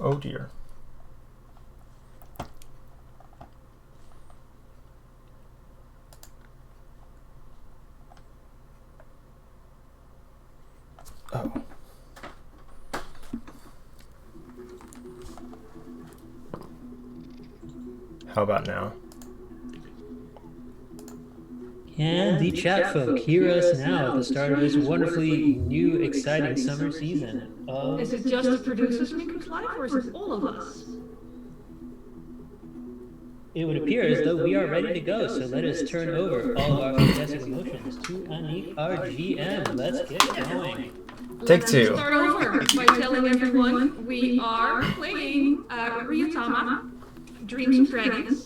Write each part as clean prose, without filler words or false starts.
Oh dear. Oh. How about now? Can the chat folk hear us now at the start of this wonderfully new, exciting summer season Is of... it just the producers making us live, or is it all of us? It would appear as though we are ready to go, so let us turn over all of our fantastic emotions to Anik, our GM. Let's get going. Take Let's two. start over by telling everyone we are playing Ryuutama, Dreams of Dragons.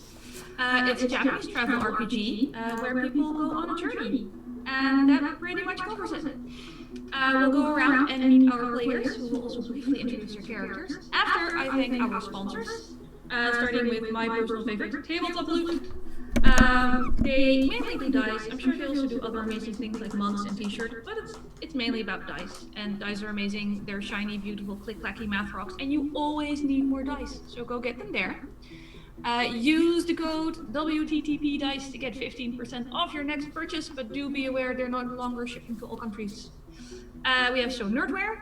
It's a Japanese travel RPG where people go on a journey, and that pretty much covers it. We'll go around and meet our players, who will also briefly introduce their characters, after I thank our sponsors, starting with my personal favorite, Tabletop Loot. They mainly do dice. I'm sure they also do other amazing things like mugs and t-shirts, but it's mainly about dice. And dice are amazing. They're shiny, beautiful, click-clacky math rocks, and you always need more dice. So go get them there. Use the code WTTP Dice to get 15% off your next purchase, but do be aware they're no longer shipping to all countries. We have So Nerdware.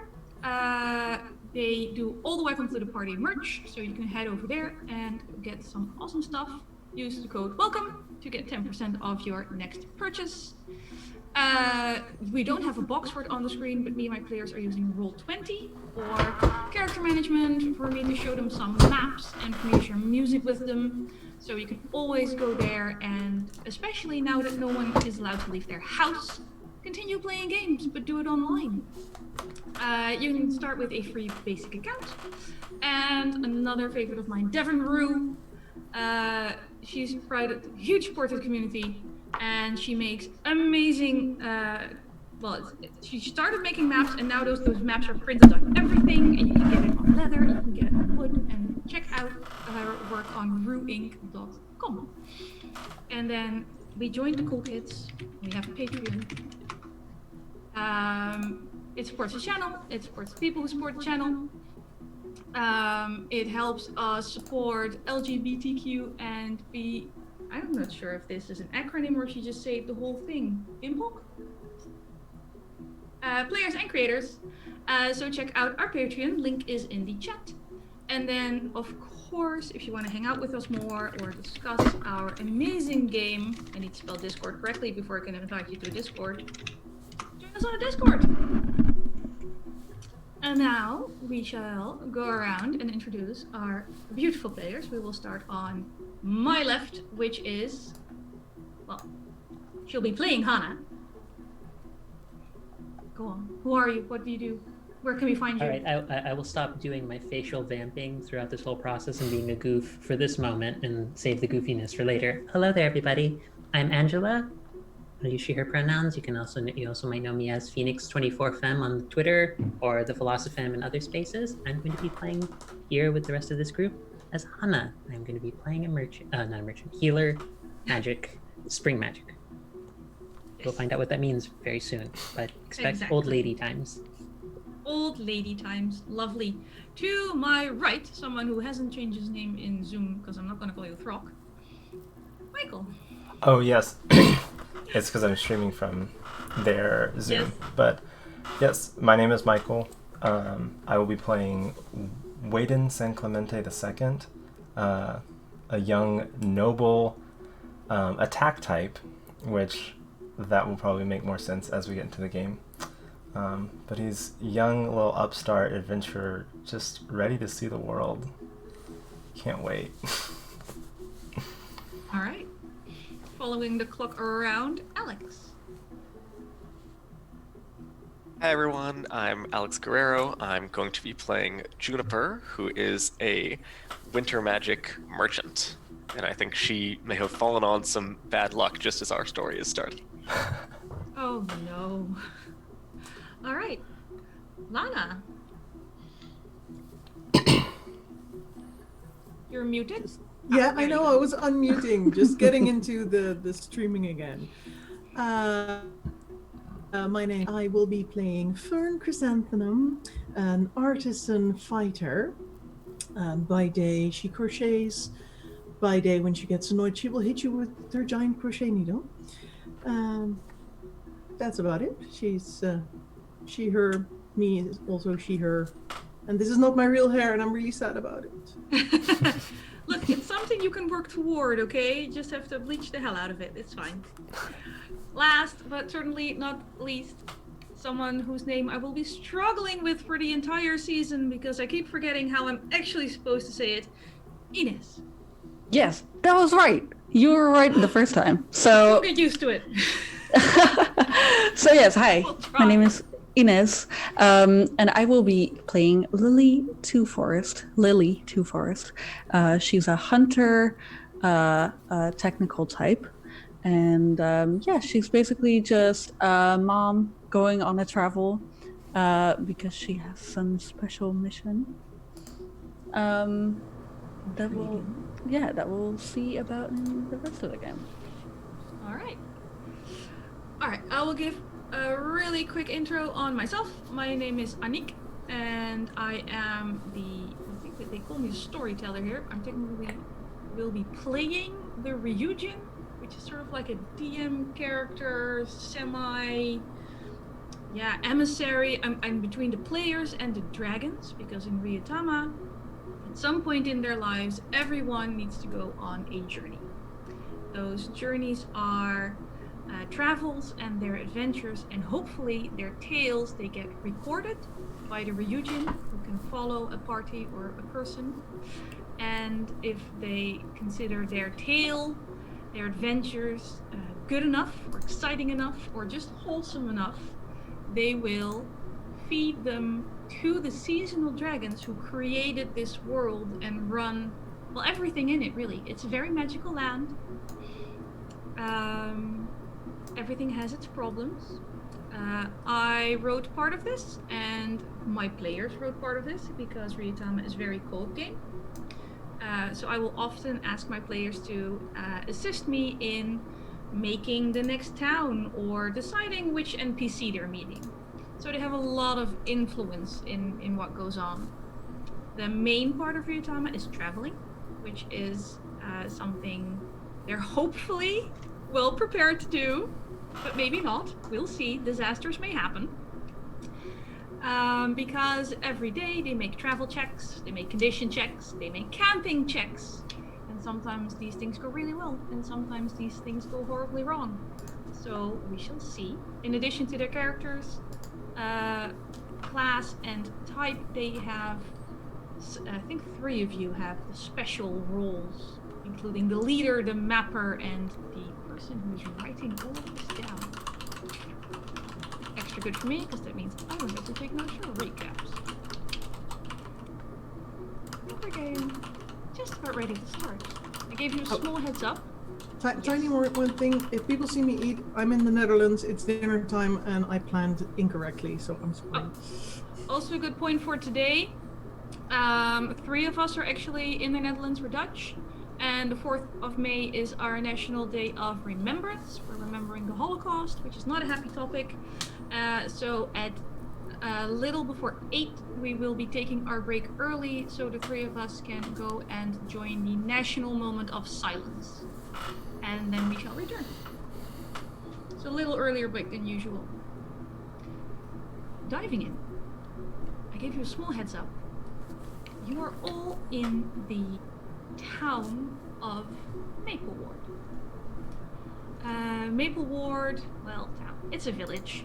They do all the Welcome to the Party merch, so you can head over there and get some awesome stuff. Use the code WELCOME to get 10% off your next purchase. We don't have a box for it on the screen, but me and my players are using Roll20 for character management, for me to show them some maps, and for me to share music with them. So you can always go there, and especially now that no one is allowed to leave their house, continue playing games, but do it online. You can start with a free basic account. And another favorite of mine, Devon Rue. She's provided a huge supportive community, and she makes amazing. She started making maps, and now those maps are printed on everything, and you can get it on leather, you can get it on wood, and check out her work on ruinc.com. And then we joined the cool kids. We have a Patreon. It supports the channel. It supports the people who support the channel. It helps us support LGBTQ and B. I'm not sure if this is an acronym or if you just say the whole thing. BIMPOC? Players and creators. So check out our Patreon. Link is in the chat. And then, of course, if you want to hang out with us more or discuss our amazing game, I need to spell Discord correctly before I can invite you to Discord. Join us on a Discord. And now we shall go around and introduce our beautiful players. We will start on my left, which is, well, she'll be playing Hannah. Go on. Who are you? What do you do? Where can we find you? All right, I will stop doing my facial vamping throughout this whole process and being a goof for this moment and save the goofiness for later. Hello there, everybody. I'm Angela. I'll use she, her pronouns. You also might know me as Phoenix24Fem on Twitter or the Philosophem in other spaces. I'm going to be playing here with the rest of this group as Hannah. I'm going to be playing healer, magic, spring magic. We'll find out what that means very soon, but expect old lady times. Old lady times, lovely. To my right, someone who hasn't changed his name in Zoom, because I'm not going to call you Throck. Michael. Oh, yes. It's because I'm streaming from their Zoom. Yes. But yes, my name is Michael. I will be playing Waden San Clemente II, a young, noble attack type, which that will probably make more sense as we get into the game. But he's young, little upstart adventurer, just ready to see the world. Can't wait. All right. Following the clock around, Alex. Hi everyone, I'm Alex Guerrero. I'm going to be playing Juniper, who is a winter magic merchant. And I think she may have fallen on some bad luck just as our story is starting. Oh no. All right. Lana. You're muted? Yeah, I know, I was unmuting, just getting into the streaming again. My name, I will be playing Fern Chrysanthemum, an artisan fighter. By day, she crochets. By day, when she gets annoyed, she will hit you with her giant crochet needle. Um, that's about it. She's she, her, me is also she, her. And this is not my real hair, and I'm really sad about it. Look, it's something you can work toward, okay? You just have to bleach the hell out of it. It's fine. Last, but certainly not least, someone whose name I will be struggling with for the entire season because I keep forgetting how I'm actually supposed to say it. Ines. Yes, that was right. You were right the first time. So Don't get used to it. So yes, hi. We'll try. My name is Ines, and I will be playing Lily Two Forest. She's a hunter, a technical type, and yeah, she's basically just a mom going on a travel because she has some special mission. That we'll see about in the rest of the game. All right. I will give a really quick intro on myself. My name is Aniek, and I am I think that they call me the storyteller here. I'm technically will be playing the Ryuutama, which is sort of like a DM character, emissary. I'm between the players and the dragons, because in Ryuutama, at some point in their lives, everyone needs to go on a journey. Those journeys are travels and their adventures, and hopefully their tales, they get recorded by the Ryujin, who can follow a party or a person. And if they consider their tale, their adventures good enough or exciting enough or just wholesome enough, they will feed them to the seasonal dragons who created this world and run, well, everything in it, really. It's a very magical land. Everything has its problems. I wrote part of this, and my players wrote part of this, because Ryuutama is a very co-op game. So I will often ask my players to assist me in making the next town or deciding which NPC they're meeting. So they have a lot of influence in what goes on. The main part of Ryuutama is traveling, which is something they're hopefully well prepared to do, but maybe not. We'll see. Disasters may happen. Because every day they make travel checks, they make condition checks, they make camping checks, and sometimes these things go really well, and sometimes these things go horribly wrong. So we shall see. In addition to their characters, class and type, they have, I think 3 of you have the special roles, including the leader, the mapper, and the person who's writing all of this down. Extra good for me, because that means I don't have to take notes or recaps. We're getting just about ready to start. I gave you a small heads up. Tiny one thing, if people see me eat, I'm in the Netherlands, it's dinner time, and I planned incorrectly, so I'm sorry. Also a good point for today. 3 of us are actually in the Netherlands, we're Dutch. And the 4th of May is our National Day of Remembrance. We're remembering the Holocaust, which is not a happy topic. So at a little before 8, we will be taking our break early, so the 3 of us can go and join the national moment of silence. And then we shall return. So a little earlier break than usual. Diving in, I gave you a small heads up. You are all in the town of Maple Ward. Maple Ward, well, town. It's a village.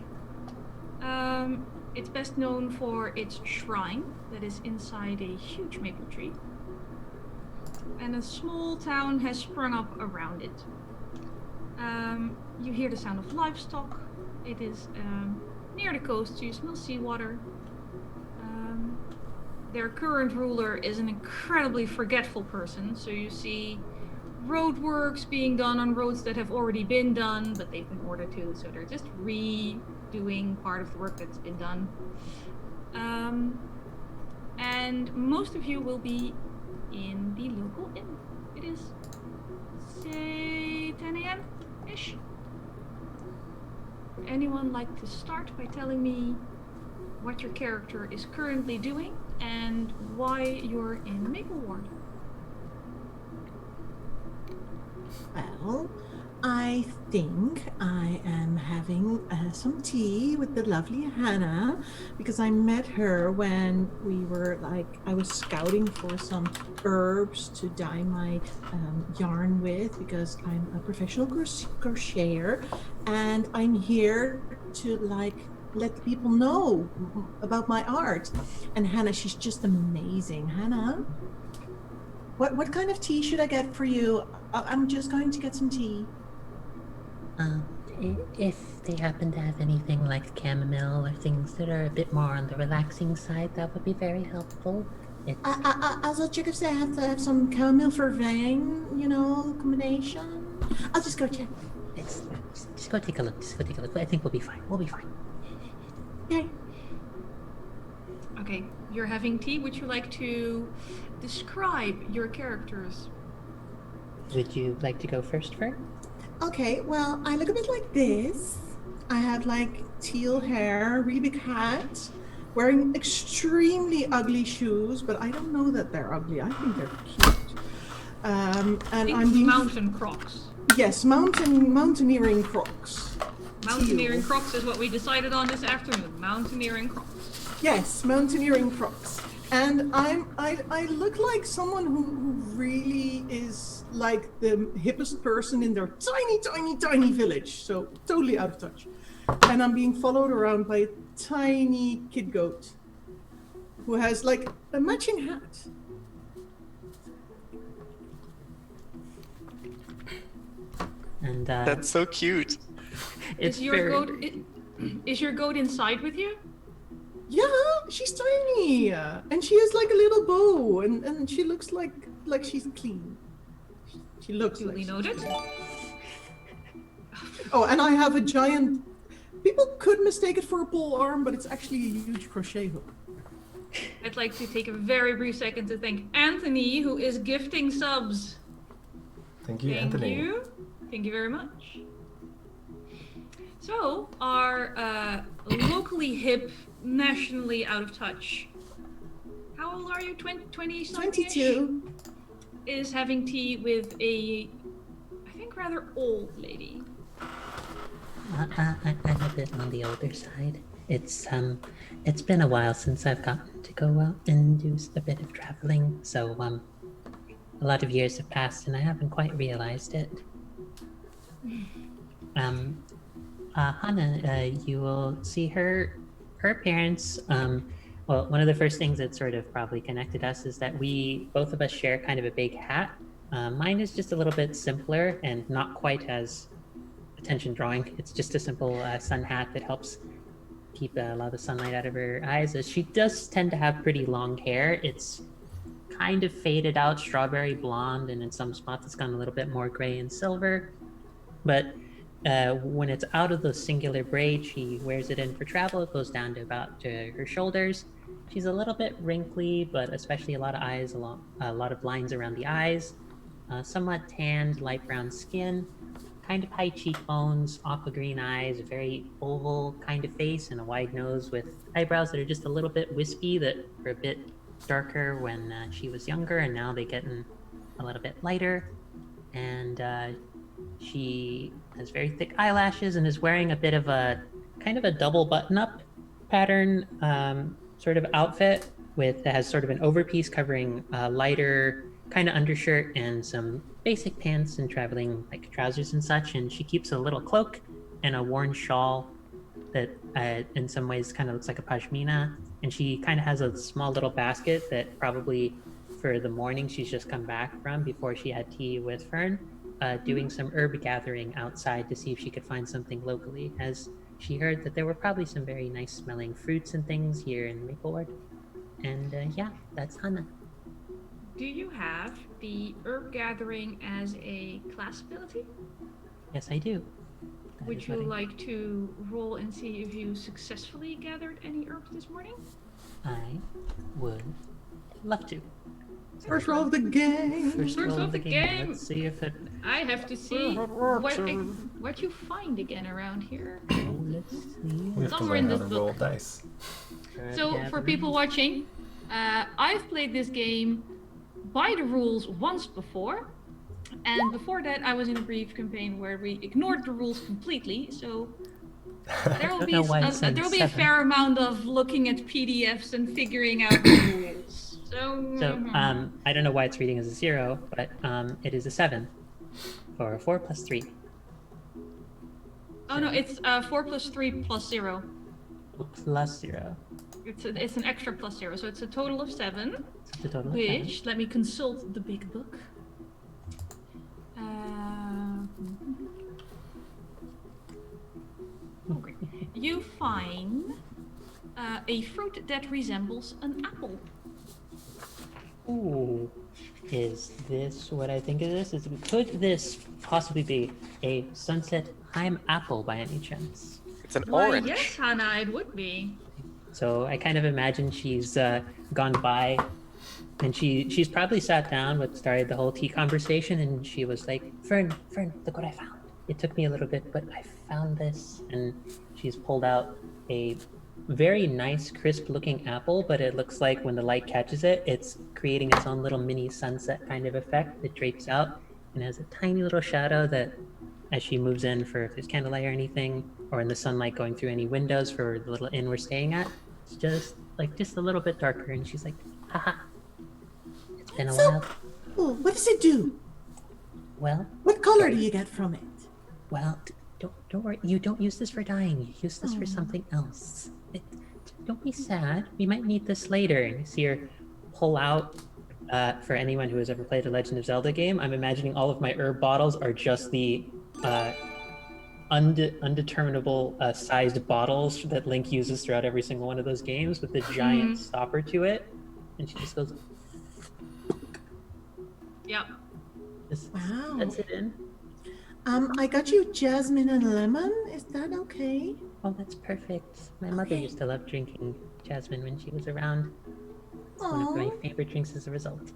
It's best known for its shrine that is inside a huge maple tree. And a small town has sprung up around it. You hear the sound of livestock. It is near the coast, so you smell seawater. Their current ruler is an incredibly forgetful person, so you see roadworks being done on roads that have already been done, but they've been ordered to, so they're just redoing part of the work that's been done. And most of you will be in the local inn. It is, say, 10 a.m.-ish. Would anyone like to start by telling me what your character is currently doing and why you're in Mapleward. Well, I think I am having some tea with the lovely Hannah because I met her when we were I was scouting for some herbs to dye my yarn with because I'm a professional crocheter, and I'm here to let the people know about my art. And Hannah, she's just amazing. Hannah, what kind of tea should I get for you? I'm just going to get some tea. If they happen to have anything like chamomile or things that are a bit more on the relaxing side, that would be very helpful. Also check if they have to have some chamomile for vein, combination. I'll just go check. Just go take a look. I think we'll be fine. Okay. Okay, you're having tea. Would you like to describe your characters? Would you like to go first, Fern? Okay, well, I look a bit like this. I have teal hair, really big hat, wearing extremely ugly shoes, but I don't know that they're ugly. I think they're cute. And I'm being... mountain crocs. Yes, mountaineering crocs. Mountaineering crocs is what we decided on this afternoon. Mountaineering crocs. Yes, mountaineering crocs. And I look like someone who really is like the hippest person in their tiny village. So totally out of touch. And I'm being followed around by a tiny kid goat who has a matching hat. And That's so cute. it's Is your goat inside with you? Yeah, she's tiny, and she has a little bow, and she looks like she's clean. She looks Duly like. noted. Oh, and I have a giant. People could mistake it for a pole arm, but it's actually a huge crochet hook. I'd like to take a very brief second to thank Anthony, who is gifting subs. Thank you, Anthony. Thank you very much. So, our locally hip, nationally out of touch. How old are you? 20 something? 22. Is having tea with a, I think, rather old lady. I'm a bit on the older side. It's been a while since I've gotten to go out and do a bit of traveling, so a lot of years have passed and I haven't quite realized it. Hannah, you will see her appearance. Well, one of the first things that sort of probably connected us is that both of us share kind of a big hat. Mine is just a little bit simpler and not quite as attention drawing. It's just a simple sun hat that helps keep a lot of sunlight out of her eyes. As she does tend to have pretty long hair. It's kind of faded out strawberry blonde, and in some spots it's gone a little bit more gray and silver. But when it's out of the singular braid, she wears it in for travel. It goes down to about her shoulders. She's a little bit wrinkly, but especially a lot of lines around the eyes. Somewhat tanned, light brown skin, kind of high cheekbones, aqua green eyes, a very oval kind of face, and a wide nose with eyebrows that are just a little bit wispy, that were a bit darker when she was younger, and now they're getting a little bit lighter. And she has very thick eyelashes and is wearing a bit of a kind of a double button-up pattern sort of outfit that has sort of an overpiece covering a lighter kind of undershirt and some basic pants and traveling trousers and such. And she keeps a little cloak and a worn shawl that in some ways kind of looks like a pashmina. And she kind of has a small little basket that probably for the morning she's just come back from before she had tea with Fern, doing some herb gathering outside to see if she could find something locally, as she heard that there were probably some very nice smelling fruits and things here in Maplewood. And yeah, that's Hannah. Do you have the herb gathering as a class ability? Yes, I do. Would you like to roll and see if you successfully gathered any herbs this morning? I would love to. First roll of the game. First roll of the game. Let's see if it... I have to see what you find again around here. Let's see. We have to Somewhere learn in how this to roll book. dice. So, for people watching, I've played this game by the rules once before, and before that I was in a brief campaign where we ignored the rules completely. So there will be know why it's there will be a 7. fair amount of looking at PDFs and figuring out the rules. So I don't know why it's reading as a 0, but it is a 7 for 4 plus 3. Oh no, it's 4 plus 3 plus 0. Plus 0. It's an extra plus 0, so it's a total of 7. So it's a total of Which, let me consult the big book. Okay. You find a fruit that resembles an apple. 7. Ooh. Is this what I think it is? Could this possibly be a sunset Heim apple by any chance? It's an Why, orange. yes, Hannah, it would be. So I kind of imagine she's gone by, and she's probably sat down what started the whole tea conversation, and she was like, Fern, look what I found. It took me a little bit, but I found this. And she's pulled out a very nice, crisp-looking apple, but it looks like when the light catches it, it's creating its own little mini sunset kind of effect that drapes out and has a tiny little shadow that, as she moves in for if there's candlelight or anything, or in the sunlight going through any windows for the little inn we're staying at, it's just a little bit darker. And she's like, haha, it's been a while. Oh, what does it do? Well, What color do you get from it? well, don't worry. You don't use this for dyeing. You use this for something else. Don't be sad. We might need this later. And you see her pull out, for anyone who has ever played a Legend of Zelda game, I'm imagining all of my herb bottles are just the undeterminable sized bottles that Link uses throughout every single one of those games with the giant stopper to it. And she just goes, Yep. Wow. That's it in. I got you jasmine and lemon. Is that okay? Oh, that's perfect. My mother used to love drinking jasmine when she was around. It's one of my Aw. favorite drinks as a result.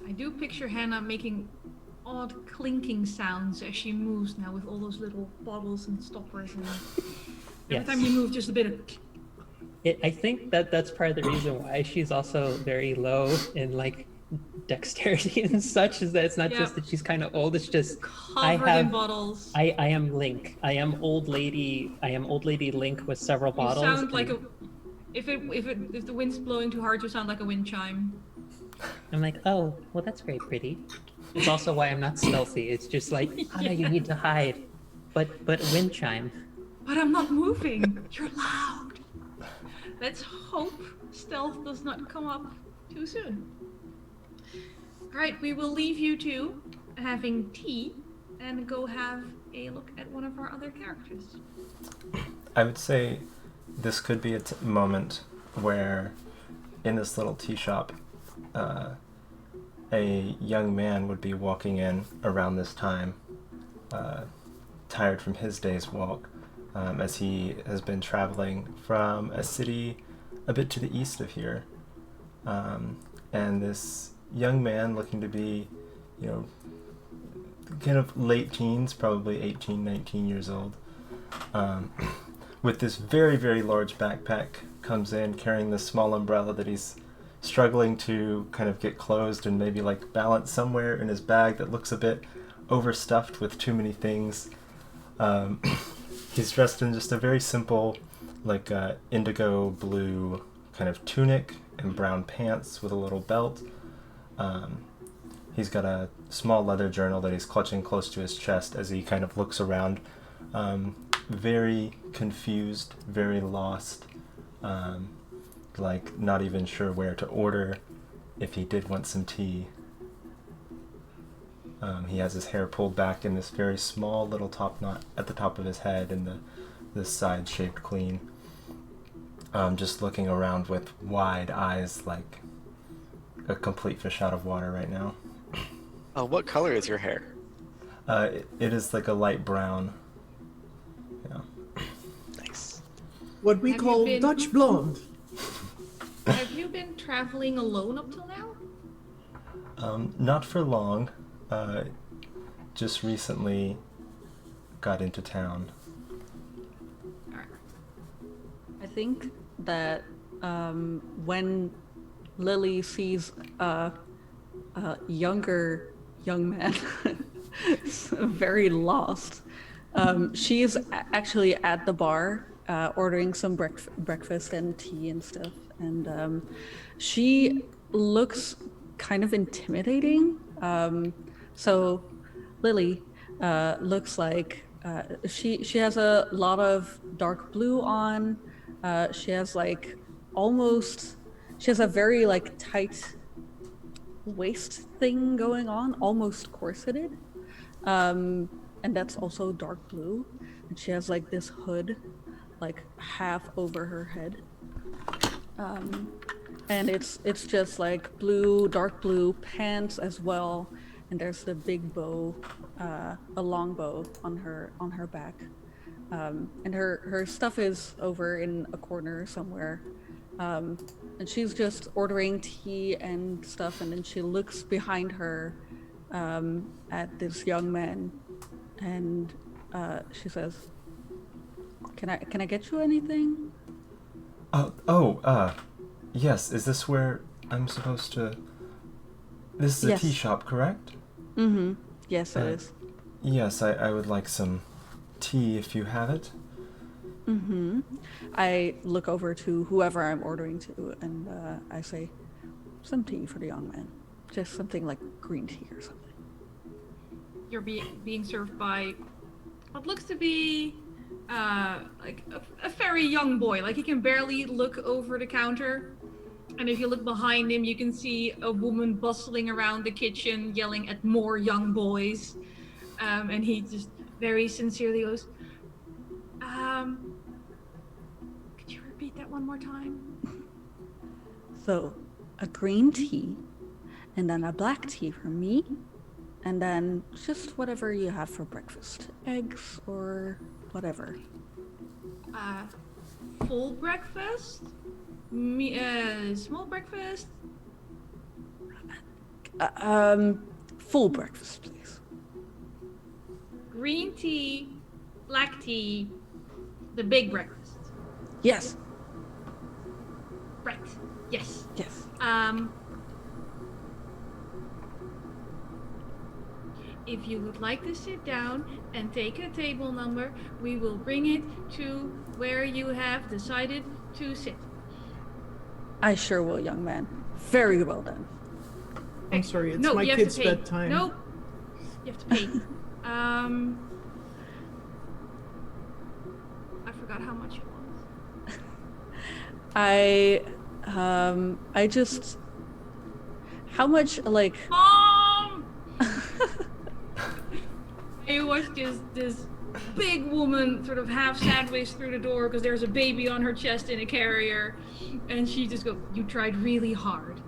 I do picture Hannah making odd clinking sounds as she moves now with all those little bottles and stoppers, and every Yes. time you move, just a bit of. I think that's part of the reason why she's also very low in like dexterity and such, is that it's not just that she's kind of old, it's just Covered in bottles. I am Link. I am old lady Link with several You bottles. sound like a. If the wind's blowing too hard, you sound like a wind chime. I'm like, oh, well, that's very pretty. It's also why I'm not stealthy. It's just like, Anna, you need to hide. But wind chime. But I'm not moving. You're loud. Let's hope stealth does not come up too soon. Alright, we will leave you two having tea and go have a look at one of our other characters. I would say this could be a moment where, in this little tea shop, a young man would be walking in around this time, tired from his day's walk, as he has been traveling from a city a bit to the east of here. And this young man, looking to be, kind of late teens, probably 18, 19 years old, with this very, very large backpack, comes in carrying this small umbrella that he's struggling to kind of get closed and maybe like balance somewhere in his bag that looks a bit overstuffed with too many things. He's dressed in just a very simple, like indigo blue kind of tunic and brown pants with a little belt. He's got a small leather journal that he's clutching close to his chest as he kind of looks around, very confused, very lost, like not even sure where to order if he did want some tea. He has his hair pulled back in this very small little top knot at the top of his head and the side shaved clean. Just looking around with wide eyes like a complete fish out of water right now. What color is your hair? It is like a light brown. Yeah. Nice. What we Have you call been- Dutch blonde. Have you been traveling alone up till now? Not for long. Just recently got into town. I think that when Lily sees a younger young man, very lost, she's actually at the bar ordering some breakfast and tea and stuff, and she looks kind of intimidating. So Lily looks like she has a lot of dark blue on. She has like almost she has a very like tight waist thing going on, almost corseted. And that's also dark blue. And she has like this hood, like half over her head. And it's just like blue, dark blue pants as well. And there's the big bow, a long bow on her back. And her stuff is over in a corner somewhere. And she's just ordering tea and stuff, and then she looks behind her at this young man, and she says, "Can I get you anything?" Yes. Is this where I'm supposed to? This is a Yes. tea shop, correct? Mm-hmm. Yes, it is. Yes, I would like some tea if you have it. Mm-hmm. I look over to whoever I'm ordering to, and I say, "Some tea for the young man. Just something like green tea or something." You're being served by what looks to be like a very young boy. Like he can barely look over the counter. And if you look behind him, you can see a woman bustling around the kitchen, yelling at more young boys. And he just very sincerely goes, could you repeat that one more time? So, a green tea, and then a black tea for me, and then just whatever you have for breakfast. Eggs or whatever. Full breakfast? Small breakfast? Full breakfast, please. Green tea, black tea, the big breakfast. Yes. Right. Yes. Yes. If you would like to sit down and take a table number, we will bring it to where you have decided to sit. I sure will, young man. Very well done. I'm sorry, it's No, my you have kid's to pay. bedtime. Nope. You have to pay. I forgot how much it was. I just... How much, like... Mom! It was just this big woman sort of half sideways through the door because there's a baby on her chest in a carrier. And she just goes, "You tried really hard.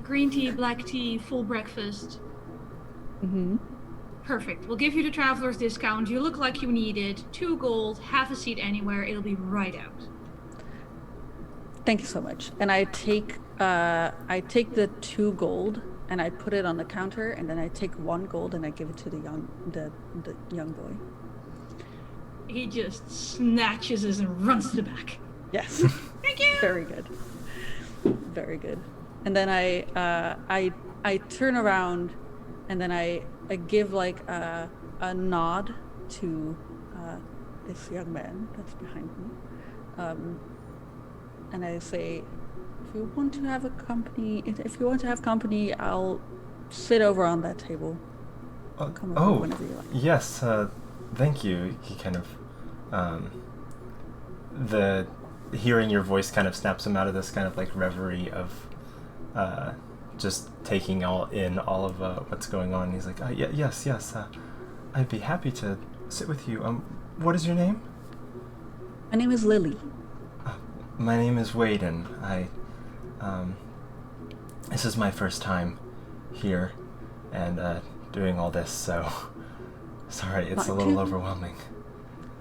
Green tea, black tea, full breakfast." Mm-hmm. Perfect. We'll give you the traveler's discount. You look like you need it. 2 gold, have a seat anywhere. It'll be right out. Thank you so much. And I take the 2 gold and I put it on the counter, and then I take 1 gold and I give it to the young boy. He just snatches it and runs to the back. Yes. Thank you. Very good. Very good. And then I turn around, and then I give like a nod to this young man that's behind me, and I say, if you want to have company, I'll sit over on that table. Come over whenever you like. Yes. Thank you. He kind of hearing your voice kind of snaps him out of this kind of like reverie of just taking all of what's going on. And he's like, yes, I'd be happy to sit with you. What is your name? My name is Lily. My name is Waden. This is my first time here and doing all this, so sorry, it's a little overwhelming.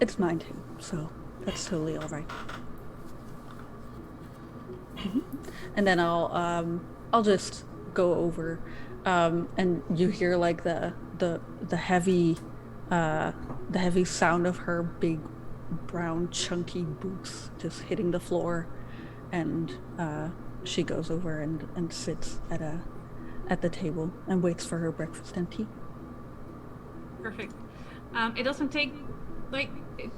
It's mine too, so that's totally all right. And then I'll just go over, and you hear like the heavy sound of her big brown chunky boots just hitting the floor, and she goes over and sits at the table and waits for her breakfast and tea. Perfect. It doesn't take, like,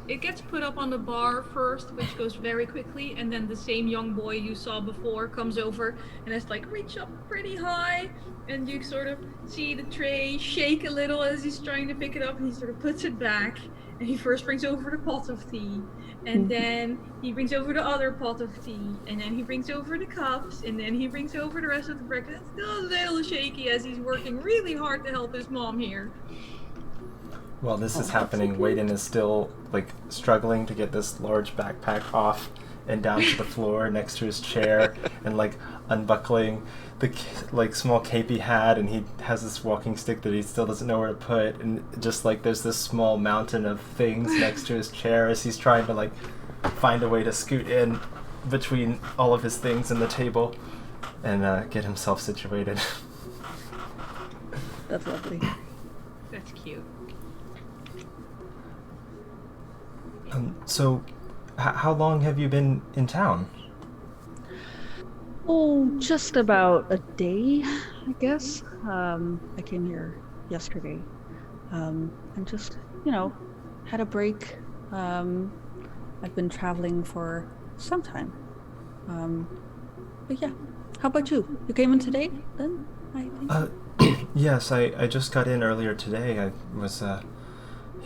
it gets put up on the bar first, which goes very quickly, and then the same young boy you saw before comes over and has like reach up pretty high, and you sort of see the tray shake a little as he's trying to pick it up, and he sort of puts it back, and he first brings over the pot of tea, and then he brings over the other pot of tea, and then he brings over the cups, and then he brings over the rest of the breakfast. It's still a little shaky as he's working really hard to help his mom here. While this is happening, Waden is still like struggling to get this large backpack off and down to the floor next to his chair, and like unbuckling the like small cape he had, and he has this walking stick that he still doesn't know where to put, and just like there's this small mountain of things next to his chair as he's trying to like find a way to scoot in between all of his things and the table and get himself situated. That's lovely. That's cute. So, how long have you been in town? Oh, just about a day, I guess. I came here yesterday, and just, had a break. I've been traveling for some time. But yeah, how about you? You came in today, then, I think? Yes, I just got in earlier today. I was,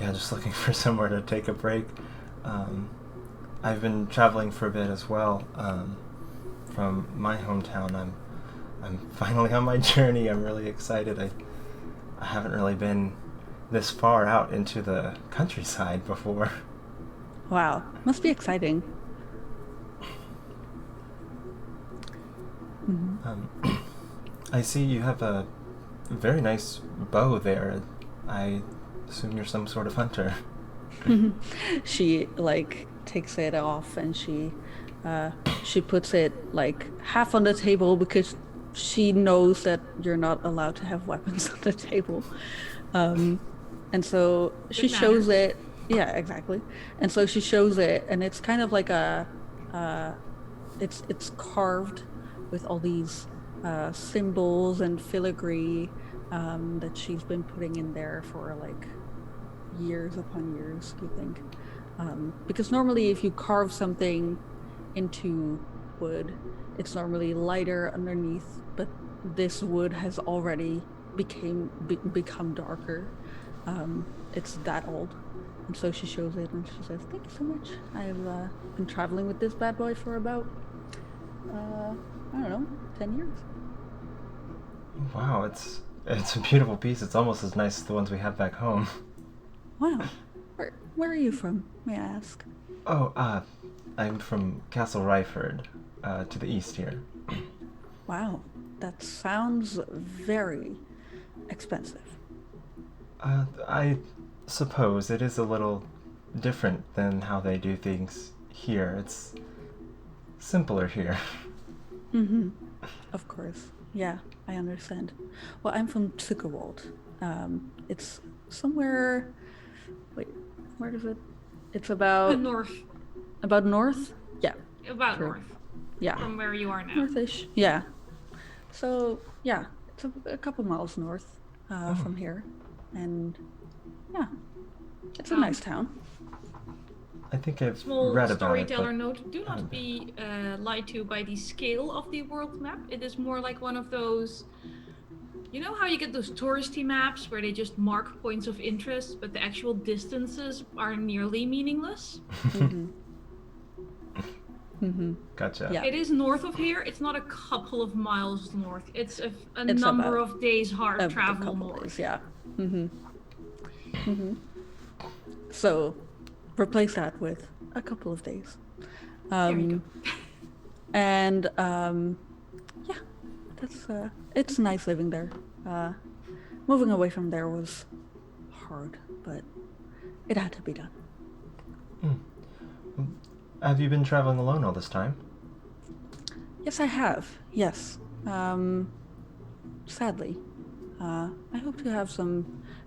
just looking for somewhere to take a break. I've been traveling for a bit as well. From my hometown, I'm finally on my journey. I'm really excited. I haven't really been this far out into the countryside before. Wow, must be exciting. I see you have a very nice bow there. I assume you're some sort of hunter. She takes it off, and she puts it half on the table because she knows that you're not allowed to have weapons on the table, and so she shows it. Yeah, exactly. And so she shows it, and it's kind of like it's carved with all these symbols and filigree that she's been putting in there for years upon years, you think? Because normally if you carve something into wood, it's normally lighter underneath, but this wood has already become darker. It's that old. And so she shows it and she says, "Thank you so much. I've been traveling with this bad boy for about, 10 years. Wow, it's a beautiful piece. It's almost as nice as the ones we have back home. Wow. Where are you from, may I ask? Oh, I'm from Castle Ryford, to the east here. Wow, that sounds very expensive. I suppose it is a little different than how they do things here. It's simpler here. Mm-hmm. Of course. Yeah, I understand. Well, I'm from Zuckerwald. It's somewhere... Wait, where is it? It's about... North. About north? Yeah. About True. north. Yeah. From where you are now. Northish. Yeah. So, yeah, it's a couple miles north from here. And, yeah, it's a nice town. I think I've Small read about it. storyteller note: do not be lied to by the scale of the world map. It is more like one of those. You know how you get those touristy maps where they just mark points of interest, but the actual distances are nearly meaningless? Mm-hmm. Mm-hmm. Gotcha. Yeah. It is north of here. It's not a couple of miles north. It's a It's number about of days hard a travel couple north. days, yeah. Mm-hmm. Mm-hmm. So, replace that with a couple of days. There we go. And yeah, that's it's nice living there. Moving away from there was hard, but it had to be done. Have you been traveling alone all this time? Yes, I have. Yes. Sadly, I hope to have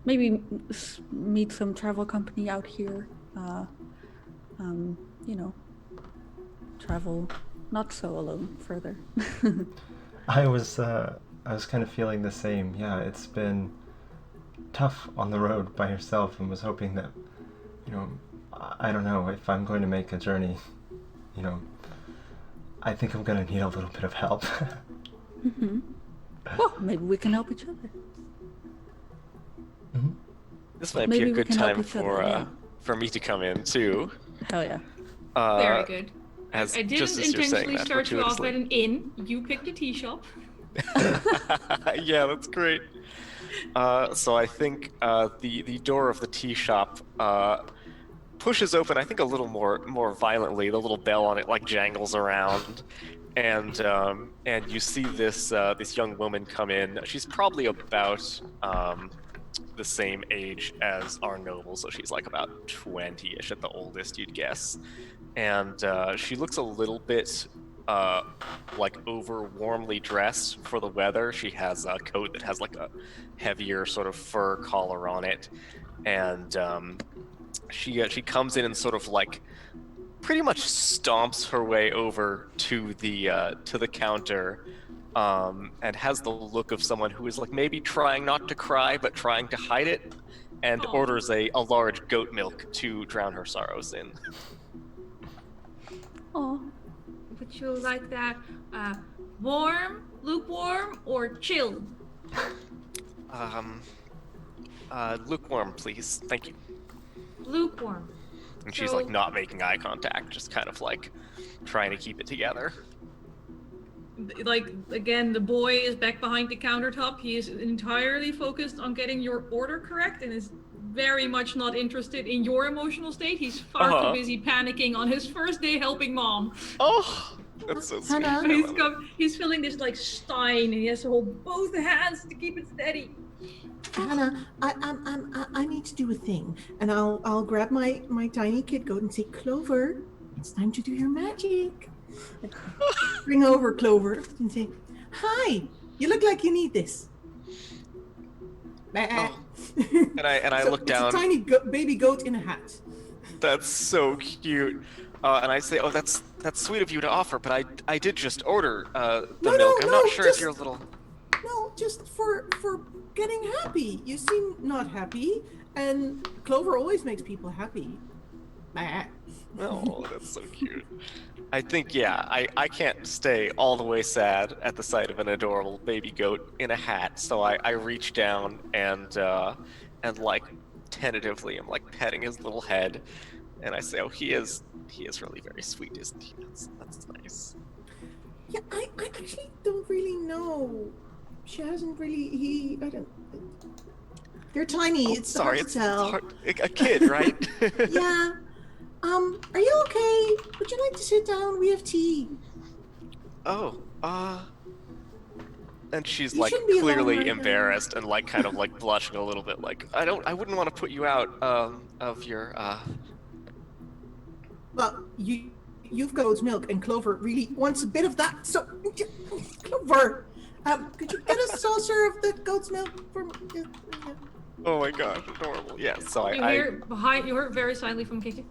maybe meet some travel company out here. Travel not so alone further. I was kind of feeling the same. Yeah, it's been tough on the road by yourself, and was hoping that, I don't know if I'm going to make a journey. I think I'm going to need a little bit of help. Well, maybe we can help each other. Mm-hmm. This might Maybe be a we good can help time each other, yeah. for me to come in too. Hell yeah. Very good. As, I just didn't as you're saying intentionally that, start you off at fortuitously. an inn. You picked a tea shop. Yeah, that's great. So I think the door of the tea shop pushes open, I think, a little more violently. The little bell on it like jangles around, and you see this young woman come in. She's probably about the same age as our noble, so she's like about 20-ish at the oldest, you'd guess. And she looks a little bit like over warmly dressed for the weather. She has a coat that has like a heavier sort of fur collar on it, and she comes in and sort of like pretty much stomps her way over to the counter, and has the look of someone who is like maybe trying not to cry but trying to hide it, and Aw. orders a large goat milk to drown her sorrows in. Oh, Would you like that warm, lukewarm, or chilled? Lukewarm, please. Thank you. Lukewarm. And she's So- like not making eye contact, just kind of like trying to keep it together. Like, again, the boy is back behind the countertop. He is entirely focused on getting your order correct and is very much not interested in your emotional state. He's far Uh-huh. too busy panicking on his first day helping mom. Oh, that's so sweet. Hannah? I love it. He's feeling this like stein, and he has to hold both hands to keep it steady. Hannah, I need to do a thing, and I'll grab my tiny kid goat and say, Clover, it's time to do your magic. Bring over Clover and say, hi, you look like you need this. Oh. And I look down. It's a tiny baby goat in a hat. That's so cute. And I say, oh, that's sweet of you to offer, but I did just order the No, milk. I'm no, not sure just- if you're a little. No, just for getting happy. You seem not happy, and Clover always makes people happy. Oh, that's so cute. I think, yeah, I can't stay all the way sad at the sight of an adorable baby goat in a hat, so I reach down and like tentatively I'm like petting his little head, and I say, oh, he is really very sweet, isn't he? That's nice. Yeah, I actually don't really know. She hasn't really. I don't. They're tiny. Oh, it's sorry, hard it's to tell. hard. A kid, right? Yeah. Are you okay? Would you like to sit down? We have tea. Oh, and she's You like shouldn't be alone clearly right now. embarrassed and like kind of like blushing a little bit, like I wouldn't want to put you out of your Well, you've goat's milk, and Clover really wants a bit of that. So, Clover, could you get a saucer of the goat's milk for me? Yeah. Oh my gosh, adorable. Yeah, so You hear behind, you heard very silently from Kiki.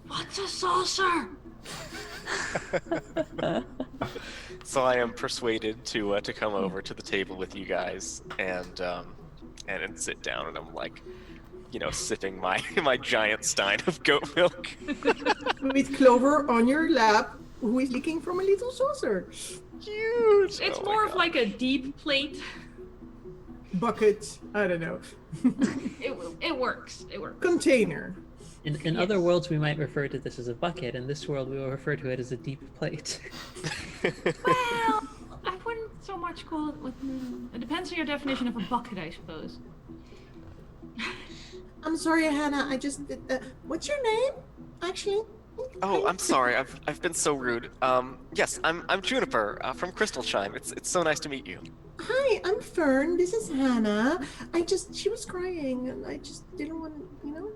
What's a saucer? So I am persuaded to come over to the table with you guys and sit down, and I'm like, sipping my my giant stein of goat milk. With Clover on your lap, who is licking from a little saucer. Huge. It's Oh my more of God. like a deep plate. Bucket, I don't know. It works. It works. Container. In other worlds, we might refer to this as a bucket. In this world, we will refer to it as a deep plate. Well, I wouldn't so much call it with. It depends on your definition of a bucket, I suppose. I'm sorry, Hannah. I just. What's your name, actually? Oh, I'm sorry. I've been so rude. Yes, I'm Juniper from Crystal Chime. It's so nice to meet you. Hi, I'm Fern. This is Hannah. She was crying, and I just didn't want to,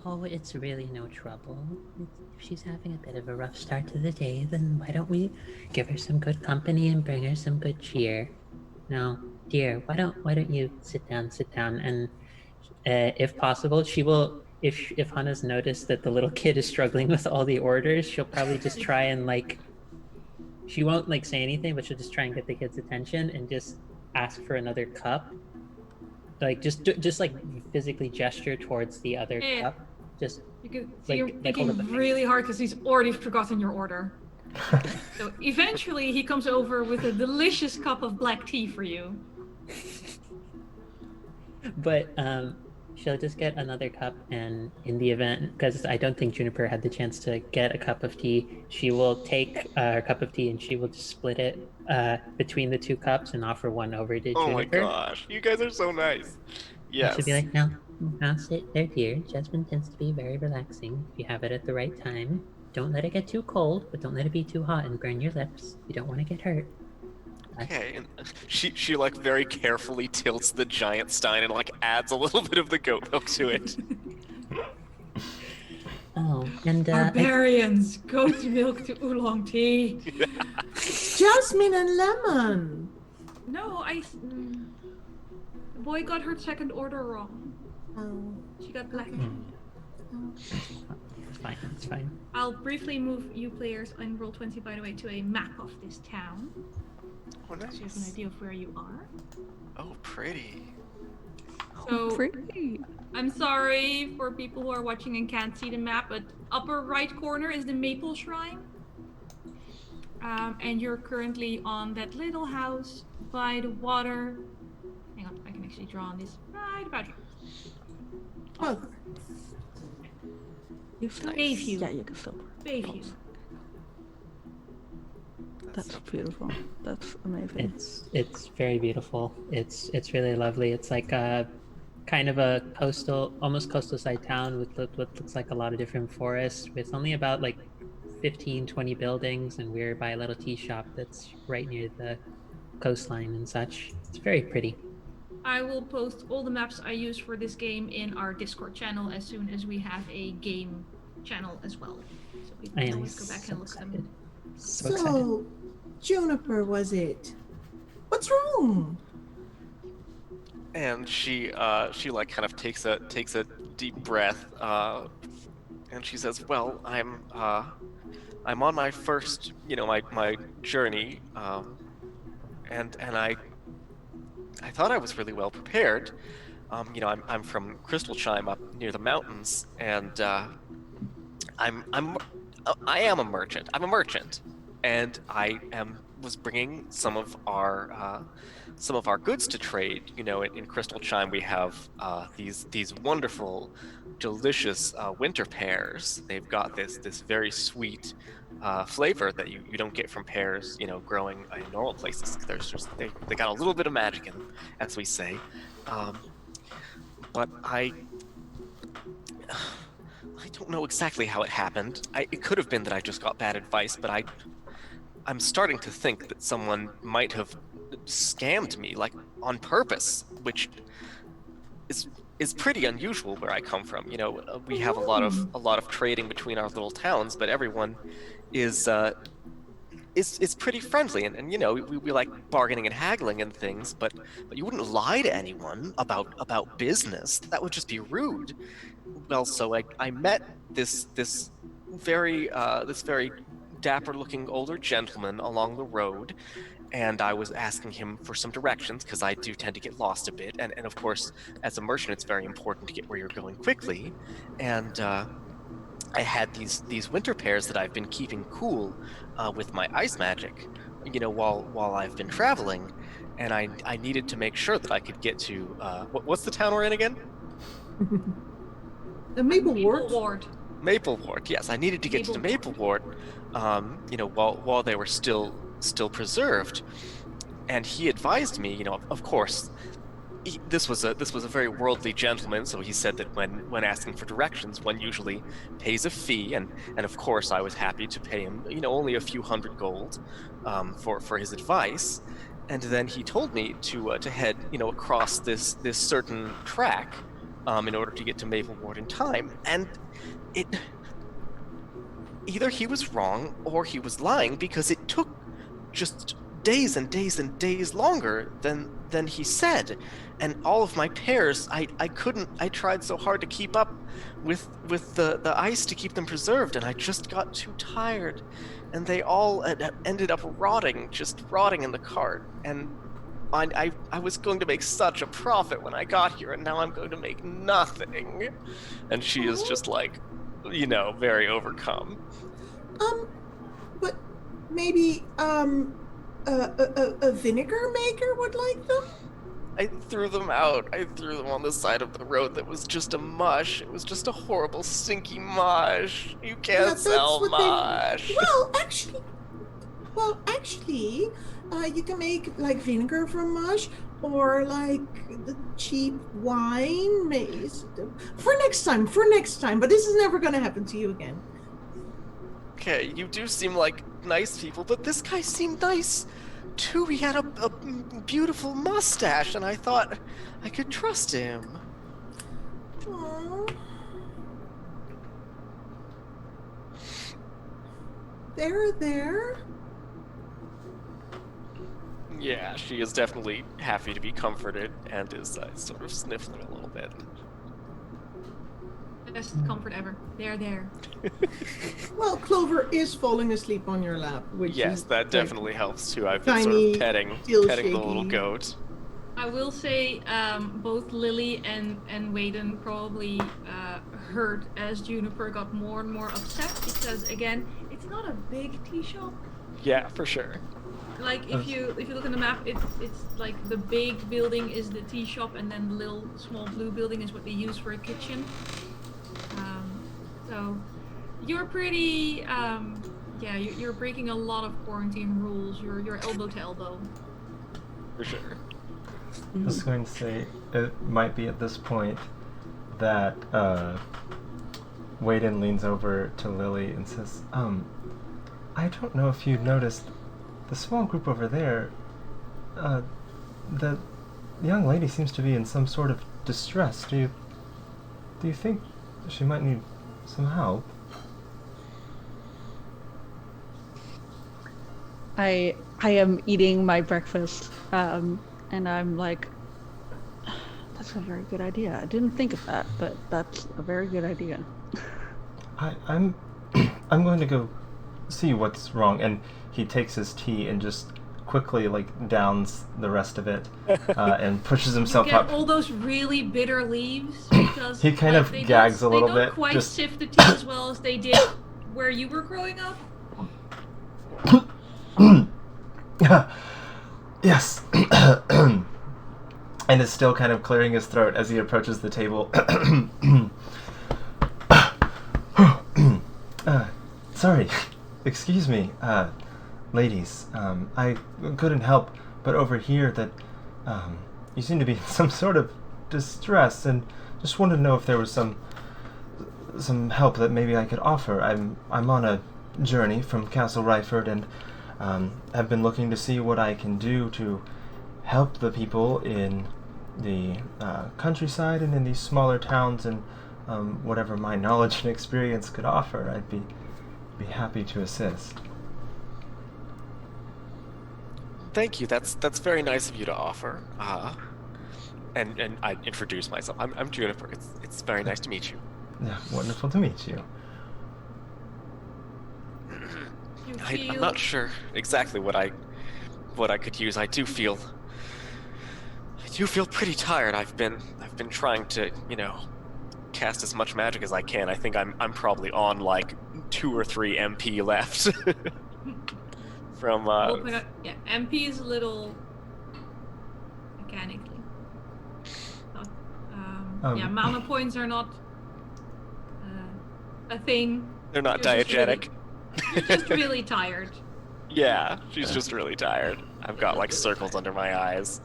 Oh, it's really no trouble. If she's having a bit of a rough start to the day, then why don't we give her some good company and bring her some good cheer? No, dear, why don't you sit down, and if possible, if Hana's noticed that the little kid is struggling with all the orders, she'll probably just try and like, she won't like say anything, but she'll just try and get the kid's attention and just ask for another cup. Like just like physically gesture towards the other cup. Just You can see like, you're like hold up thinking the really hard because he's already forgotten your order. So eventually he comes over with a delicious cup of black tea for you. But she'll just get another cup, and in the event, because I don't think Juniper had the chance to get a cup of tea, she will take her cup of tea and she will just split it between the two cups and offer one over to Oh my Juniper. gosh, you guys are so nice. Yes. She'll be like, now sit there, dear. Jasmine tends to be very relaxing. If you have it at the right time, don't let it get too cold, but don't let it be too hot and burn your lips. You don't want to get hurt. Okay, and she like very carefully tilts the giant stein and like adds a little bit of the goat milk to it. Oh, and Barbarians, goat milk to oolong tea. Jasmine and lemon. No, the boy got her second order wrong. Oh. She got black. it's fine. It's fine. I'll briefly move you players in Roll20, by the way, to a map of this town. Oh, nice. So you have an idea of where you are. Oh, pretty. So, Pretty. I'm sorry for people who are watching and can't see the map, but upper right corner is the Maple Shrine. And you're currently on that little house by the water. Hang on, I can actually draw on this right about here. Oh, You still, Bayview. Yeah, you can still. Bayview. That's so beautiful. That's amazing. It's very beautiful. It's really lovely. It's like a kind of a almost coastal side town with what looks like a lot of different forests. With only about like 15, 20 buildings, and we're by a little tea shop that's right near the coastline and such. It's very pretty. I will post all the maps I use for this game in our Discord channel as soon as we have a game channel as well. So people I can am always go back so and look at excited. them. So excited. so Juniper, was it? What's wrong? And she like kind of takes a deep breath, and she says, "Well, I'm on my first, my journey, and I thought I was really well prepared. I'm from Crystal Chime up near the mountains, and I am a merchant. I'm a merchant, and was bringing some of our goods to trade. In Crystal Chime we have these wonderful, delicious winter pears. They've got this very sweet flavor that you don't get from pears, growing in normal places. They got a little bit of magic in them, as we say. But I don't know exactly how it happened. It could have been that I just got bad advice, but I'm starting to think that someone might have scammed me, like on purpose, which is pretty unusual where I come from. We have a lot of trading between our little towns, but everyone is pretty friendly, and we like bargaining and haggling and things, but you wouldn't lie to anyone about business. That would just be rude. Well, so I met this very dapper-looking older gentleman along the road, and I was asking him for some directions because I do tend to get lost a bit, and of course, as a merchant, it's very important to get where you're going quickly, and I had these winter pears that I've been keeping cool with my ice magic, while I've been traveling, and I needed to make sure that I could get to what's the town we're in again? The Maple Wart. Ward. Maplewort. Yes, I needed to get to Maplewort, while they were still preserved, and he advised me, of course. This was a very worldly gentleman, so he said that when asking for directions, one usually pays a fee, and of course I was happy to pay him, only a few hundred gold, for his advice, and then he told me to head, across this certain track, in order to get to Maplewort in time, and either he was wrong or he was lying, because it took just days and days and days longer than he said, and all of my pears, I tried so hard to keep up with the ice to keep them preserved, and I just got too tired, and they all ended up rotting in the cart. And I was going to make such a profit when I got here, and now I'm going to make nothing. And she is just like, very overcome. But maybe a vinegar maker would like them? I threw them out. I threw them on the side of the road that was just a mush. It was just a horrible, stinky mush. You can't sell mush. Well, actually, you can make like vinegar from mush, or like the cheap wine maize. For next time. But this is never gonna happen to you again. Okay, you do seem like nice people, but this guy seemed nice too. He had a beautiful mustache, and I thought I could trust him. Aww. There. Yeah, she is definitely happy to be comforted and is sort of sniffling a little bit. Best comfort ever. There. Well, Clover is falling asleep on your lap, which Yes, is that like, definitely helps too. I've been sort tiny, of petting still the little shaky. goat. I will say both Lily and Waden probably heard as Juniper got more and more upset because, again, it's not a big tea shop. Yeah, for sure. Like if you look on the map, it's like the big building is the tea shop, and then the little small blue building is what they use for a kitchen. So you're pretty you're breaking a lot of quarantine rules. You're elbow to elbow. For sure. I was going to say, it might be at this point that Waden leans over to Lily and says, I don't know if you noticed the small group over there, the young lady seems to be in some sort of distress. Do you think she might need some help? I am eating my breakfast, and I'm like, that's a very good idea. I didn't think of that, but that's a very good idea. I'm going to go see what's wrong. And he takes his tea and just quickly downs the rest of it and pushes himself you get up. all those really bitter leaves because He kind of gags a little they bit. don't quite Just sift the tea as well as they did where you were growing up. Yes. And is still kind of clearing his throat as he approaches the table. Sorry. Excuse me, ladies. I couldn't help but overhear that you seem to be in some sort of distress, and just wanted to know if there was some help that maybe I could offer. I'm on a journey from Castle Ryford, and have been looking to see what I can do to help the people in the countryside and in these smaller towns, and whatever my knowledge and experience could offer, I'd be happy to assist. Thank you. That's very nice of you to offer. And I introduce myself. I'm Juniper. It's very nice to meet you. Yeah, wonderful to meet you. I'm not sure exactly what I could use. I do feel pretty tired. I've been trying to, cast as much magic as I can. I think I'm probably on 2 or 3 MP left. From yeah, MP is a little mechanically. Yeah, mana points are not a thing. They're not You're diegetic. You're just really tired. Yeah, she's just really tired. I've got circles under my eyes.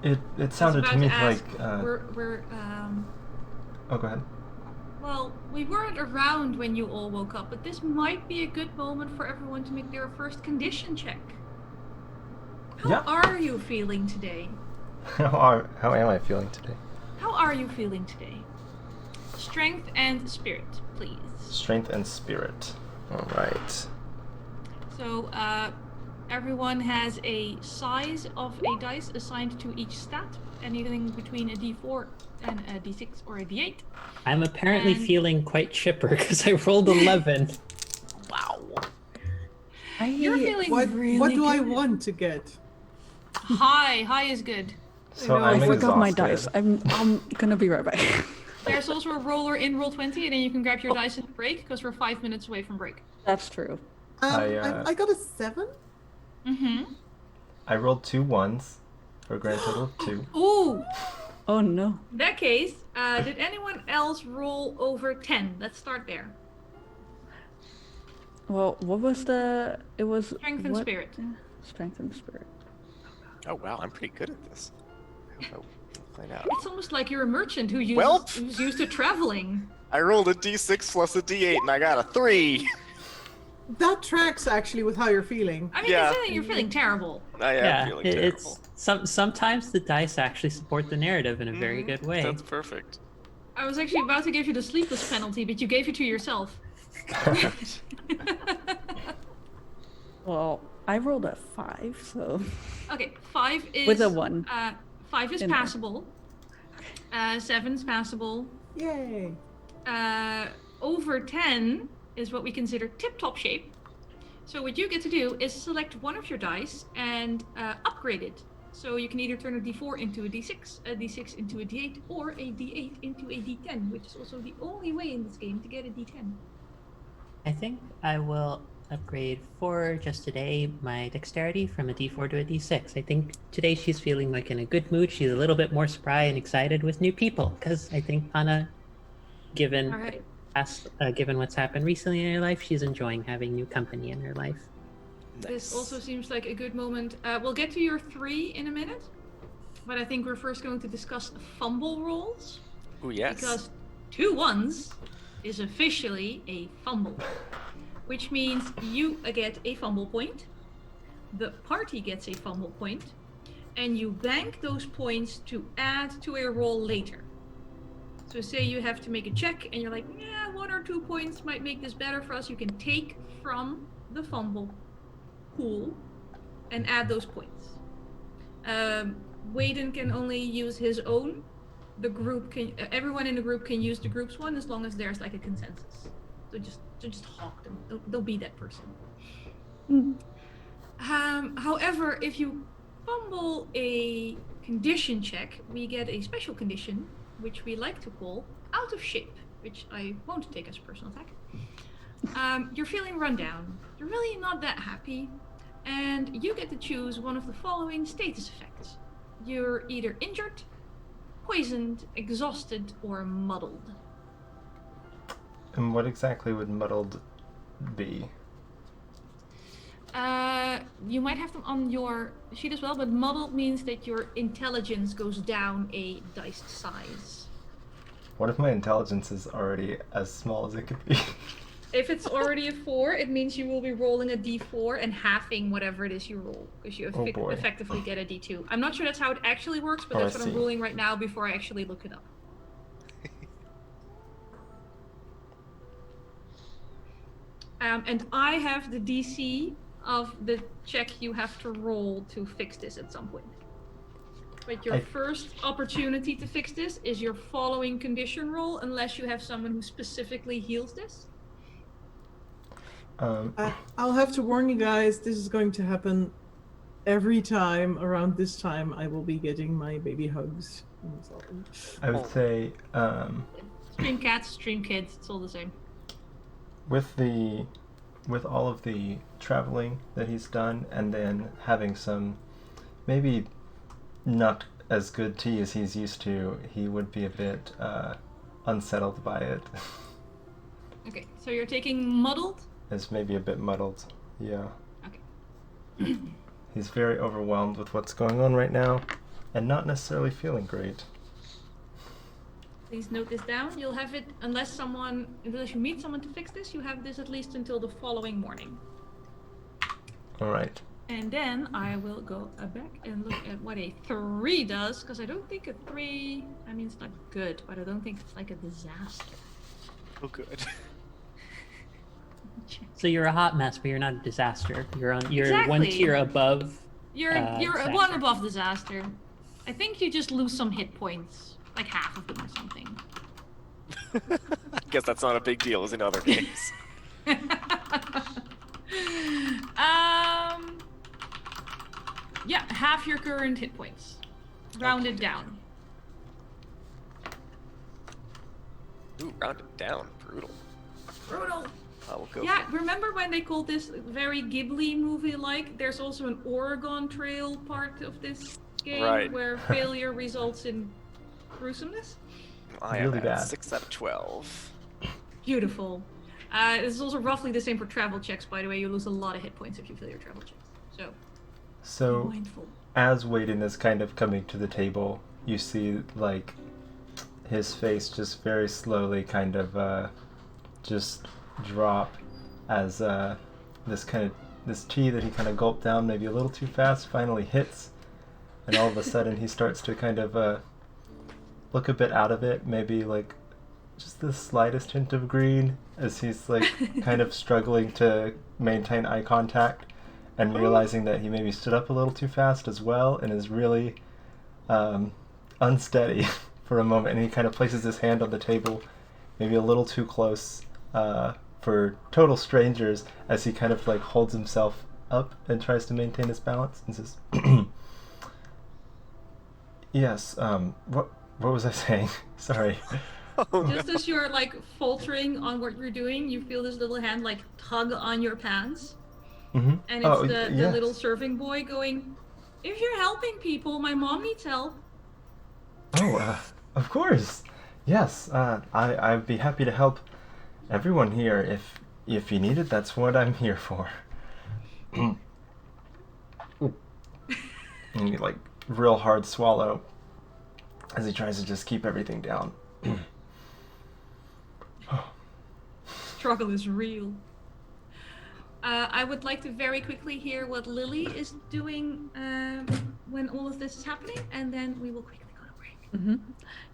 It sounded to me like we're Oh, go ahead. Well, we weren't around when you all woke up, but this might be a good moment for everyone to make their first condition check. How are you feeling today? How am I feeling today? How are you feeling today? Strength and spirit, please. Strength and spirit. All right. So, Everyone has a size of a dice assigned to each stat, anything between a d4 and a d6 or a d8. I'm apparently And- feeling quite chipper because I rolled 11. Wow. You're feeling What really do I good. want to get? High. High is good. So know, I'm I forgot my exhausted. dice. I'm gonna be right back. There's also a roller in roll 20, and then you can grab your dice in the break because we're 5 minutes away from break. That's true. I got a 7. Mm-hmm. I rolled 2 1s for a grand total of 2. Ooh. Oh no. In that case, did anyone else roll over 10? Let's start there. Well, what was the? It was Strength and what? spirit. Strength and spirit. Oh wow, I'm pretty good at this. I'll find out. It's almost like you're a merchant who's used to traveling. I rolled a d6 plus a d8 and I got a 3. That tracks actually with how you're feeling. I mean, Yeah. considering you're feeling terrible. I am feeling terrible. It's sometimes the dice actually support the narrative in a very good way. That's perfect. I was actually about to give you the sleepless penalty, but you gave it to yourself. Well, I rolled a 5, so Okay, 5 is... with a 1. 5 is in there. passable. 7's passable. Yay. Over 10 is what we consider tip-top shape. So what you get to do is select one of your dice and upgrade it. So you can either turn a d4 into a d6 into a d8, or a d8 into a d10, which is also the only way in this game to get a d10. I think I will upgrade for just today my dexterity from a d4 to a d6. I think today she's feeling like in a good mood. She's a little bit more spry and excited with new people because I think Anna, given All right. given what's happened recently in her life, she's enjoying having new company in her life. This also seems like a good moment. We'll get to your 3 in a minute, but I think we're first going to discuss fumble rolls. Ooh, yes. Because 2 1s is officially a fumble, which means you get a fumble point, the party gets a fumble point, and you bank those points to add to a roll later. So say you have to make a check and you're like, yeah, 1 or 2 points might make this better for us. You can take from the fumble pool and add those points. Waden can only use his own. The group can, everyone in the group can use the group's one as long as there's like a consensus. So just hawk them. Don't be that person. However, if you fumble a condition check, we get a special condition, which we like to call out of shape, which I won't take as a personal attack. You're feeling run down. You're really not that happy, and you get to choose one of the following status effects. You're either injured, poisoned, exhausted, or muddled. And what exactly would muddled be? You might have them on your sheet as well, but muddled means that your intelligence goes down a dice size. What if my intelligence is already as small as it could be? If it's already a 4, it means you will be rolling a d4 and halving whatever it is you roll, because you Oh boy. effectively get a d2. I'm not sure that's how it actually works, but Oh, that's I what I'm see. ruling right now before I actually look it up. And I have the DC of the check you have to roll to fix this at some point. But your first opportunity to fix this is your following condition roll, unless you have someone who specifically heals this. I'll have to warn you guys, this is going to happen every time around this time. I will be getting my baby hugs. I would say Stream cats, stream kids, it's all the same. with all of the traveling that he's done, and then having some maybe not as good tea as he's used to, he would be a bit unsettled by it. Okay, so you're taking muddled? It's maybe a bit muddled. Yeah. Okay. He's very overwhelmed with what's going on right now, and not necessarily feeling great. Please note this down. You'll have it unless you meet someone to fix this, you have this at least until the following morning. Alright. And then I will go back and look at what a 3 does, because I don't think a 3, I mean, it's not good, but I don't think it's like a disaster. Oh, good. check. So you're a hot mess, but you're not a disaster. You're one Exactly. tier above. You're disaster. one above disaster. I think you just lose some hit points, like half of them or something. I guess that's not a big deal as in other games. Yeah, half your current hit points. Rounded down. Ooh, rounded down. Brutal. Brutal. I will go. Yeah, remember when they called this very Ghibli movie-like? There's also an Oregon Trail part of this game Right. where failure results in gruesomeness. I am Really at bad. 6 out of 12. Beautiful. This is also roughly the same for travel checks, by the way. You lose a lot of hit points if you fail your travel checks. So, be So mindful. as Waden is kind of coming to the table, you see like his face just very slowly kind of just drop as this tea that he kind of gulped down maybe a little too fast finally hits, and all of a sudden he starts to kind of look a bit out of it, maybe like just the slightest hint of green as he's like kind of struggling to maintain eye contact and realizing that he maybe stood up a little too fast as well and is really unsteady for a moment, and he kind of places his hand on the table maybe a little too close for total strangers as he kind of like holds himself up and tries to maintain his balance and says yes, what was I saying? Sorry. Oh, Just as you're like faltering on what you're doing, you feel this little hand like tug on your pants. Mm-hmm. And it's the little serving boy going, "If you're helping people, my mom needs help." Oh, of course. Yes, I'd be happy to help everyone here if you need it. That's what I'm here for. And you like real hard swallow as he tries to just keep everything down. Struggle is real. I would like to very quickly hear what Lily is doing when all of this is happening, and then we will quickly go to break.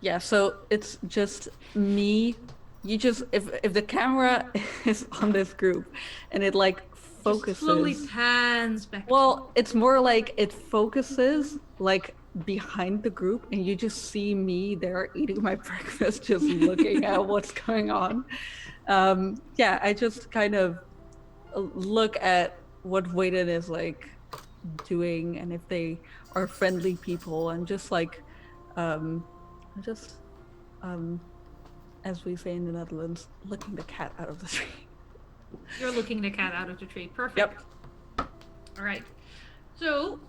Yeah, so it's just me. You just if the camera is on this group and it like Just focuses. slowly pans back. Well, it's more like it focuses like behind the group, and you just see me there eating my breakfast, just looking at what's going on. Yeah, I just kind of look at what Waden is like doing, and if they are friendly people, and just like, as we say in the Netherlands, looking the cat out of the tree. You're looking the cat out of the tree. Perfect. Yep. All right. So,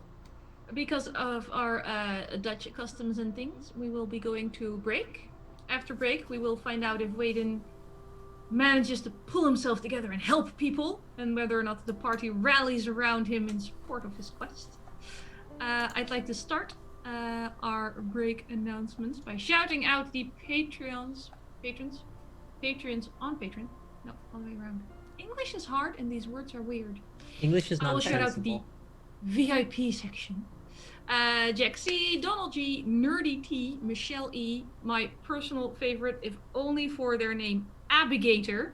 because of our Dutch customs and things, we will be going to break. After break, we will find out if Waden manages to pull himself together and help people, and whether or not the party rallies around him in support of his quest. I'd like to start our break announcements by shouting out the patrons on Patreon. No, all the way around. English is hard and these words are weird. English is I will not shout out the sensible. VIP section. Jack C, Donald G, Nerdy T, Michelle E, my personal favorite, if only for their name, Abigator,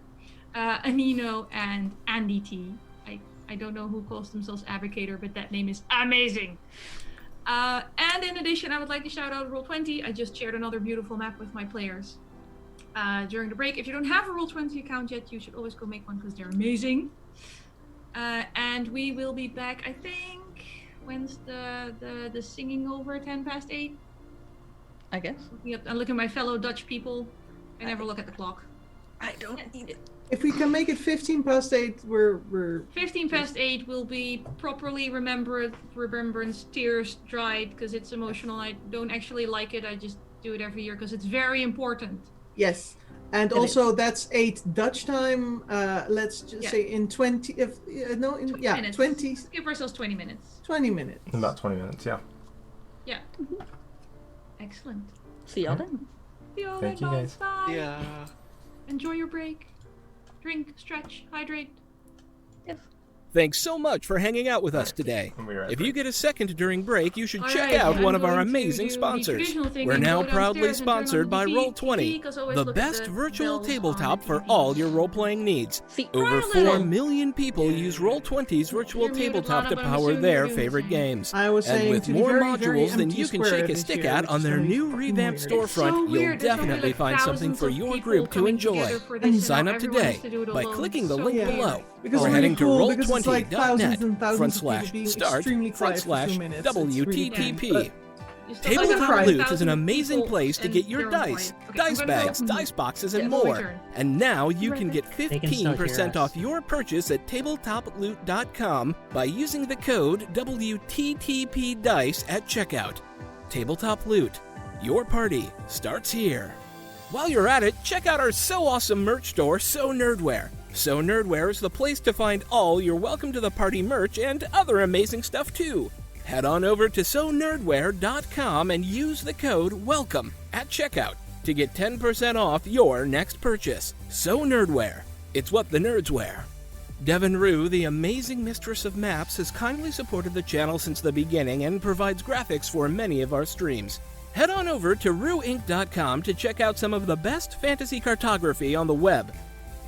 Anino, and Andy T. I don't know who calls themselves Abigator, but that name is amazing. And in addition, I would like to shout out Roll20. I just shared another beautiful map with my players during the break. If you don't have a Roll20 account yet, you should always go make one because they're amazing. And we will be back, I think, when's the singing over 8:10? I guess. I look at my fellow Dutch people. I never look at the clock. I don't need it. If we can make it 8:15, we're 8:15 will be properly remembrance, tears dried, because it's emotional. I don't actually like it. I just do it every year because it's very important. yes. And It also that's 8 Dutch time. Let's just Yeah. say in 20 if no in 20 yeah minutes. 20 Give ourselves 20 minutes. 20 minutes. About 20 minutes, yeah. Yeah. Excellent. See y'all then. Thank you, guys. Bye. yeah. Enjoy your break. Drink, stretch, hydrate. Yes. Thanks so much for hanging out with us today. We'll be right If back. you get a second during break, you should All check right, out I'm one of our going to amazing do the sponsors. traditional thing We're and now go proudly downstairs and turn on sponsored the by TV, Roll20, 'cause I always the look at best the virtual bells tabletop on for the all TVs. your role-playing needs. See, Over cry a 4 little. million people use Roll20's virtual You're muted, tabletop Lana, to but I'm power assuming their you're doing the favorite same. games. I was And saying with to the more very, very modules than empty you can square shake a this stick year, at which on is their gonna be new fucking revamped weird. It's so storefront, you'll weird. There's gonna be, definitely like, find something thousands for of your people group to coming enjoy. together for this, and Sign now up everyone has today to do it by alone. clicking the So link weird. below Because or it's heading really to cool because it's like thousands and thousands of people roll20.net being start extremely quiet for 2 minutes. It's really WTTP. fun. You still have Tabletop cry. Loot is an thousands of amazing people place to and get your they're on dice, quiet. Okay, dice I'm gonna bags, go. dice boxes, and Yeah, it's my more. turn. And now you Right can there. get They can still hear 15% us. off your purchase at tabletoploot.com by using the code WTTPDICE at checkout. Tabletop Loot. Your party starts here. While you're at it, check out our so awesome merch store, So Nerdware. So Nerdware is the place to find all your Welcome to the Party merch and other amazing stuff too. Head on over to sonerdware.com and use the code WELCOME at checkout to get 10% off your next purchase. So Nerdware. It's what the nerds wear. Devin Rue, the amazing mistress of maps, has kindly supported the channel since the beginning and provides graphics for many of our streams. Head on over to ruinc.com to check out some of the best fantasy cartography on the web.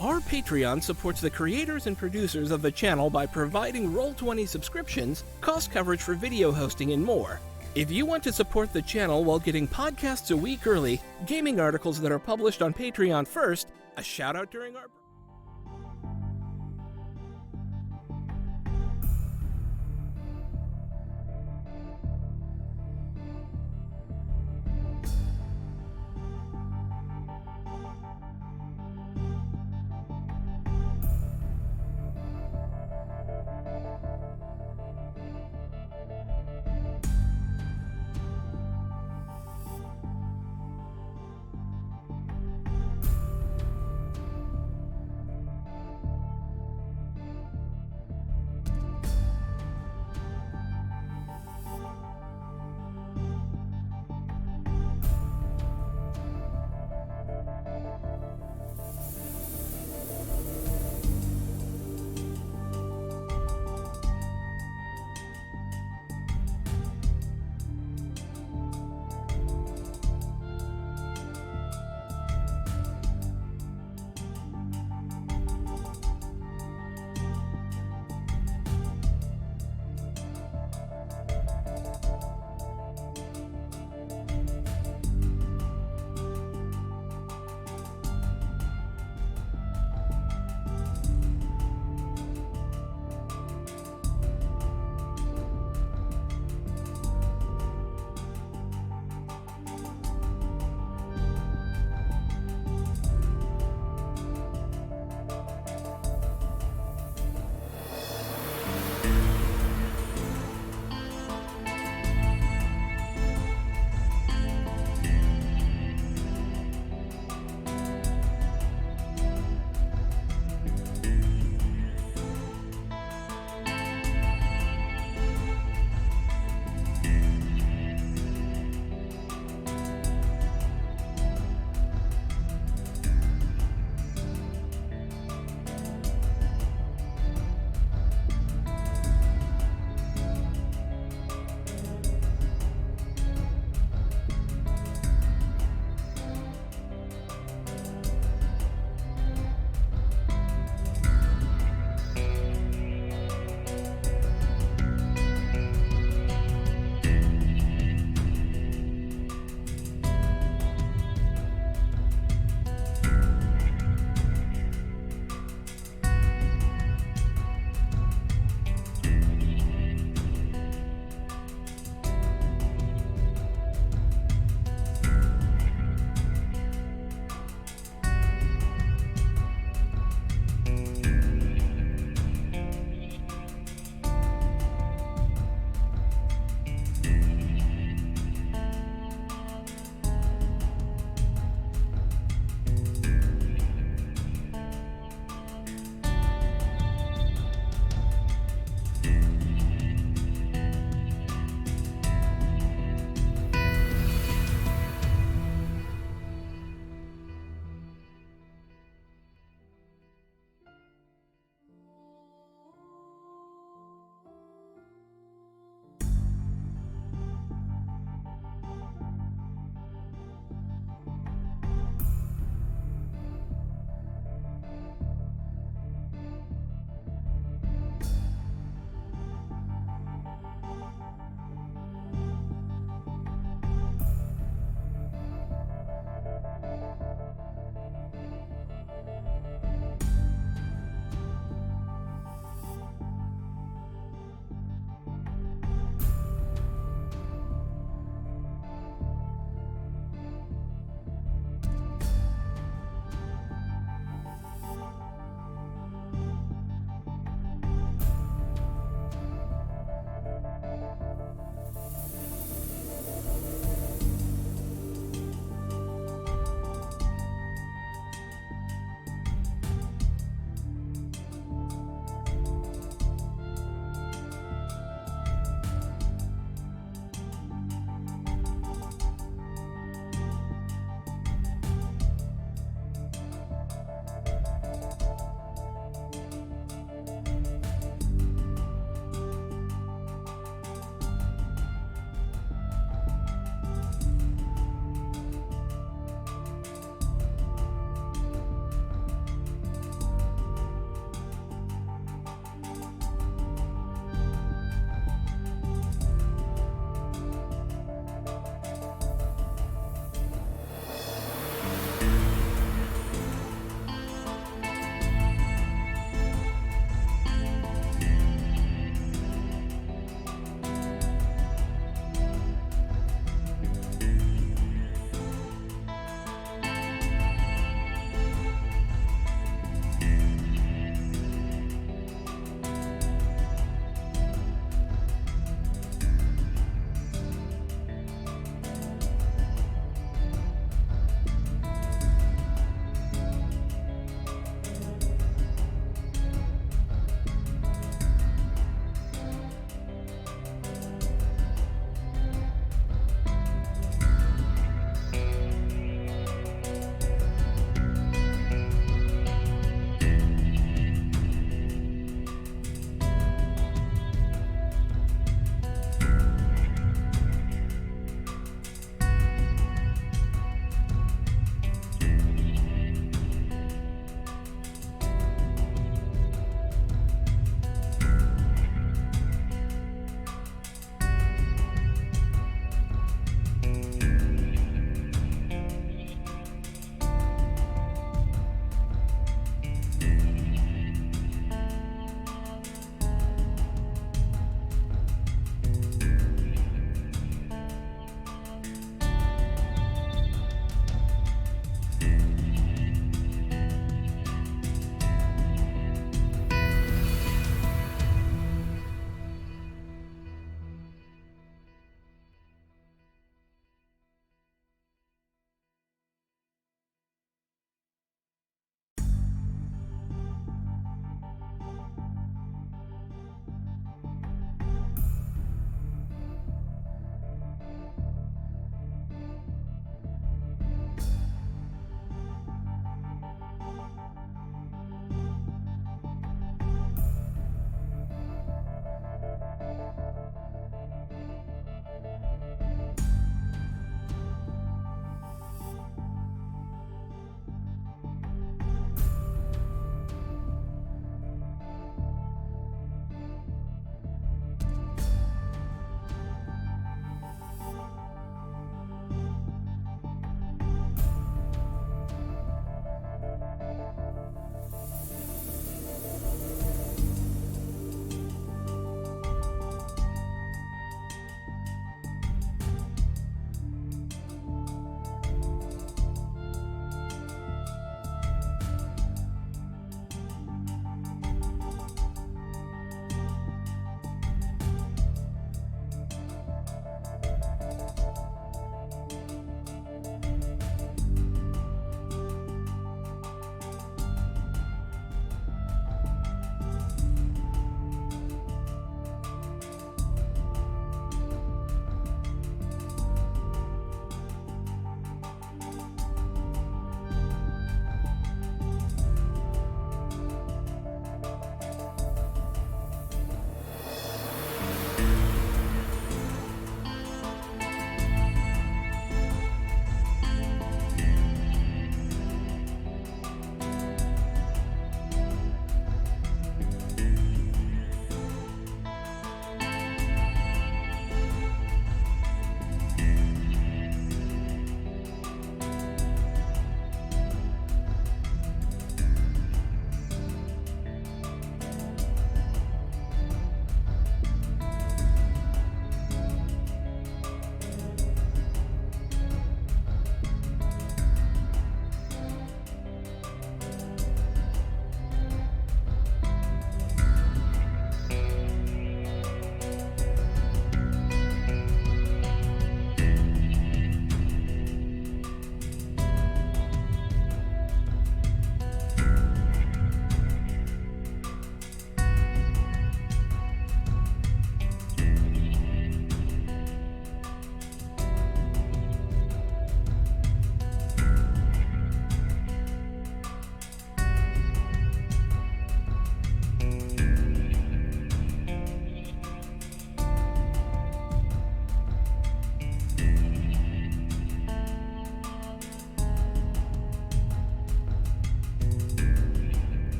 Our Patreon supports the creators and producers of the channel by providing Roll20 subscriptions, cost coverage for video hosting, and more. If you want to support the channel while getting podcasts a week early, gaming articles that are published on Patreon first, a shout out during our...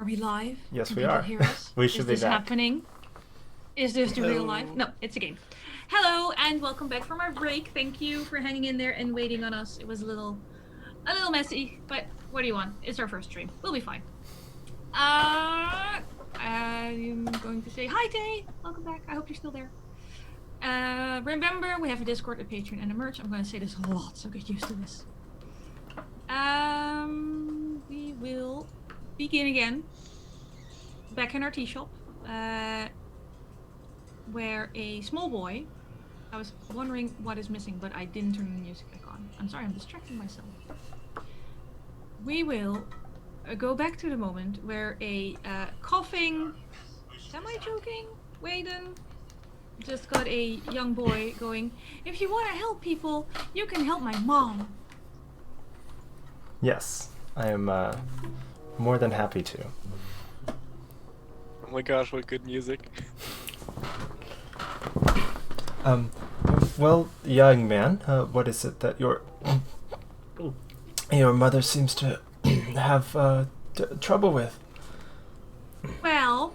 we live? Yes, Can we people are. Hear us? We should Is be this back. happening? Is this the real life? No, it's a game. Hello and welcome back from our break. Thank you for hanging in there and waiting on us. It was a little messy, but what do you want? It's our first stream. We'll be fine. I'm going to say hi, Tay. Welcome back. I hope you're still there. Remember, we have a Discord, a Patreon, and a merch. I'm going to say this a lot, so get used to this. We will begin again back in our tea shop, where a small boy. I was wondering what is missing, but I didn't turn the music back on. I'm sorry, I'm distracting myself. We will go back to the moment where a coughing, semi-joking, Waden just got a young boy going, if you want to help people, you can help my mom. Yes, I am more than happy to. Oh my gosh, what good music. Well, young man, what is it that your mother seems to have trouble with? Well,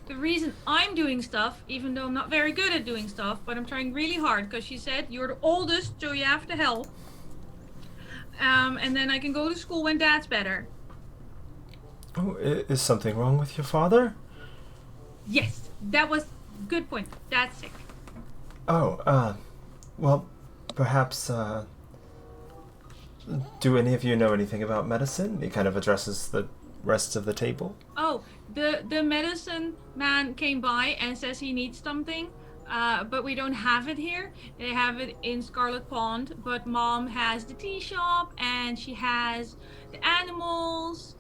the reason I'm doing stuff, even though I'm not very good at doing stuff, but I'm trying really hard, because she said, you're the oldest, so you have to help. And then I can go to school when Dad's better. Oh, is something wrong with your father? Yes, that was good point. Dad's sick. Oh, well, perhaps, do any of you know anything about medicine? He kind of addresses the rest of the table. Oh, the medicine man came by and says he needs something, but we don't have it here. They have it in Scarlet Pond, but Mom has the tea shop and she has the animals,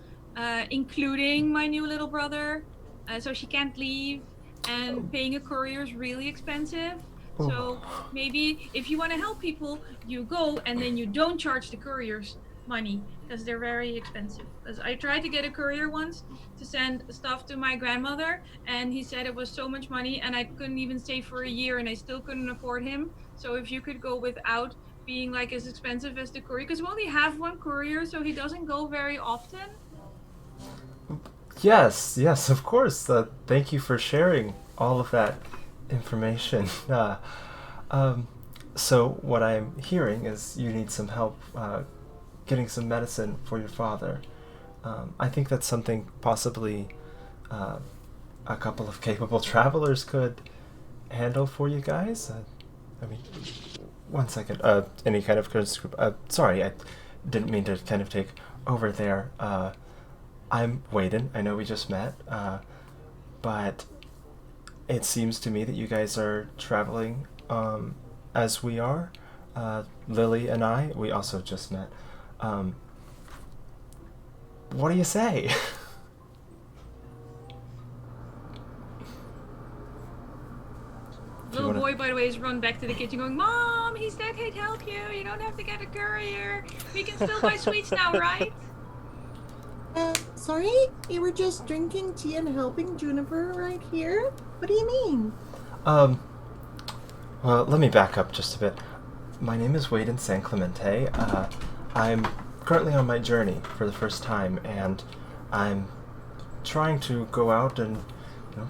including my new little brother, so she can't leave, and paying a courier is really expensive. So maybe if you want to help people, you go and then you don't charge the couriers money, because they're very expensive. Because I tried to get a courier once to send stuff to my grandmother, and he said it was so much money and I couldn't even stay for a year and I still couldn't afford him. So if you could go without being like as expensive as the courier, because we only have one courier, so he doesn't go very often. Yes, of course. Thank you for sharing all of that information. So what I'm hearing is you need some help getting some medicine for your father. I think that's something possibly a couple of capable travelers could handle for you guys. I mean, one second. Any kind of group. Sorry, I didn't mean to kind of take over there. I'm Waden. I know we just met, but it seems to me that you guys are traveling as we are. Lily and I, we also just met. What do you say? Little boy, by the way, is run back to the kitchen going, Mom, he said he'd help you. You don't have to get a courier. We can still buy sweets now, right? Sorry? You were just drinking tea and helping Juniper right here? What do you mean? Well, let me back up just a bit. My name is Waden San Clemente. I'm currently on my journey for the first time, and I'm trying to go out and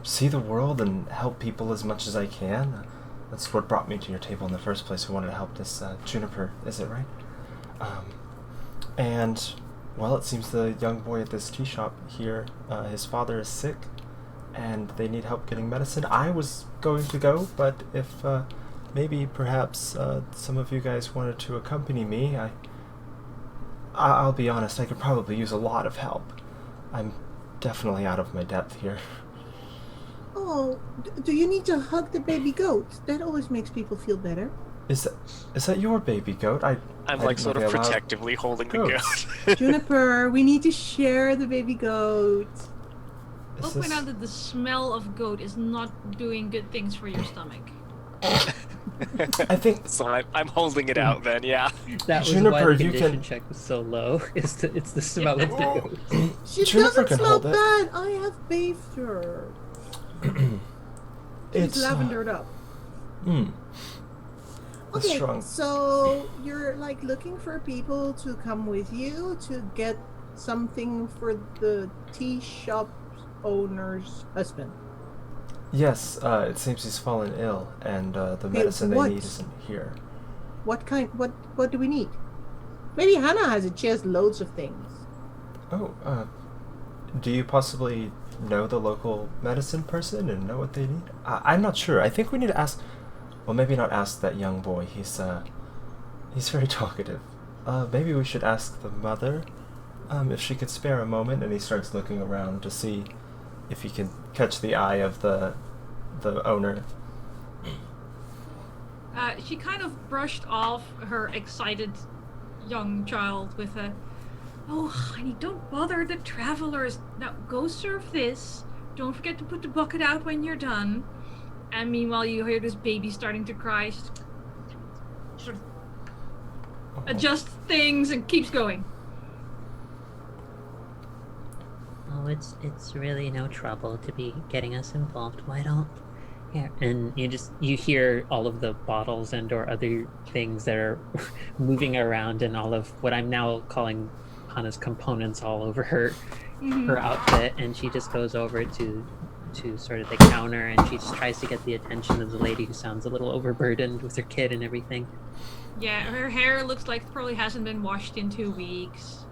see the world and help people as much as I can. That's what brought me to your table in the first place. I wanted to help this Juniper, is it right? And, well, it seems the young boy at this tea shop here, his father is sick, and they need help getting medicine. I was going to go, but if maybe perhaps some of you guys wanted to accompany me, I'll be honest, I could probably use a lot of help. I'm definitely out of my depth here. Oh, do you need to hug the baby goat? That always makes people feel better. Is that your baby goat? I'm like sort of protectively holding the goat. Juniper, we need to share the baby goat. I'll point out that the smell of goat is not doing good things for your stomach. I think so. I'm holding it out then, yeah. That was Juniper, why the you condition can... check was so low. It's the smell of the goat. She Juniper doesn't can smell hold it. bad. I have bathed her. It's lavendered up. Okay, strong. so you're like looking for people to come with you to get something for the tea shop owner's husband? Yes, it seems he's fallen ill, and the medicine they need isn't here. What do we need? Maybe Hannah has a chest loads of things. Oh, do you possibly know the local medicine person and know what they need? I'm not sure. I think we need to ask. Well, maybe not ask that young boy. He's very talkative. Maybe we should ask the mother, if she could spare a moment. And he starts looking around to see if he can catch the eye of the owner. She kind of brushed off her excited young child with a, "Oh, honey, don't bother the travelers. Now go serve this. Don't forget to put the bucket out when you're done." And meanwhile, you hear this baby starting to cry. She sort of adjusts things and keeps going. Oh, it's really no trouble to be getting us involved. Why don't... Here. And you hear all of the bottles and or other things that are moving around, and all of what I'm now calling Hannah's components all over her outfit, and she just goes over to sort of the counter, and she just tries to get the attention of the lady who sounds a little overburdened with her kid and everything. Yeah, her hair looks like it probably hasn't been washed in 2 weeks.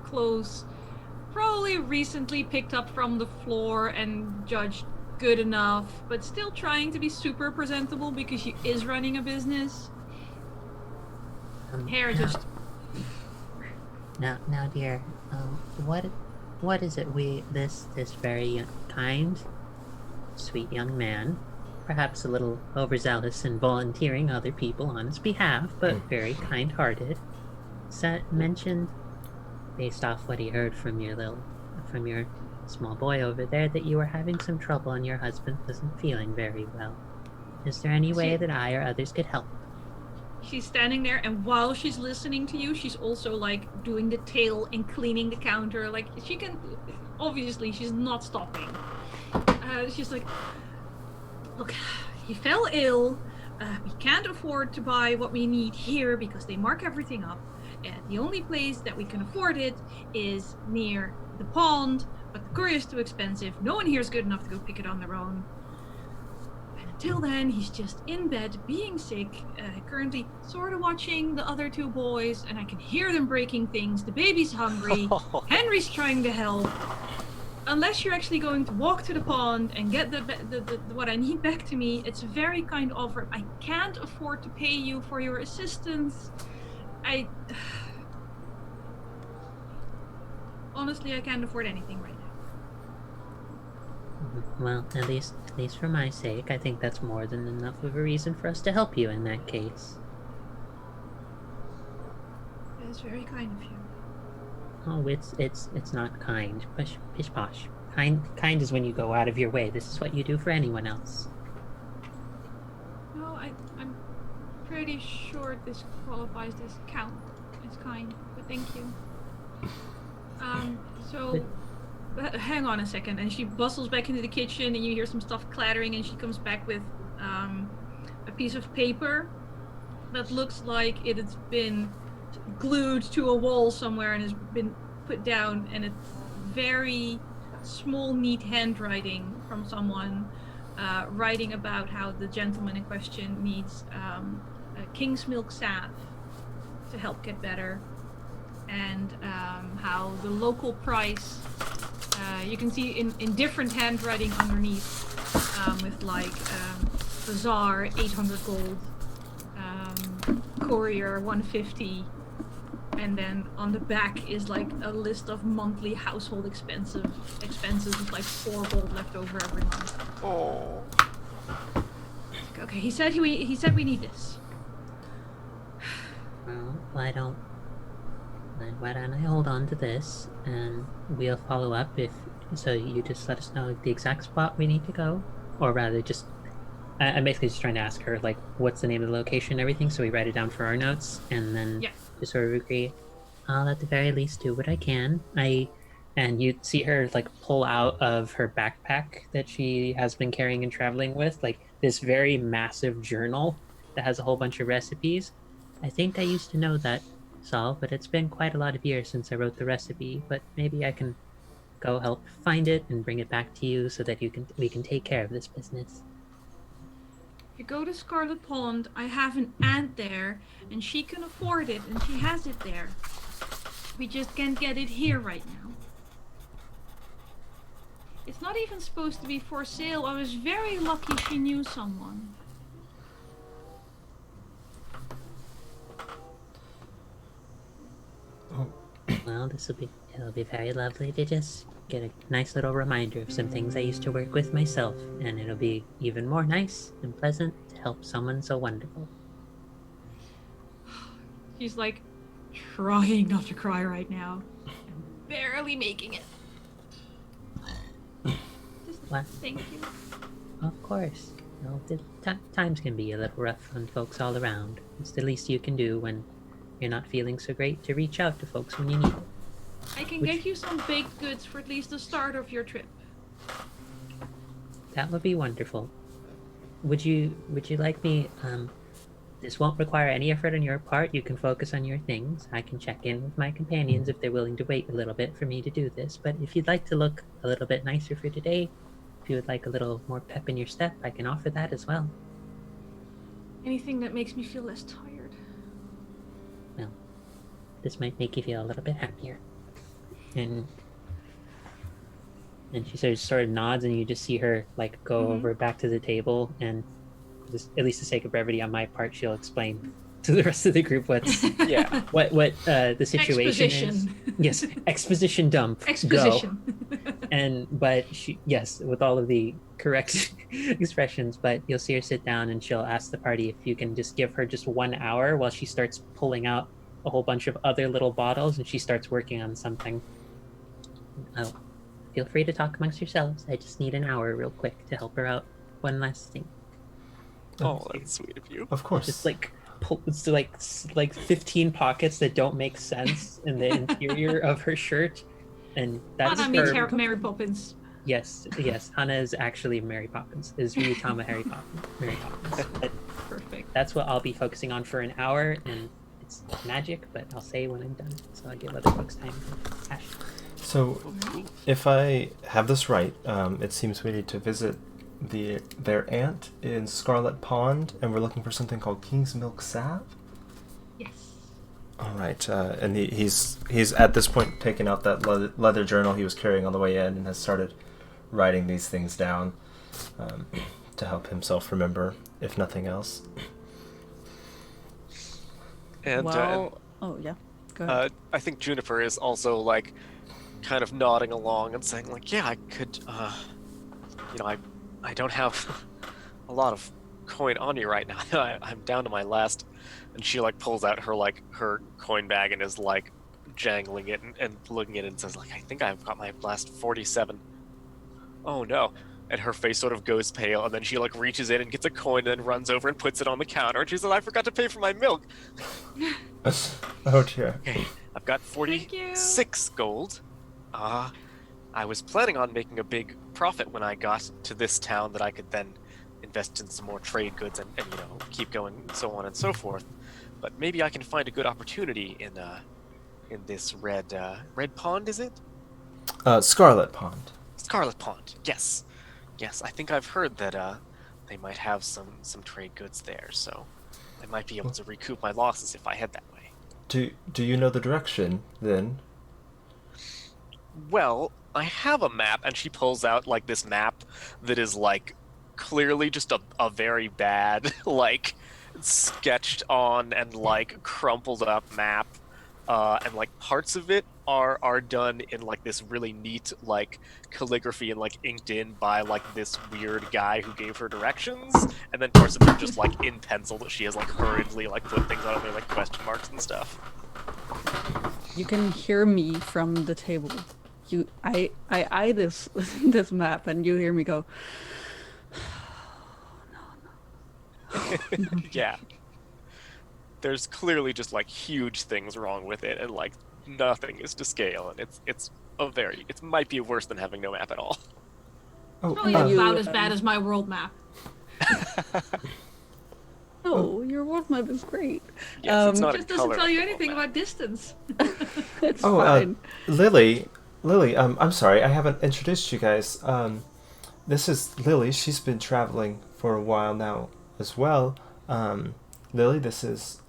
Clothes probably recently picked up from the floor and judged good enough, but still trying to be super presentable because she is running a business. Hair just... Now, dear, what is it this very kind, sweet young man, perhaps a little overzealous in volunteering other people on his behalf, but very kind-hearted, mentioned, based off what he heard from your small boy over there, that you were having some trouble and your husband wasn't feeling very well. Is there any way that I or others could help? She's standing there, and while she's listening to you, she's also like doing the tail and cleaning the counter. Like, she can, obviously she's not stopping. She's like, "Look, he fell ill. We can't afford to buy what we need here because they mark everything up. And the only place that we can afford it is near the pond, but the courier's too expensive. No one here is good enough to go pick it on their own. And until then, he's just in bed, being sick, currently sort of watching the other 2 boys, and I can hear them breaking things. The baby's hungry. Henry's trying to help. Unless you're actually going to walk to the pond and get the what I need back to me, it's a very kind offer. I can't afford to pay you for your assistance. Honestly, I can't afford anything right now." Well, at least for my sake, I think that's more than enough of a reason for us to help you in that case. That's very kind of you. Oh, it's not kind. Pish posh. Kind is when you go out of your way. This is what you do for anyone else. No, I'm pretty sure this qualifies as kind, but thank you. Hang on a second, and she bustles back into the kitchen, and you hear some stuff clattering, and she comes back with a piece of paper that looks like it has been glued to a wall somewhere and has been put down, and it's very small, neat handwriting from someone writing about how the gentleman in question needs a king's milk salve to help get better, and how the local price, you can see in different handwriting underneath, with like bazaar 800 gold, courier 150, and then on the back is like a list of monthly household expenses with like 4 gold left over every month. Oh. Okay, he said we need this. Well, why don't I hold on to this, and we'll follow up so you just let us know the exact spot we need to go, or rather just, I'm basically just trying to ask her, like, what's the name of the location and everything, so we write it down for our notes, and then just sort of agree, I'll at the very least do what I can. And you see her, like, pull out of her backpack that she has been carrying and traveling with, like, this very massive journal that has a whole bunch of recipes. I think I used to know that, Saul, but it's been quite a lot of years since I wrote the recipe, but maybe I can go help find it and bring it back to you so that we can take care of this business. If you go to Scarlet Pond, I have an aunt there, and she can afford it, and she has it there. We just can't get it here right now. It's not even supposed to be for sale. I was very lucky she knew someone. Well, it'll be very lovely to just get a nice little reminder of some things I used to work with myself, and it'll be even more nice and pleasant to help someone so wonderful. She's like trying not to cry right now. Barely making it. Just What? thank you. Of course. Times can be a little rough on folks all around. It's the least you can do when you're not feeling so great, to reach out to folks when you need it. I can get you some baked goods for at least the start of your trip. That would be wonderful. Would you like me? This won't require any effort on your part. You can focus on your things. I can check in with my companions if they're willing to wait a little bit for me to do this. But if you'd like to look a little bit nicer for today, if you would like a little more pep in your step, I can offer that as well. Anything that makes me feel less tired. Well, this might make you feel a little bit happier. And she sort of nods, and you just see her like go over back to the table, and just, at least to sake of brevity on my part, she'll explain to the rest of the group what the situation is. Yes, exposition dump. Exposition. Go. But she, yes, with all of the correct expressions, but you'll see her sit down, and she'll ask the party if you can just give her just 1 hour while she starts pulling out a whole bunch of other little bottles, and she starts working on something. Oh, feel free to talk amongst yourselves. I just need an hour real quick to help her out. One last thing. Oh, that's sweet of you. Of course. Just like it's like 15 pockets that don't make sense in the interior of her shirt, and that's Hannah means her. Mary Poppins. Yes, Hannah is actually Mary Poppins. Is Ryuutama Mary Poppins. But Perfect. that's what I'll be focusing on for an hour, and it's magic, but I'll say when I'm done, so I'll give other folks time to hash. So, if I have this right, it seems we need to visit their aunt in Scarlet Pond, and we're looking for something called King's Milk Salve. Yes. All right, and he's at this point taken out that leather journal he was carrying on the way in, and has started writing these things down to help himself remember, if nothing else. And oh yeah, go ahead. I think Juniper is also like kind of nodding along and saying like, yeah, I could, I don't have a lot of coin on you right now. I'm down to my last, and she like pulls out her coin bag and is like jangling it and looking at it and says like, I think I've got my last 47. Oh no. And her face sort of goes pale, and then she like reaches in and gets a coin and then runs over and puts it on the counter, and she says, I forgot to pay for my milk. Oh dear. Okay, I've got 46 gold. I was planning on making a big profit when I got to this town that I could then invest in some more trade goods and keep going and so on and so forth. But maybe I can find a good opportunity in this red pond, is it? Scarlet Pond. Scarlet Pond, yes. Yes, I think I've heard that they might have some trade goods there, so I might be able to recoup my losses if I head that way. Do you know the direction, then? Well, I have a map, and she pulls out like this map that is like clearly just a very bad like sketched on and like crumpled up map, and like parts of it are done in like this really neat like calligraphy and like inked in by like this weird guy who gave her directions, and then parts of it are just like in pencil that she has like hurriedly like put things on there like question marks and stuff. You can hear me from the table. I eye this this map, and you hear me go, Yeah. There's clearly just like huge things wrong with it, and like nothing is to scale, and it might be worse than having no map at all. Oh, Probably about as bad as my world map. "Oh, your world map is great." Yes, it's not It just a doesn't color tell you map. anything about distance. It's fine. Lily, Lily, I'm sorry, I haven't introduced you guys. This is Lily. She's been traveling for a while now as well. Lily, this is,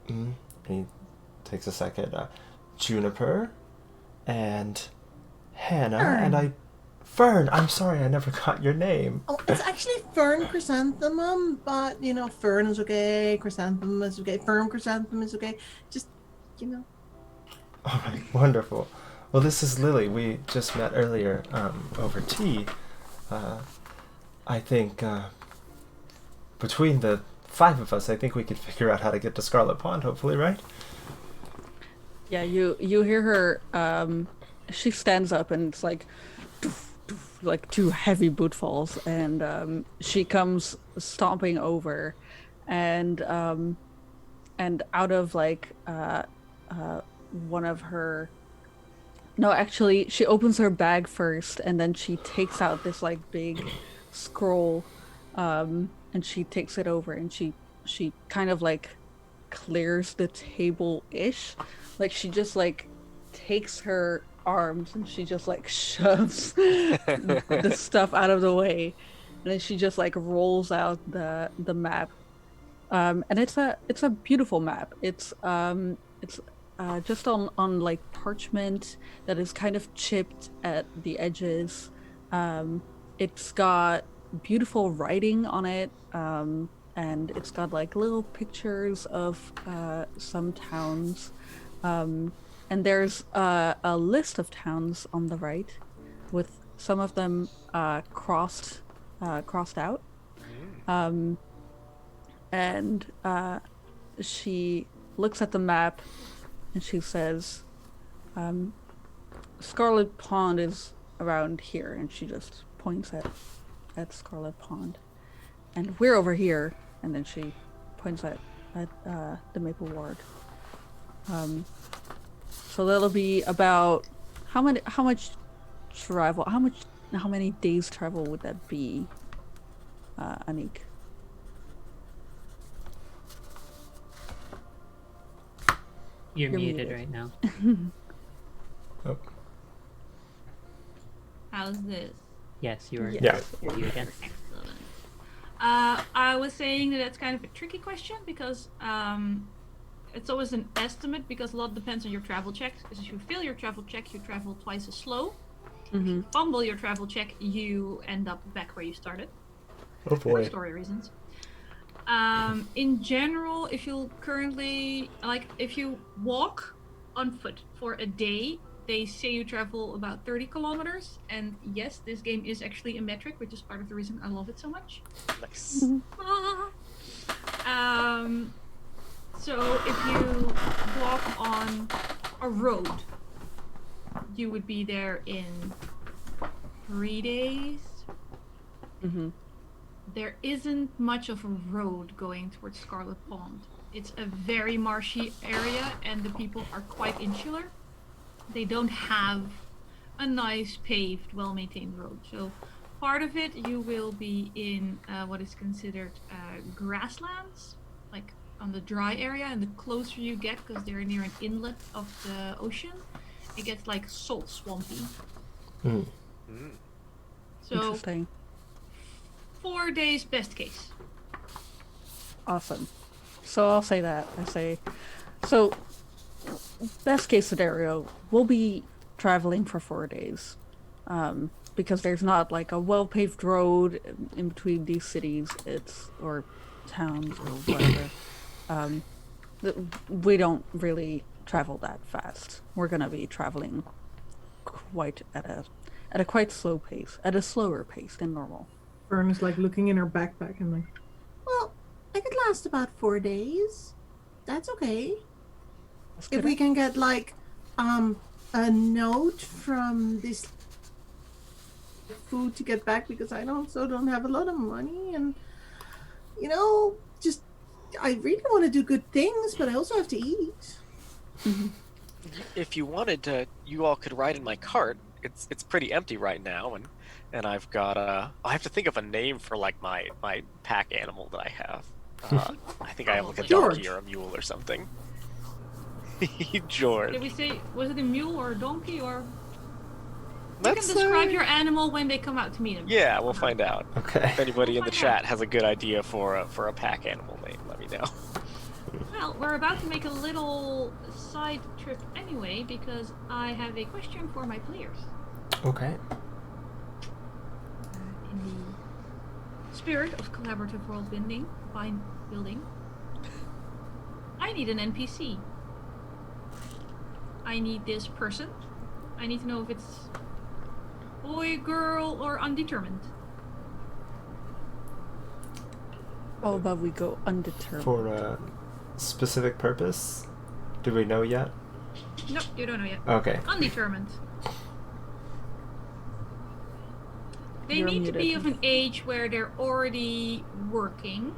he takes a second, Juniper, and Hannah, Fern. Fern, I'm sorry, I never got your name. Oh, it's actually Fern Chrysanthemum, but Fern is okay, Chrysanthemum is okay, Fern Chrysanthemum is okay. Just, All right, wonderful. Well, this is Lily. We just met earlier over tea. I think between the 5 of us, I think we could figure out how to get to Scarlet Pond, hopefully, right? Yeah, you hear her. She stands up and it's like, doof, doof, like 2 heavy boot falls, and she comes stomping over, and out of like one of her. No, actually, she opens her bag first, and then she takes out this like big scroll, and she takes it over, and she kind of like clears the table-ish, like she just like takes her arms and she just like shoves the stuff out of the way, and then she just like rolls out the map, and it's a beautiful map. It's just on like parchment that is kind of chipped at the edges. It's got beautiful writing on it, and it's got like little pictures of some towns, and there's a list of towns on the right, with some of them crossed out, and she looks at the map. And she says, Scarlet Pond is around here. And she just points at Scarlet Pond. And we're over here. And then she points at the Maple Ward. So that'll be about how much travel? How many days travel would that be, Anik? You're muted right now. Oh. How's this? Yes, you are. Yeah. Hear you again. Excellent. I was saying that that's kind of a tricky question because it's always an estimate because a lot depends on your travel checks. Because if you fail your travel check, you travel twice as slow. If you fumble your travel check, you end up back where you started. Oh boy. For story reasons. In general, if you walk on foot for a day, they say you travel about 30 kilometers. And yes, this game is actually a metric, which is part of the reason I love it so much. Nice. So if you walk on a road, you would be there in 3 days. There isn't much of a road going towards Scarlet Pond. It's a very marshy area and the people are quite insular. They don't have a nice paved, well-maintained road. So part of it you will be in what is considered grasslands, like on the dry area, and the closer you get, because they're near an inlet of the ocean, it gets like salt swampy. So Interesting. 4 days best case. Awesome. So I'll say that. So best case scenario, we'll be traveling for 4 days. Because there's not like a well-paved road in between these cities, or towns or whatever. We don't really travel that fast. We're gonna be traveling quite at a quite slow pace, at a slower pace than normal. Fern is like looking in her backpack and like, well, I could last about 4 days. That's okay. If we can get like a note from this food to get back, because I also don't have a lot of money, and just I really want to do good things, but I also have to eat. If you wanted to, you all could ride in my cart. It's pretty empty right now, and I've got I have to think of a name for like my pack animal that I have. I think I have like a donkey George. or a mule or something. George. Did we say, was it a mule or a donkey or? You can describe your animal when they come out to meet him. Yeah, we'll find out. Okay. If anybody in the Find chat out. has a good idea for a pack animal name, let me know. Well, we're about to make a little side trip anyway, because I have a question for my players. Okay. In the spirit of collaborative world building, I need an NPC. I need this person. I need to know if it's boy, girl, or undetermined. How about we go undetermined? For a specific purpose? Do we know yet? Nope, you don't know yet. Okay. Undetermined. They You're need to be muted. of an age where they're already working.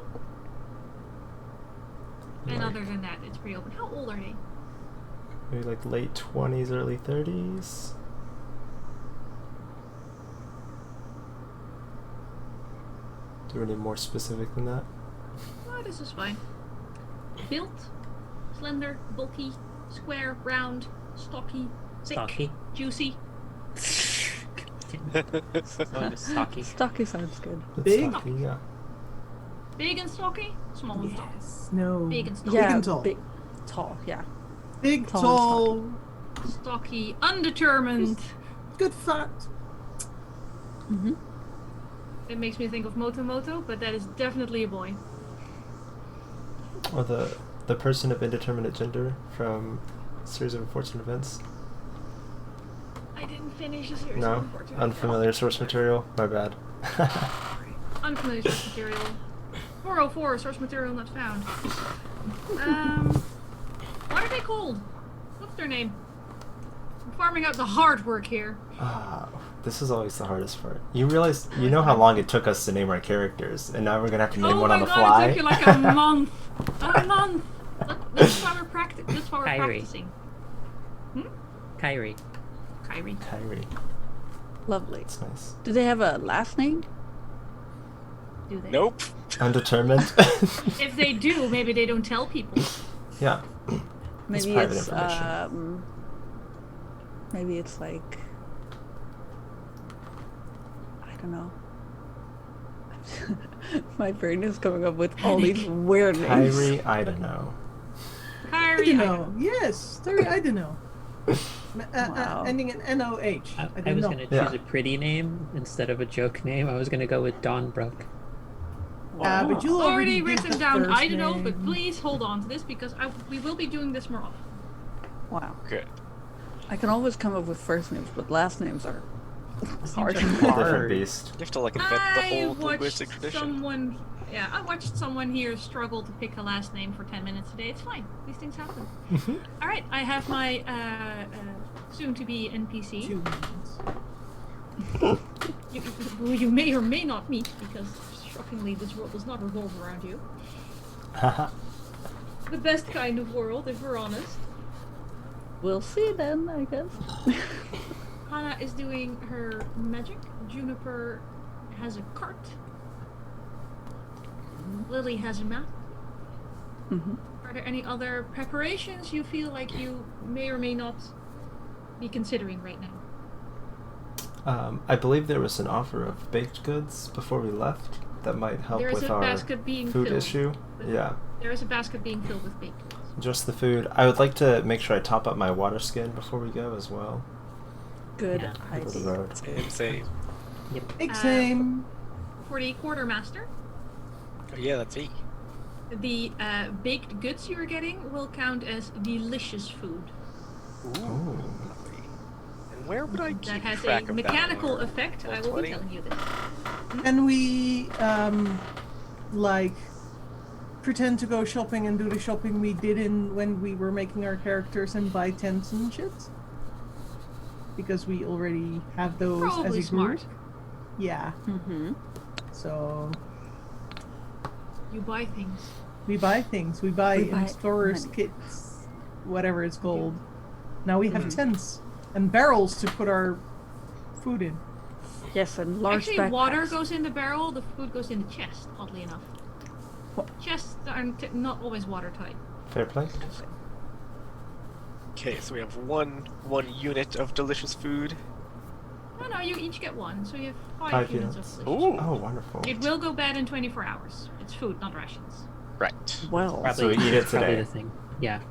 And Like- other than that, it's pretty open. How old are they? Maybe like late 20s, early 30s. Do we need more specific than that? Oh, this is fine. Built, slender, bulky, square, round, stocky, thick, Stocky. juicy. Oh, stocky. Stocky sounds good. That's Big? stocky, yeah. Big and stocky, small and stocky. Yes. No. Big and stocky. Yeah, and tall. big, tall. Yeah. Big, Tall and tall, Stocky, undetermined. good fat. Mm-hmm. It makes me think of Moto, but that is definitely a boy. Or the person of indeterminate gender from Series of Unfortunate Events. I didn't finish a series. No? unfortunately. Unfamiliar source material? My bad. Unfamiliar source material. 404, source material not found. What are they called? What's their name? I'm farming out the hard work here. This is always the hardest part. You realize, you know how long it took us to name our characters, and now we're gonna have to name Oh one my on the god, fly? it took you like a month. A month. That's why we're That's why we're Kyrie. practicing. Kyrie. Kyrie. Kyrie. Lovely. It's nice. Do they have a last name? Do they? Nope. Undetermined. If they do, maybe they don't tell people. Yeah. Maybe private it's information. maybe it's like, I don't know. My brain is coming up with all these weird names. Kyrie, I don't know. I Kyrie. don't know. Yes, sorry, I don't know. Wow. Ending in NOH. I don't was know. gonna choose Yeah. a pretty name instead of a joke name. I was gonna go with Dawnbrook. But you'll Already give written the down. first I don't know, but name. please hold on to this because we will be doing this more often. Wow. Good. I can always come up with first names, but last names are hard. A different Hard. beast. You have to like invent the I whole watched linguistic tradition. someone. Yeah, I watched someone here struggle to pick a last name for 10 minutes today. It's fine. These things happen. All right, I have my soon-to-be NPC. 2 minutes. Who you may or may not meet because, shockingly, this world does not revolve around you. The best kind of world, if we're honest. We'll see then, I guess. Hannah is doing her magic. Juniper has a cart. Lily has a map. Mm-hmm. Are there any other preparations you feel like you may or may not be considering right now? I believe there was an offer of baked goods before we left that might help There is with a our basket being food filled. issue. with- Yeah, There is a basket being filled with baked goods. just the food. I would like to make sure I top up my water skin before we go as well. Good Yeah. Over the idea. road. Same. Big same. For the quartermaster, Oh, yeah, that's me. the baked goods you are getting will count as delicious food. Ooh. And where would I keep That has track a of mechanical that? effect. I will be 120? telling you this. And we like pretend to go shopping and do the shopping we did in when we were making our characters and buy tents and shit. Because we already have those as Probably a smart. group. Yeah. Mm-hmm. So You buy things. we buy things. We buy We buy explorers many kits, whatever it's called. Now we have tents and barrels to put our food in. Yes, and large Actually, backpacks. water goes in the barrel, the food goes in the chest, oddly enough. Chests are not always watertight. Fair play. Okay, so we have one unit of delicious food. No, you each get one, so you have 5 5 units of units. flesh. Ooh. Oh, wonderful. It will go bad in 24 hours. It's food, not rations. Right. Well, So we eat it Probably today. the thing. Yeah.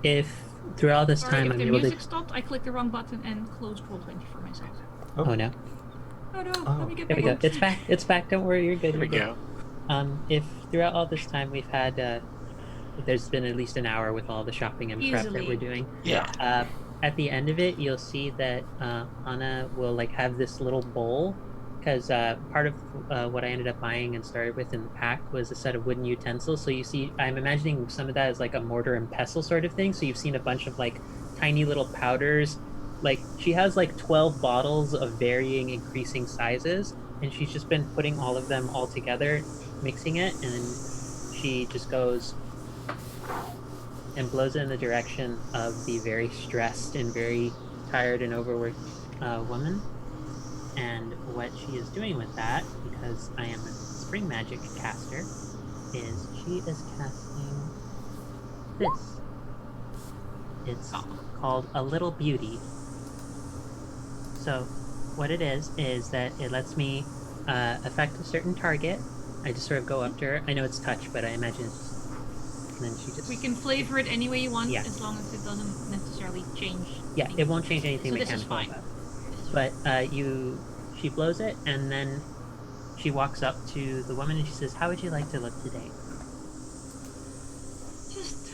If throughout this Sorry, time if I'm the able music to. stopped, I clicked the wrong button and closed Roll20 for myself. Oh no. Oh no, Oh. let me get There we back go. in. It's back. It's back. Don't worry. You're good. There we You're good. go. If throughout all this time we've had, there's been at least an hour with all the shopping and prep that we're Easily. doing. Yeah. At the end of it, you'll see that Anna will like have this little bowl because part of what I ended up buying and started with in the pack was a set of wooden utensils. So you see, I'm imagining some of that is like a mortar and pestle sort of thing. So you've seen a bunch of like tiny little powders. Like she has like 12 bottles of varying increasing sizes, and she's just been putting all of them all together, mixing it, and she just goes and blows it in the direction of the very stressed and very tired and overworked woman. And what she is doing with that, because I am a spring magic caster, is she is casting this. It's called A Little Beauty. So what it is that it lets me affect a certain target. I just sort of go up to her. I know it's touch, but I imagine it's just... And then she just... We can flavor it any way you want, Yeah. as long as it doesn't necessarily change. Yeah, it won't change anything So this is mechanical fine. about it. But she blows it, and then she walks up to the woman and she says, "How would you like to look today?" Just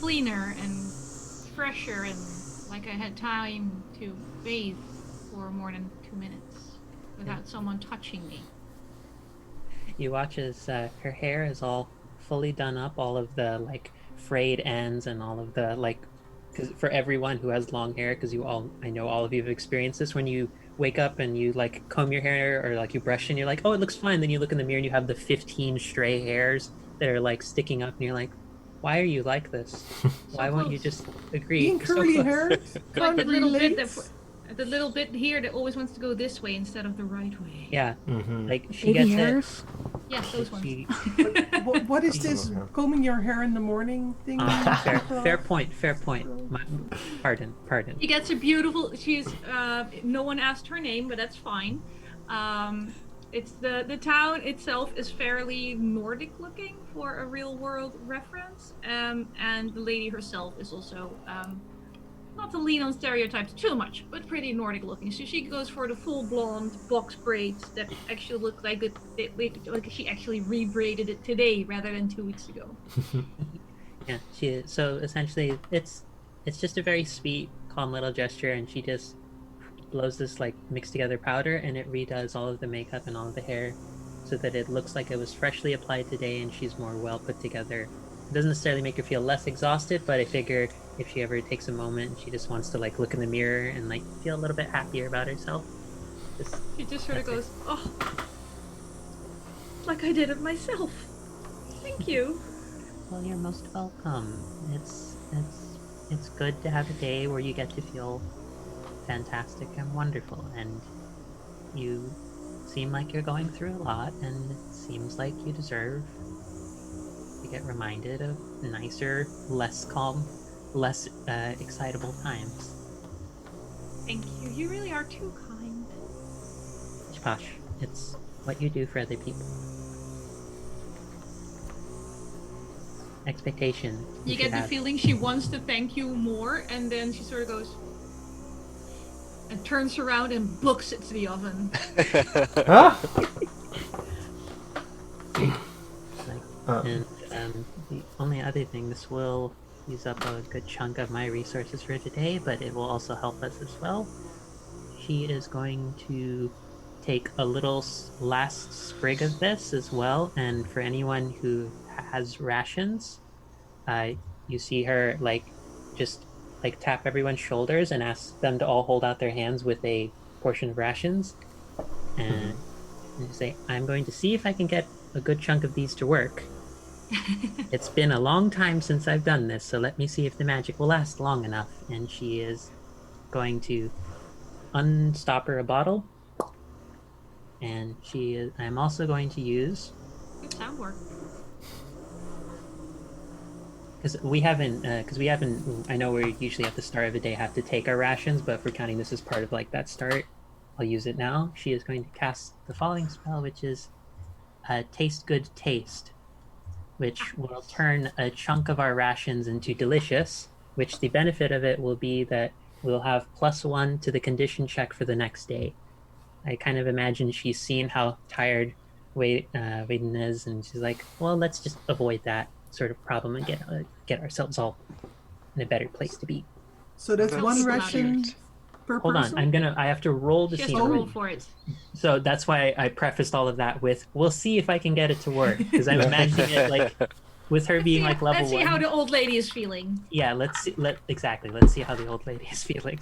cleaner and fresher, and like I had time to bathe for more than 2 minutes without someone touching me. You watch as her hair is all fully done up, all of the like frayed ends and all of the like, because for everyone who has long hair, because I know all of you have experienced this, when you wake up and you like comb your hair or like you brush and you're like, oh, it looks fine. Then you look in the mirror and you have the 15 stray hairs that are like sticking up, and you're like, why are you like this? Why won't you just agree? Being So curly close. hair. Like the little bit relates. the little bit here that always wants to go this way instead of the right way. Yeah, Mm-hmm. like she baby gets hairs. Yeah, those ones. it. What is this Okay. combing your hair in the morning thing? Fair point. Pardon. She gets a beautiful. She's. No one asked her name, but that's fine. It's the town itself is fairly Nordic looking for a real world reference. And the lady herself is also not to lean on stereotypes too much, but pretty Nordic looking. So she goes for the full blonde box braids that actually look like like she actually rebraided it today rather than 2 weeks ago. Yeah, so essentially it's just a very sweet, calm little gesture, and she just blows this like mixed together powder, and it redoes all of the makeup and all of the hair so that it looks like it was freshly applied today, and she's more well put together. It doesn't necessarily make her feel less exhausted, but I figure if she ever takes a moment and she just wants to like look in the mirror and like feel a little bit happier about herself, She just sort of That's goes, oh, like I did it myself. Thank you. well, you're most welcome. It's good to have a day where you get to feel fantastic and wonderful, and you seem like you're going through a lot, and it seems like you deserve to get reminded of nicer, less calm, less excitable times. Thank you. You really are too kind. Posh, it's what you do for other people. Expectation. You get the feeling she wants to thank you more, and then she sort of goes and turns around and books it to the oven. Ah! And the only other thing, this will use up a good chunk of my resources for today, but it will also help us as well. She is going to take a little last sprig of this as well, and for anyone who has rations, you see her like just like tap everyone's shoulders and ask them to all hold out their hands with a portion of rations, and say, I'm going to see if I can get a good chunk of these to work. It's been a long time since I've done this, so let me see if the magic will last long enough. And she is going to unstopper a bottle, and I'm also going to use Good sound work. because we haven't. I know we usually at the start of the day have to take our rations, but if we're counting this as part of like that start, I'll use it now. She is going to cast the following spell, which is Taste Good Taste, which will turn a chunk of our rations into delicious, which the benefit of it will be that we'll have +1 to the condition check for the next day. I kind of imagine she's seen how tired Waden is, and she's like, well, let's just avoid that sort of problem and get ourselves all in a better place to be. So that's That's one louder. ration per Hold person? on, I have to roll the She has to scene. roll for it. So that's why I prefaced all of that with, we'll see if I can get it to work, because I'm imagining it like with her being like level Let's see 1. how the old lady is feeling. Yeah, let's see how the old lady is feeling.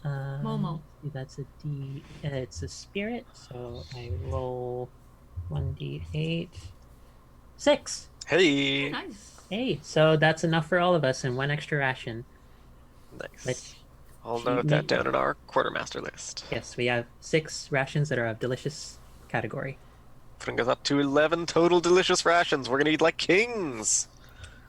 Momo. That's a D. It's a spirit, so I roll 1d8. 6. Hey. Nice. Hey, so that's enough for all of us and 1 extra ration. Nice. Which I'll she note that may- down in our quartermaster list. Yes, we have 6 rations that are of delicious category. Putting us up to 11 total delicious rations. We're gonna eat like kings.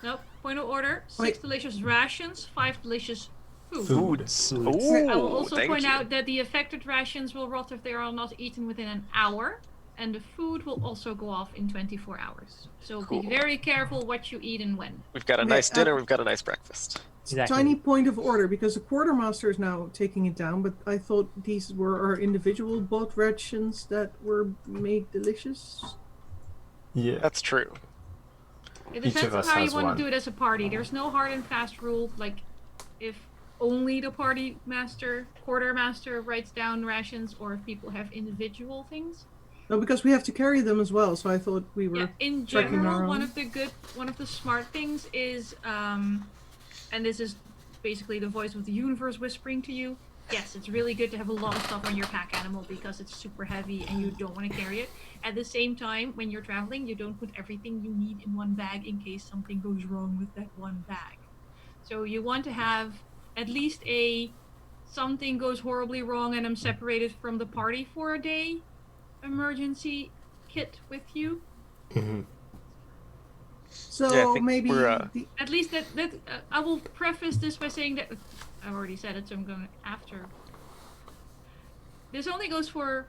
Nope. Point of order. 6 Wait. delicious rations, 5 delicious food. Foods. Foods. Ooh, I will also thank point you. out that the affected rations will rot if they are not eaten within an hour, and the food will also go off in 24 hours. So Cool. be very careful what you eat and when. We've got a Okay, nice dinner. We've got a nice breakfast. Exactly. Tiny point of order, because the quartermaster is now taking it down, but I thought these were our individual bought rations that were made delicious. Yeah. That's true. It Each depends of on us how you has want one. to do it as a party. There's no hard and fast rule. Like, if only the party master, quartermaster writes down rations, or if people have individual things. No, because we have to carry them as well, so I thought we were Yeah, in tracking our general, own. one of the smart things is, and this is basically the voice of the universe whispering to you. Yes, it's really good to have a lot of stuff on your pack animal because it's super heavy and you don't want to carry it. At the same time, when you're traveling, you don't put everything you need in one bag in case something goes wrong with that one bag. So you want to have at least something goes horribly wrong and I'm separated from the party for a day emergency kit with you. Mhm. So Yeah, I think maybe we're, At least that I will preface this by saying that I've already said it, so I'm going after. This only goes for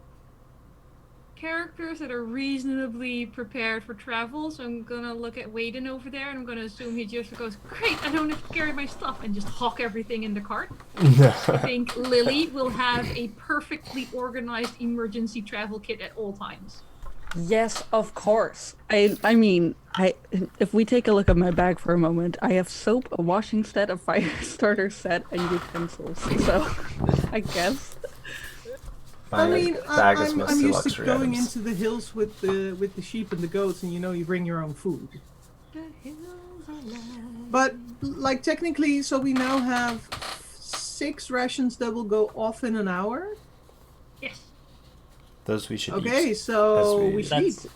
characters that are reasonably prepared for travel. So I'm gonna look at Waden over there, and I'm gonna assume he just goes, "Great, I don't have to carry my stuff," and just hawk everything in the cart. I think Lily will have a perfectly organized emergency travel kit at all times. Yes, of course. I mean, if we take a look at my bag for a moment, I have soap, a washing set, a fire starter set, and utensils. So, I guess. My I mean, bag is I'm mostly used to luxury going items. into the hills with the sheep and the goats, and you bring your own food. The hills are alive. But like technically, so we now have 6 rations that will go off in an hour. Yes. Those we should Okay, eat. so As we- we should eat.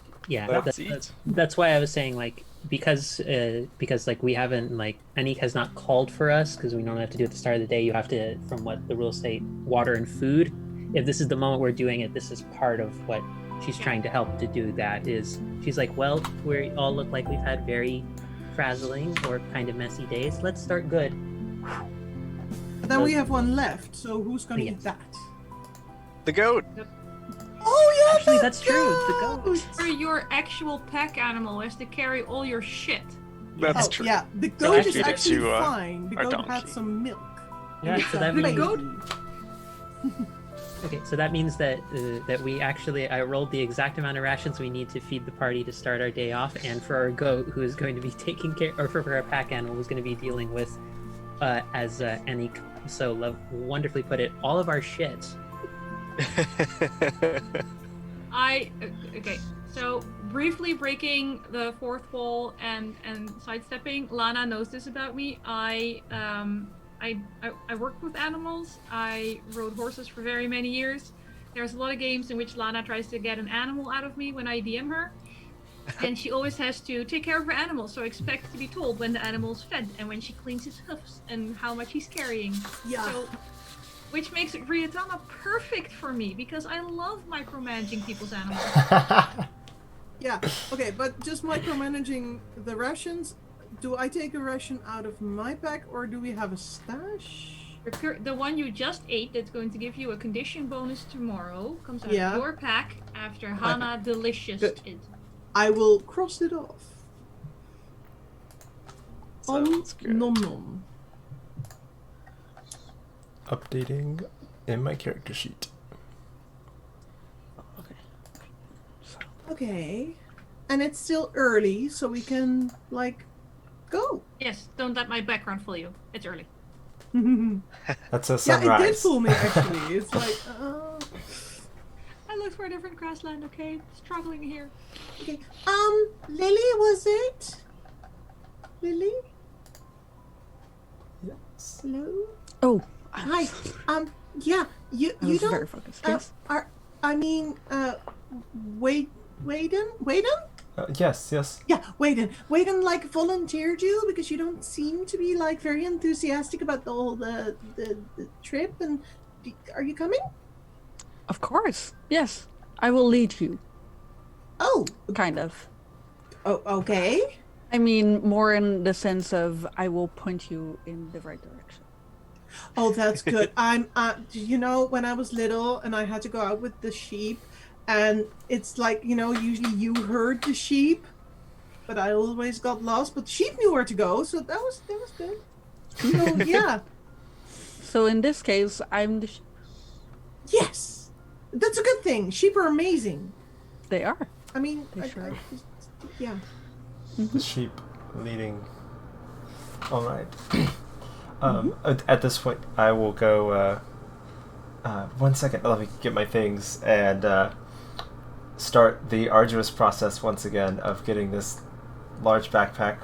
Let's eat. That's why I was saying like because like we haven't like Anik has not called for us because we normally have to do it at the start of the day. You have to, from what the rules say, water and food. If this is the moment we're doing it, this is part of what she's trying to help to do. That is, she's like, well, we all look like we've had very frazzling or kind of messy days. Let's start good. But then we have one left, so who's gonna Yeah. eat that? The goat. Oh yeah, Actually, the that's true, the goat. Or your actual pack animal has to carry all your shit. That's Oh true. yeah, the So goat I is feed it actually to, fine. The our goat had donkey. some milk. Yeah, It's so a that The means goat? okay. So that means that we actually I rolled the exact amount of rations we need to feed the party to start our day off, and for our goat, who is going to be taking care, or for our pack animal, who's going to be dealing with, as Anik so wonderfully put it, all of our shit. Okay, so briefly breaking the fourth wall and sidestepping, Lana knows this about me. I worked with animals. I rode horses for very many years. There's a lot of games in which Lana tries to get an animal out of me when I DM her. And she always has to take care of her animals, so I expect to be told when the animal's fed and when she cleans his hoofs and how much he's carrying. Yeah. So, which makes Ryuutama perfect for me because I love micromanaging people's animals. Yeah. Okay, but just micromanaging the rations. do I take a ration out of my pack, or do we have a stash? The one you just ate that's going to give you a condition bonus tomorrow comes out Yeah. of your pack after Hana delicious Good. it. I will cross it off. Sounds good. Nom nom. Updating in my character sheet. Okay. Okay. And it's still early, so we can, like, go. Yes, don't let my background fool you. It's early. That's a Yeah, sunrise. it did fool me, actually. It's like, I looked for a different grassland, okay? Struggling here. okay. Lily, was it? Lily? Yes. Hello? Oh, Hi. Yeah, you I was don't... very focused. Yes. Waden? Yes. Yeah, Waden, like, volunteered you because you don't seem to be, like, very enthusiastic about the trip, and are you coming? Of course. Yes. I will lead you. Oh, Kind of. okay. I mean, more in the sense of I will point you in the right direction. Oh, that's good. When I was little and I had to go out with the sheep, and it's like, usually you herd the sheep, but I always got lost. But the sheep knew where to go, so that was good. So yeah, So in this case, I'm the yes, that's a good thing. Sheep are amazing. They are. I mean, They sure are. yeah. The sheep leading. All right. At this point, I will go. 1 second. Let me get my things and start the arduous process once again of getting this large backpack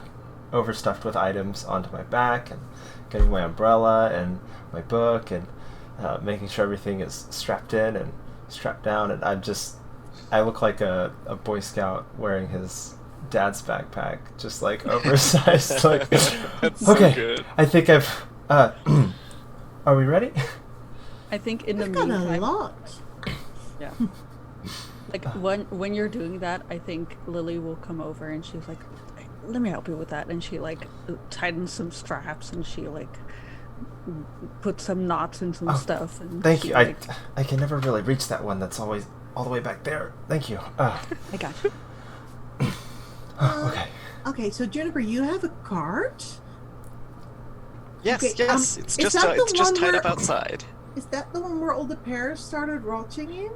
overstuffed with items onto my back, and getting my umbrella and my book, and making sure everything is strapped in and strapped down. And I look like a Boy Scout wearing his dad's backpack, just like oversized. Like, That's so okay, good. I think I've. Are we ready? I think in the I've got a meantime, lot. yeah. Like when you're doing that, I think Lily will come over and she's like, "Let me help you with that," and she like tightens some straps and she like puts some knots in some stuff. And Thank she, you. like, I can never really reach that one. That's always all the way back there. Thank you. I got you. Okay. Okay, so Juniper, you have a cart? Yes, Okay, yes. is It's that just the one tied where- up outside. Is that the one where all the pears started rotting in?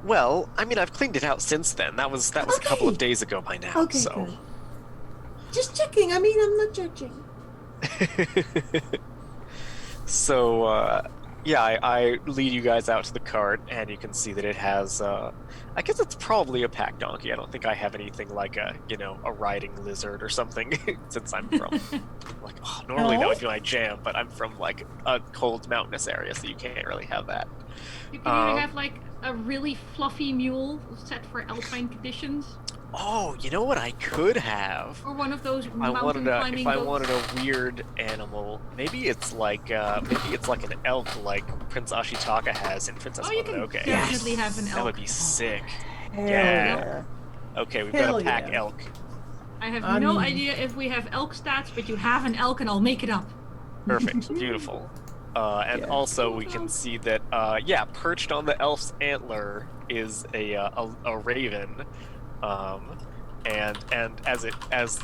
Well, I mean, I've cleaned it out since then. That was a couple of Okay. days ago by now. Okay, so. good. Just checking. I mean, I'm not judging. So, yeah, I lead you guys out to the cart, and you can see that it has, I guess it's probably a pack donkey. I don't think I have anything like a riding lizard or something, since I'm from, like, normally that would be my jam, but I'm from, like, a cold mountainous area, so you can't really have that. You can either have like a really fluffy mule set for alpine conditions, Oh, you know what I could have? or one of those If mountain climbing I goats. wanted a weird animal, maybe it's like an elk, like Prince Ashitaka has in Princess Oh, you can Mononoke. definitely have an elk. That would be sick. Hell Yeah. Okay, we've Hell got a pack yeah. elk. I have I no mean- idea if we have elk stats, but you have an elk and I'll make it up. Perfect. Beautiful. And Yeah. also we can see that, perched on the elf's antler is a raven. And as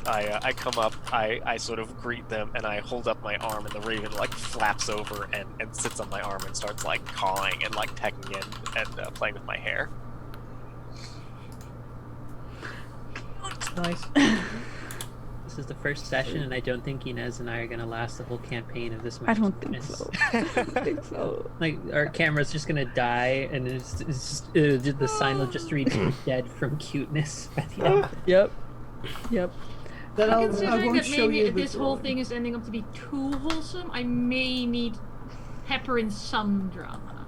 I come up, I sort of greet them and I hold up my arm, and the raven like flaps over and sits on my arm and starts like cawing and like pecking in and playing with my hair. Nice. This is the first session, and I don't think Inez and I are gonna last the whole campaign of this match. I don't think so. I don't think so. Like, our camera's just gonna die, and the sign will just read "dead from cuteness" by the end. Yep. Then I Considering won't that show maybe you this whole drawing. thing is ending up to be too wholesome, I may need pepper in some drama.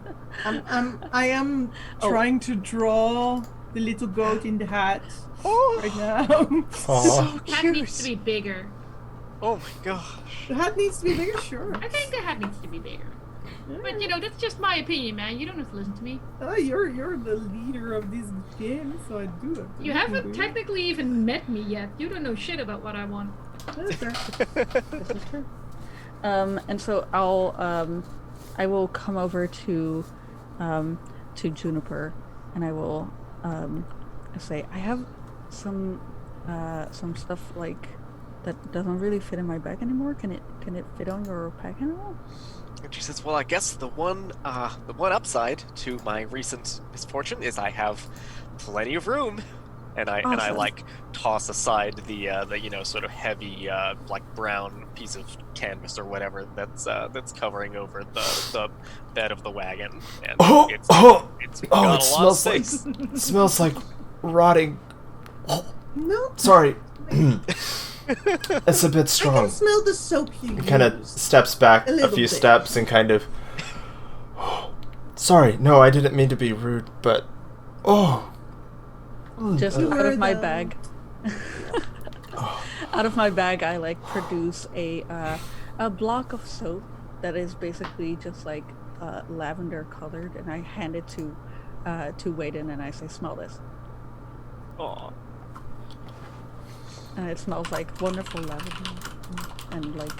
I am trying to draw the little goat in the hat right now. Aw. Hat needs to be bigger. Oh my gosh. The hat needs to be bigger, sure. I think the hat needs to be bigger. But you know, that's just my opinion, man. You don't have to listen to me. You're the leader of this game, so I do have to You haven't technically even met me yet. You don't know shit about what I want. That's fair. This is true. And so I will come over to Juniper, and I will say, I have some stuff like that doesn't really fit in my bag anymore. Can it fit on your pack animal? And she says, "Well, I guess the one upside to my recent misfortune is I have plenty of room." And I Awesome. like toss aside the sort of heavy like brown piece of canvas or whatever that's covering over the bed of the wagon. And it's got it a lot of smells like space. smells like rotting. No. Sorry, it's a bit I strong. can smell the soap you He kind of used. steps back A a little few bit. steps and kind of. Sorry, no, I didn't mean to be rude, but Just You out were of my the- bag. Out of my bag, I like produce a block of soap that is basically just like lavender colored, and I hand it to Waden, and I say, "Smell this," Aw. and it smells like wonderful lavender and like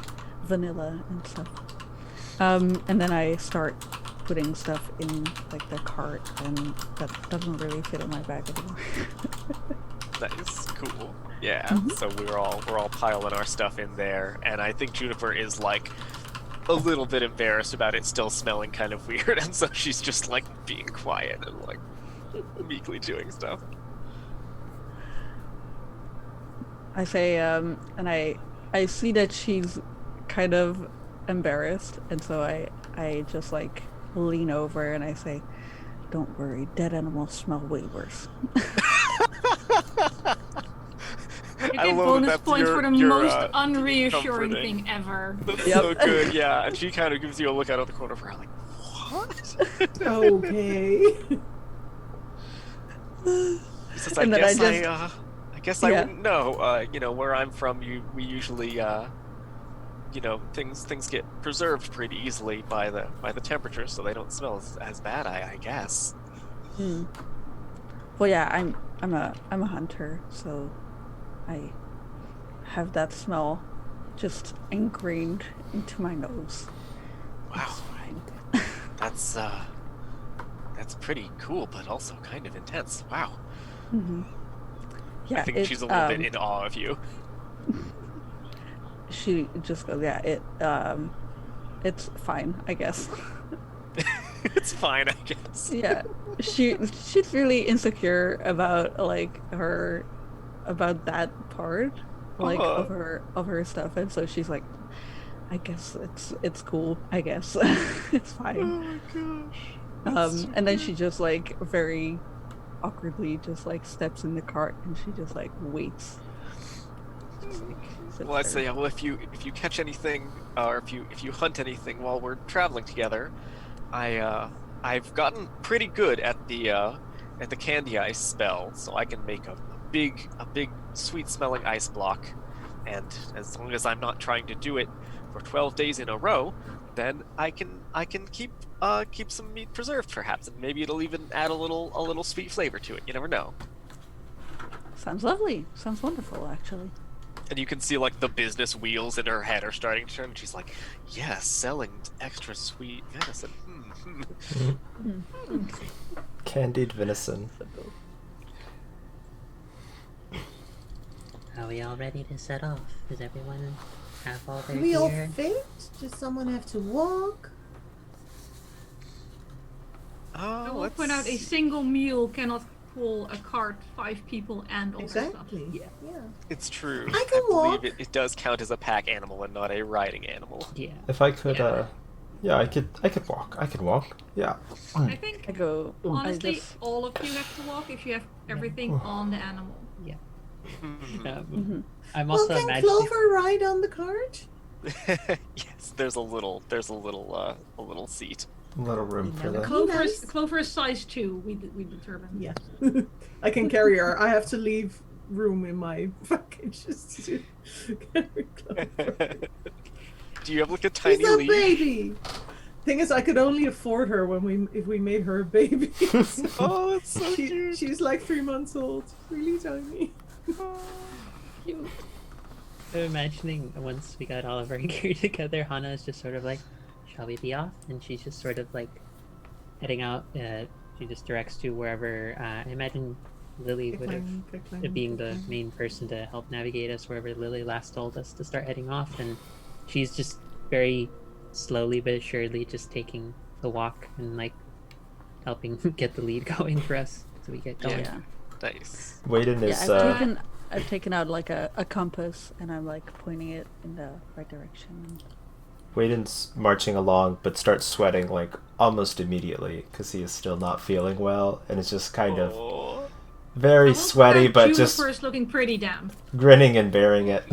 vanilla and stuff. And then I start putting stuff in like the cart, and that doesn't really fit in my bag anymore. That is cool. Yeah. Mhm. So we're all piling our stuff in there, and I think Juniper is like a little bit embarrassed about it still smelling kind of weird, and so she's just like being quiet and like meekly doing stuff. I say, and I see that she's kind of embarrassed, and so I just like lean over and I say, "Don't worry, dead animals smell way worse." You I get love bonus that's points for the your, most unreassuring comforting. thing ever. That's Yep. so good, yeah. And she kind of gives you a look out of the corner of her eye, like, what? Okay. She says, I And then guess I I guess I Yeah. wouldn't know. You know, where I'm from, we usually, things get preserved pretty easily by the temperature, so they don't smell as bad. I guess. Hmm. Well, yeah, I'm a hunter, so I have that smell just ingrained into my nose. Wow, It's fine. that's pretty cool, but also kind of intense. Wow. Mm-hmm. Yeah, I think she's a little bit in awe of you. She just goes, yeah, it's fine, I guess. It's fine, I guess. Yeah, she's really insecure about about that part, like of her stuff, and so she's like, I guess it's cool. I guess it's Oh fine. my gosh. And then she just like very awkwardly just like steps in the cart, and she just like waits. Just, like, sits Well, I there. say, well, if you catch anything, or if you hunt anything while we're traveling together, I've gotten pretty good at the candy ice spell, so I can make a big sweet smelling ice block, and as long as I'm not trying to do it for 12 days in a row, then I can keep some meat preserved perhaps, and maybe it'll even add a little sweet flavor to it. You never know. Sounds lovely. Sounds wonderful, actually. And you can see like the business wheels in her head are starting to turn. And she's like, "Yeah, selling extra sweet venison. Candied venison. Are we all ready to set off? Does everyone have all their We all gear? fit? Does someone have to walk? I Oh, will let's point out a single mule cannot pull a cart 5 people and all that stuff. Exactly. Yeah. Yeah. It's true. I can believe walk. it does count as a pack animal and not a riding animal. Yeah. If I could, Yeah. yeah, I could walk. I could walk. Yeah. I think I go. honestly, I just, all of you have to walk if you have everything on the animal. Mhm. I'm Well, also can imagining. Clover ride on the cart? Yes, there's a little seat. Little room for Yeah, that. Nice. Clover is size 2. We determined. Yeah. I can carry her. I have to leave room in my packages to carry Clover. Do you have like a tiny She's a leash? baby. Thing is, I could only afford her if we made her a baby. Oh, it's so cute. She's like 3 months old, really tiny. I'm imagining once we got all of our gear together, Hana is just sort of like, shall we be off? And she's just sort of like heading out. She just directs to wherever, I imagine Lily would have, being the main person to help navigate us wherever Lily last told us to start heading off. And she's just very slowly but surely just taking the walk and like helping get the lead going for us so we get going. Yeah. Nice. Waden is I've taken out like a compass and I'm like pointing it in the right direction. Waden's marching along but starts sweating like almost immediately because he is still not feeling well and it's just kind of very sweaty but just Juniper's looking pretty damp. grinning and bearing it.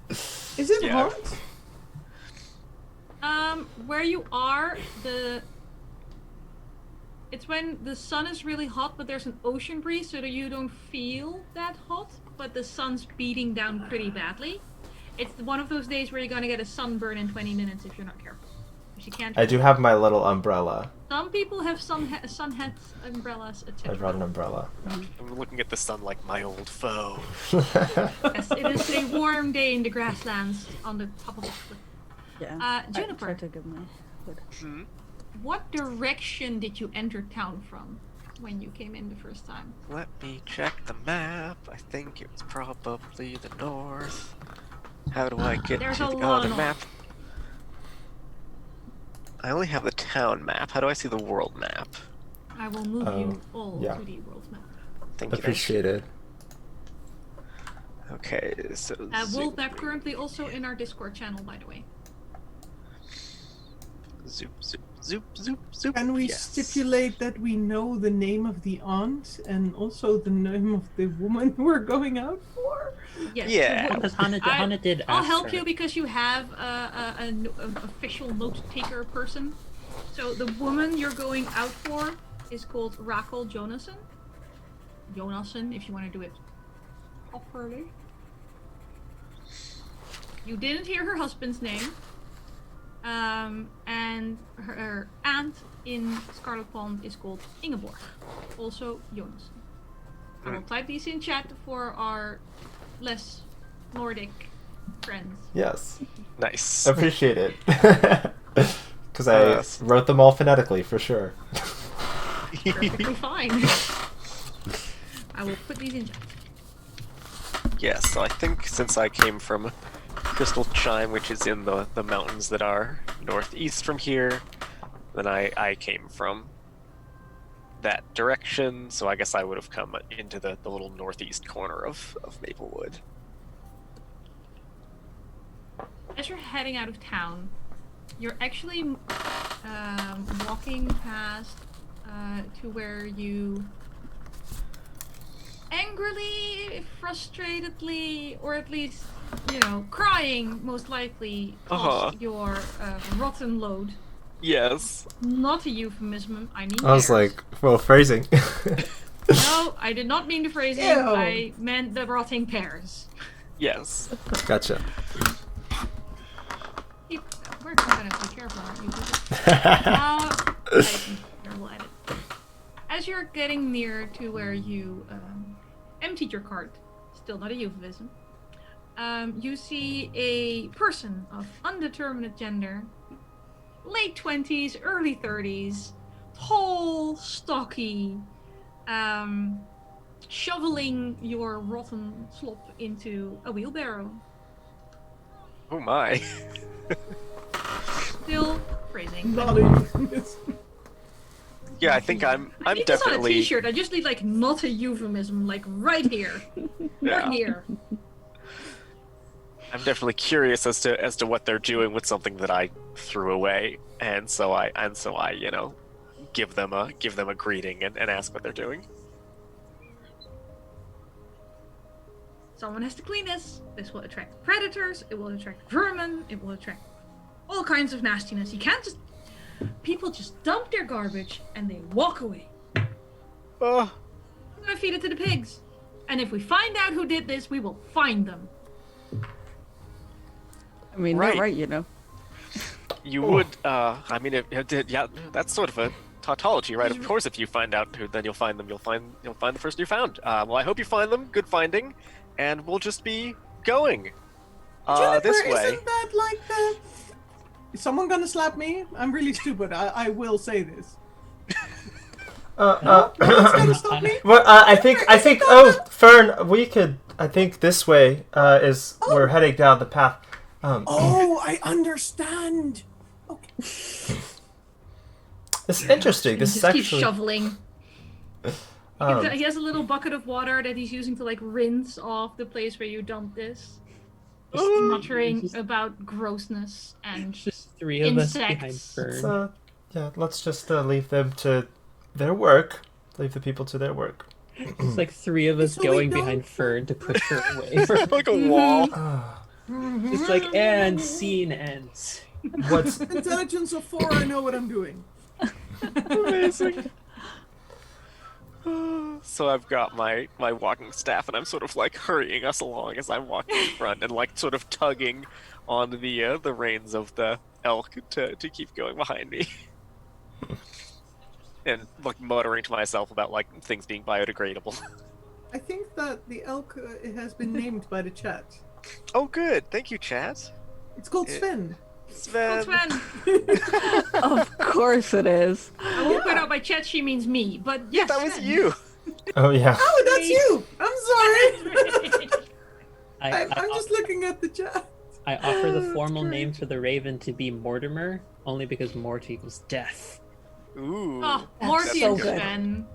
Is it hot? Where you are, it's when the sun is really hot, but there's an ocean breeze, so that you don't feel that hot, but the sun's beating down pretty badly. It's one of those days where you're gonna get a sunburn in 20 minutes if you're not careful. You can't. I do have my little umbrella. Some people have sun hats, umbrellas, etc. I brought an umbrella. I'm looking at the sun like my old foe. Yes, it is a warm day in the grasslands on the top of the cliff. Yeah. Juniper. I tried to get my hood. What direction did you enter town from when you came in the first time? Let me check the map. I think it was probably the north. How do I get There's to a the lot other of map? I only have the town map. How do I see the world map? I will move you all yeah. to the world map. Thank you. Appreciated. Okay, so World map currently also in our Discord channel, by the way. zoop, zoop, zoop, zoop, zoop. Can we Yes. stipulate that we know the name of the aunt and also the name of the woman we're going out for? Yes. Yeah. Because Hana did I'll ask help her. you because you have an official note taker person. So the woman you're going out for is called Rakel Jonasson. Jonasson, if you want to do it properly. You didn't hear her husband's name. And her aunt in Scarlet Pond is called Ingeborg. Also Jonasson. I will type these in chat for our less Nordic friends. Yes. Nice. Appreciate it. Because I wrote them all phonetically for sure. Perfectly fine. I will put these in chat. Yes, so I think since I came from Crystal Chime, which is in the mountains that are northeast from here, then I came from that direction, so I guess I would have come into the little northeast corner of Maplewood. As you're heading out of town, you're actually walking past to where you angrily, frustratedly, or at least, crying most likely tossed your rotten load. Yes. Not a euphemism, I mean I was pears. like, well, phrasing. No, I did not mean the phrasing, Ew. I meant the rotting pears. Yes. Gotcha. We're gonna be careful, aren't you? I think we'll edit. As you're getting near to where you emptied your cart, still not a euphemism, you see a person of undeterminate gender, late 20s, early 30s, tall, stocky, shoveling your rotten slop into a wheelbarrow. Oh my. Still phrasing. Not a euphemism. Yeah, I think I'm I need this on a definitely. t-shirt. I just need like not a euphemism, like right here, Yeah. right here. I'm definitely curious as to what they're doing with something that I threw away, and so I give them a greeting and ask what they're doing. Someone has to clean this. This will attract predators. It will attract vermin. It will attract all kinds of nastiness. You can't just. People just dump their garbage and they walk away. Oh. I'm gonna feed it to the pigs. And if we find out who did this, we will find them. I mean, Right. they're right, you know. you would. I mean, yeah, that's sort of a tautology, right? Of course, if you find out who, then you'll find them. You'll find the person you found. Well, I hope you find them. Good finding, and we'll just be going. Juniper, This way. isn't that like the... Is someone gonna slap me? I'm really stupid. I will say this. No one's gonna stop me? Well, I think. Oh, Fern, we could. I think this way is we're heading down the path. Oh, I understand. Okay. It's interesting. This is Just keep actually. shoveling. He has a little bucket of water that he's using to like rinse off the place where you dumped this. Just muttering about grossness and Just 3 of us behind insects. Fern. Yeah, let's just leave them to their work. Leave the people to their work. It's like 3 of us So we going don't- behind Fern to push her away. Like a wall. It's like, and scene ends. What's Intelligence of 4, I know what I'm doing. Amazing. So I've got my walking staff, and I'm sort of like hurrying us along as I'm walking in front, and like sort of tugging on the reins of the elk to keep going behind me, and like muttering to myself about like things being biodegradable. I think that the elk has been named by the chat. Oh, good. Thank you, chat. It's called Sven. Sven. Sven. Of course it is. I won't put out by chat she means me, but yes, That was Sven. you. Oh yeah. Oh, that's you! I'm sorry! I'm I just looking at the chat. offer the Oh, formal great. name for the raven to be Mortimer, only because Mort equals death. Ooh. Oh, That's Morty so and good. Sven.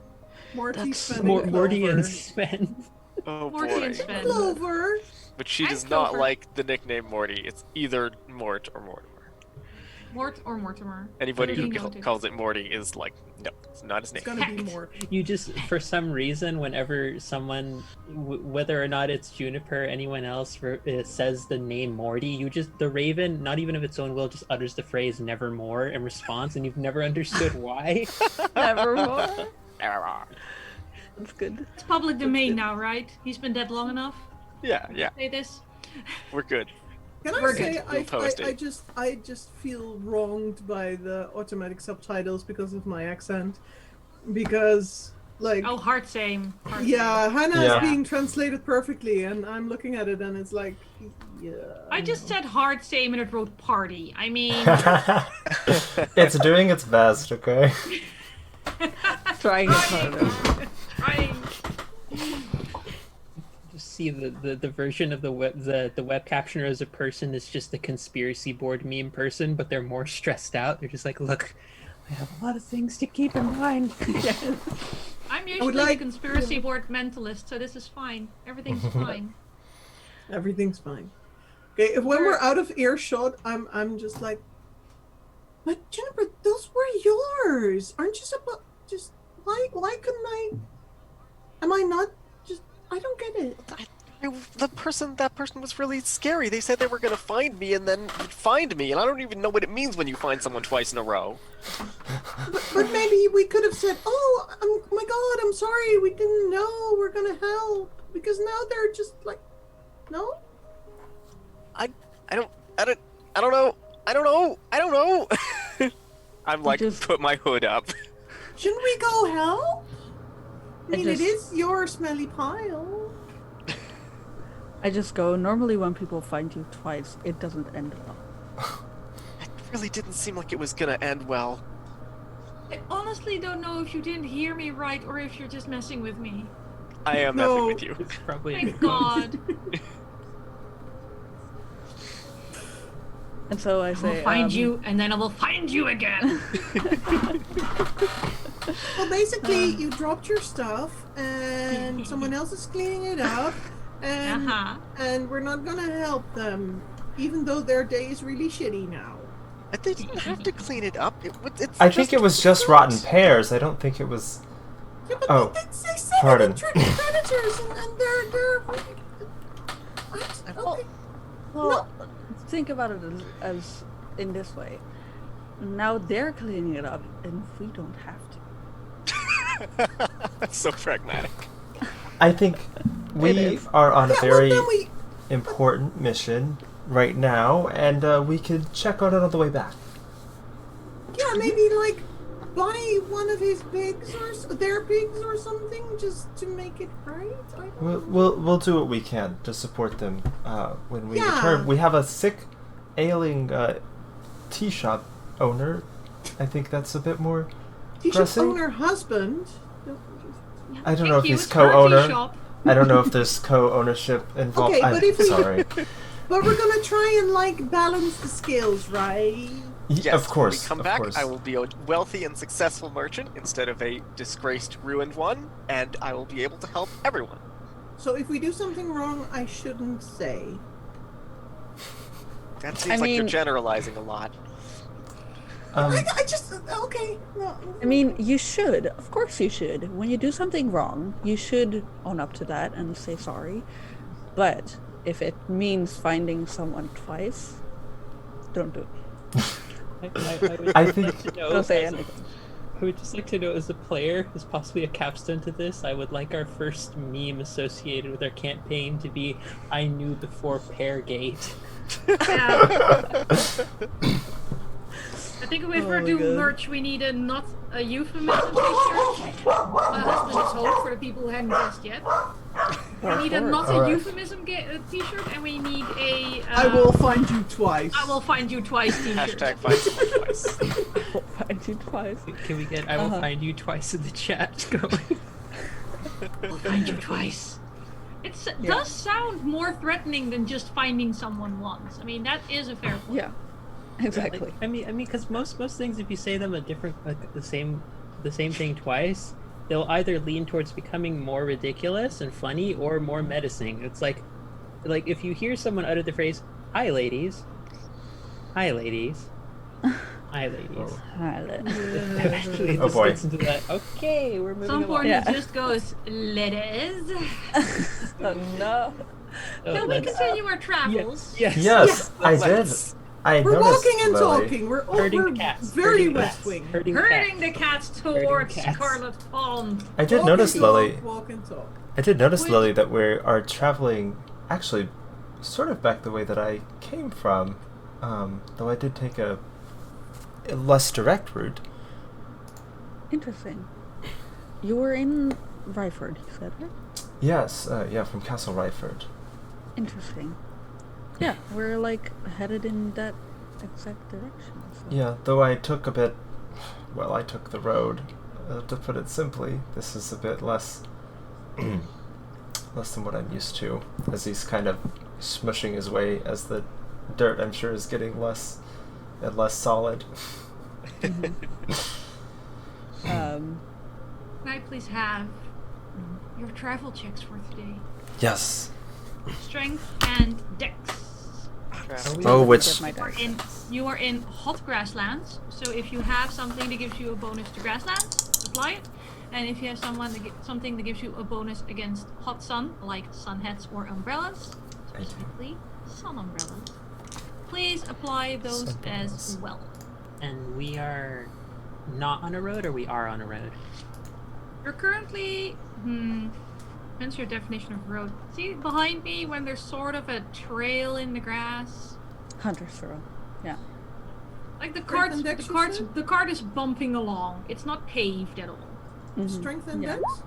Morty, That's Sven, Morty Clover. and Sven. Oh Morty boy. and Sven. Clover. But she I'm does not Clover. like the nickname Morty. It's either Mort or Mortimer. Mort or Mortimer. Anybody who Duly noted. calls it Morty is like, no, it's not his name. It's gonna be Heck. more. You just, for some reason, whenever someone, whether or not it's Juniper, anyone else says the name Morty, you just, the raven, not even of its own will, just utters the phrase nevermore in response, and you've never understood why. Nevermore. That's good. It's public domain now, right? He's been dead long enough. Yeah, Say this. we're good. Can I We're say good. We'll post it. I just feel wronged by the automatic subtitles because of my accent. Because like Oh, heart same. Heart yeah, Hannah Yeah. is being translated perfectly and I'm looking at it and it's like yeah. I just said heart same and it wrote party. I mean, It's doing its best, okay? Trying it harder. trying. Just see the version of the web captioner as a person is just a conspiracy board meme person, but they're more stressed out. They're just like, look, I have a lot of things to keep in mind. I'm usually like- a conspiracy board mentalist, so this is fine. Everything's fine. Everything's fine. Okay, if when we're out of earshot, I'm just like, but Juniper, those were yours. Aren't you supposed just why couldn't I? Am I not just? I don't get it. That person was really scary. They said they were gonna find me and then find me, and I don't even know what it means when you find someone twice in a row. But maybe we could have said, "Oh, my God, I'm sorry. We didn't know. We're gonna help." Because now they're just like, no. I don't know. I'm like, Just- put my hood up. Shouldn't we go help? I I mean, it just- is your smelly pile. I just go, normally when people find you twice, it doesn't end well. It really didn't seem like it was gonna end well. I honestly don't know if you didn't hear me right or if you're just messing with me. I am No. messing with you. It's probably Thank God. And so I I say, will find you, and then I will find you again. Well, basically, you dropped your stuff, and someone else is cleaning it up, and and we're not gonna help them, even though their day is really shitty now. They didn't have to clean it up. It's I think it was just rotten pears. I don't think it was. Yeah, but Oh, they said pardon. they're predators, and they're okay. well, think about it as in this way. Now they're cleaning it up, and we don't have to. That's so pragmatic. I think It we is. are on a Yeah, very well, then we important mission right now, and we could check on it on the way back. maybe like buy one of his pigs or their pigs or something, just to make it right. I don't know. We'll do what we can to support them when we Yeah. return. We have a sick, ailing tea shop owner. I think that's a bit more He should pressing. own her husband. I don't know if Thank you, he's it's her tea co-owner. shop. I don't know if there's co-ownership involved. Okay, I'm but if we- sorry. But we're gonna try and like balance the scales, right? Yes, Of course. when we come of back, course. I will be a wealthy and successful merchant instead of a disgraced, ruined one, and I will be able to help everyone. So if we do something wrong, I shouldn't say. That seems like you're mean- generalizing a lot. I just okay. No. I mean, you should. Of course you should. When you do something wrong, you should own up to that and say sorry. But if it means finding someone twice, don't do it. I think- Don't say anything. I would just like to know, as a player, as possibly a capstone to this, I would like our first meme associated with our campaign to be "I knew before Peargate." I think if Oh we're my doing God. merch, we need not a euphemism t-shirt. My husband is home for the people who hadn't guessed yet. We need a not a Alright. euphemism t-shirt, and we need a. I will find you twice. I will find you twice t-shirt. Hashtag find someone twice. I'll find you twice. Can we get "I will find you twice" in the chat going? I'll find you twice. It does sound more threatening than just finding someone once. I mean, that is a fair point. Yeah, exactly. I mean, because most things, if you say them a different, like the same thing twice, they'll either lean towards becoming more ridiculous and funny or more menacing. It's like if you hear someone utter the phrase "Hi, ladies," "Hi, ladies," "Hi, ladies." Oh. Actually, Oh, just boy. listen to that. Okay, we're moving Some along. point Yeah. it just goes, ladies. Oh, no. Shall we continue our travels? Yes. Yes, I did. Let's- I We're noticed, walking and Lily. talking. We're Herding we're the cats. very herding the West cats, Wing. Herding the Herding cats. the cats Herding towards cats. Scarlet Pond. I did Walk notice, and talk, Lily. Walk and talk. I did notice, Wait. Lily, that we are traveling actually sort of back the way that I came from, though I did take a less direct route. Interesting. You were in Ryford, you said, right? Yes, yeah, from Castle Ryford. Interesting. Yeah, we're like headed in that exact direction. So. Yeah, though I took I took the road. To put it simply, this is a bit less than what I'm used to, as he's kind of smushing his way as the dirt, I'm sure, is getting less and less solid. Can I please have your travel checks for today? Yes. Strength and dex. Oh, which Get my You are in hot grasslands, so if you have something that gives you a bonus to grasslands, apply it. And if you have something that gives you a bonus against hot sun, like sun hats or umbrellas, I do. specifically sun umbrellas, please apply those Sun as umbrellas. well. And we are not on a road, or we are on a road? You're currently, depends your definition of road. See behind me when there's sort of a trail in the grass? Hunter's Throw. Yeah. Like the Strength and cart, dex, the you cart, said? the cart is bumping along. It's not paved at all. Mhm. Strength and Yeah. dex?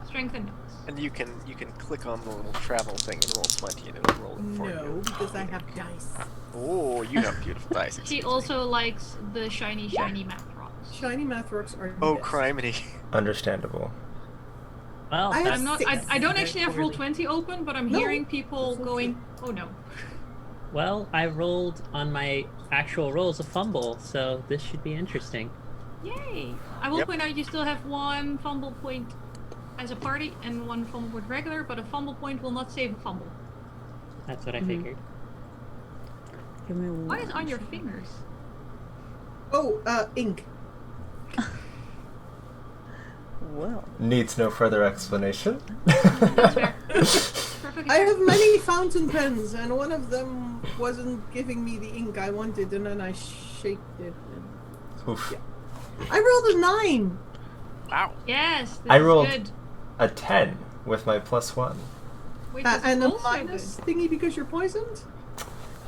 Strength and dex. And you can click on the little travel thing and roll 20 and it'll roll it for No, you. because I have dice. Oh, you have beautiful dice. She excuse me. also likes the shiny math rocks. Shiny math rocks are Oh, best. criminy. understandable. Well, I have I'm not. six. I don't actually have roll Poorly. 20 open, but I'm No, hearing people it's okay. going, "Oh no." Well, I rolled on my actual rolls a fumble, so this should be interesting. Yay! I will Yep. point out you still have one fumble point as a party and one fumble point regular, but a fumble point will not save a fumble. That's what I Mhm. figured. Give me What is one on your second. fingers? Oh, ink. Well, Needs no further explanation. That's fair. Perfectly I fair. have many fountain pens, and one of them wasn't giving me the ink I wanted, and then I shaked it. And... Oof. I rolled a 9. Wow. Yes, this I is rolled- good. A 10 with my +1. Which is And a also minus thingy because you're poisoned?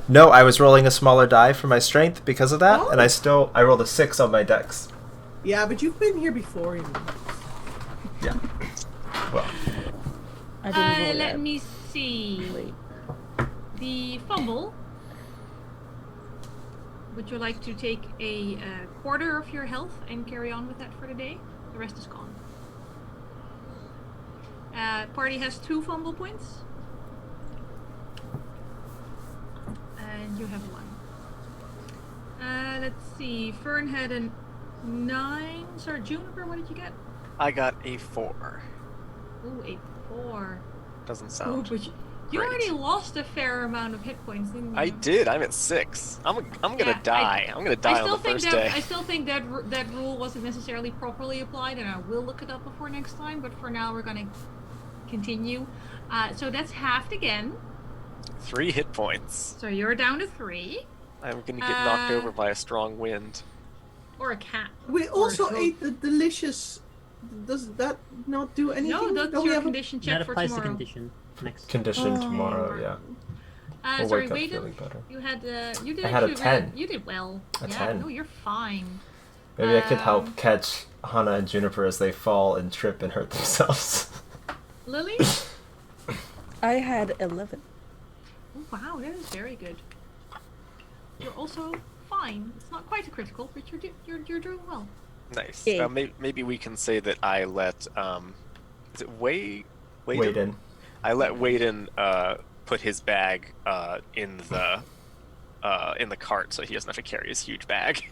No, I was rolling a smaller die for my strength because of that, and I rolled a 6 on my dex. Yeah, but you've been here before, you know. Yeah. Well, I didn't roll Let yet. me see. Wait. The fumble. Would you like to take a quarter of your health and carry on with that for the day? The rest is gone. Party has 2 fumble points. And you have 1. Let's see. Fern had a 9. Sorry, Juniper, what did you get? I got a 4. Ooh, a 4. Doesn't Ooh, sound. but you great. already lost a fair amount of hit points, didn't you? I did. I'm at 6. I'm gonna die. I'm gonna die on the first day. I still think that that rule wasn't necessarily properly applied, and I will look it up before next time. But for now, we're gonna continue. So that's halved again. 3 hit points. So you're down to 3. I'm gonna get knocked over by a strong wind. Or a cat. We Or also a ate the delicious. Does that not do anything? No, that's Don't we your have a- condition check That for applies to tomorrow. condition. Next. condition Oh. tomorrow, yeah. We'll Sorry, wake up Waden, feeling better. you had you did I had a actually 10. You did well. A yeah, 10. no, you're fine. Maybe I could help catch Hana and Juniper as they fall and trip and hurt themselves. Lily? I had 11. Oh, wow, that is very good. You're also fine. It's not quite a critical, but you're doing well. Nice. Yay. Maybe we can say that I let is it Waden? Waden. I let Waden put his bag in the cart so he doesn't have to carry his huge bag.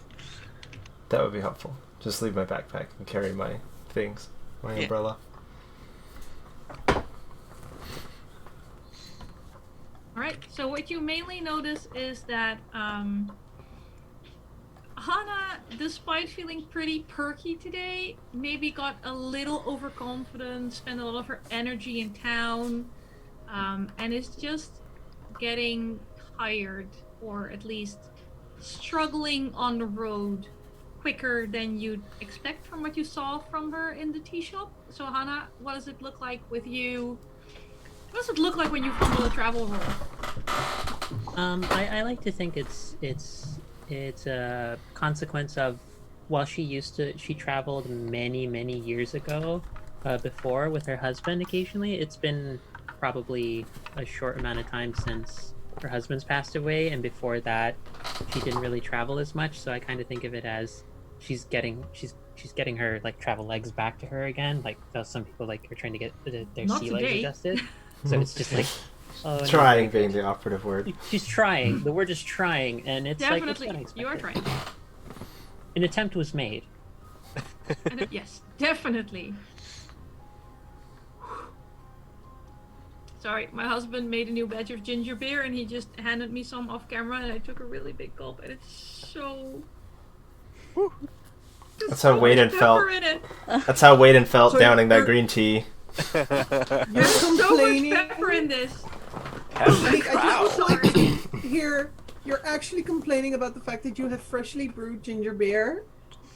That would be helpful. Just leave my backpack and carry my things. My Yeah. umbrella. Alright, so what you mainly notice is that Hana, despite feeling pretty perky today, maybe got a little overconfident, spent a lot of her energy in town, and is just getting tired, or at least struggling on the road quicker than you'd expect from what you saw from her in the tea shop. So Hana, what does it look like with you? What does it look like when you fumble a travel roll? I like to think it's a consequence of, while she traveled many years ago, before with her husband occasionally. It's been probably a short amount of time since her husband's passed away, and before that she didn't really travel as much. So I kind of think of it as she's getting her like travel legs back to her again. Like some people like are trying to get their Not sea legs today. adjusted. So it's just like, oh, no. Trying being the operative word. She's trying. The word is trying, and it's like it's Definitely, what I expected. you are trying. An attempt was made. Yes, definitely. Sorry, my husband made a new batch of ginger beer and he just handed me some off camera and I took a really big gulp and it's so... There's That's how so Waden much felt. pepper in it. That's how Waden felt So downing that you're- green tea. You're So much complaining. pepper in this. I just would like to hear. You're actually complaining about the fact that you have freshly brewed ginger beer.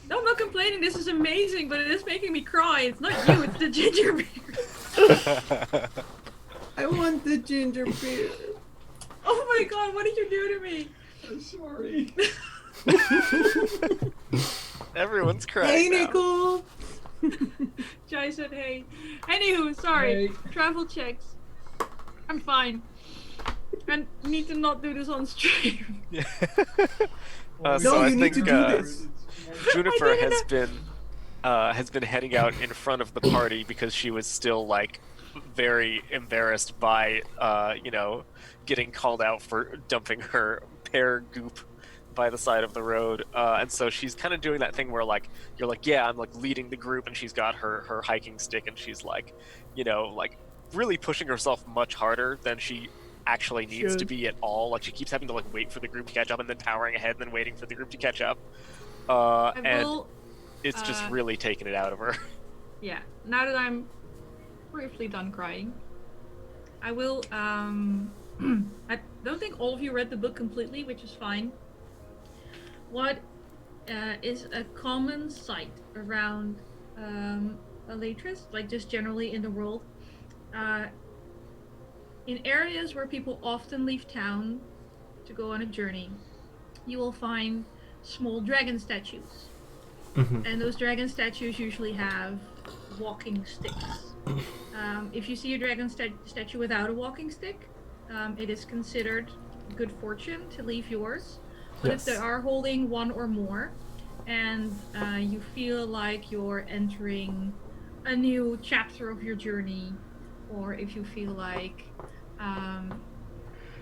No, I'm not complaining. This is amazing, but it is making me cry. It's not you, it's the ginger beer. I want the ginger beer. Oh my god, what did you do to me? I'm sorry. Everyone's Hey, crying now. Nicole. Jai said hey. Anywho, sorry. Hey. Travel checks. I'm fine. I need to not do this on stream. No, So I you need to think, do this. Juniper I didn't has been heading out in front of the party because she was still like very embarrassed by getting called out for dumping her pear goop by the side of the road, and so she's kind of doing that thing where like you're like, yeah, I'm like leading the group, and she's got her hiking stick and she's like, like really pushing herself much harder than she actually needs to be at all. Like she keeps having to like wait for the group to catch up and then powering ahead and then waiting for the group to catch up, and it's just really taking it out of her. Yeah, now that I'm briefly done crying, I will, I don't think all of you read the book completely, which is fine. What is a common sight around Elatris, like just generally in the world, in areas where people often leave town, to go on a journey, you will find small dragon statues. And those dragon statues usually have walking sticks. If you see a dragon statue without a walking stick, it is considered good fortune to leave yours. But if they are holding one or more, and you feel like you're entering a new chapter of your journey, or if you feel like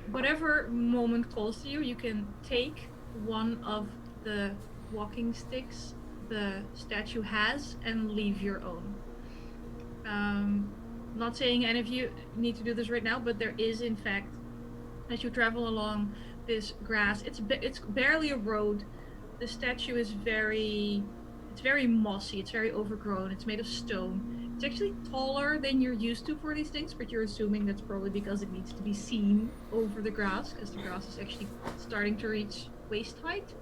whatever moment calls to you, you can take one of the walking sticks the statue has and leave your own. Not saying any of you need to do this right now, but there is, in fact, as you travel along this grass, it's barely a road. The statue is very mossy, it's very overgrown, it's made of stone. It's actually taller than you're used to for these things, but you're assuming that's probably because it needs to be seen over the grass, because the grass is actually starting to reach waist height.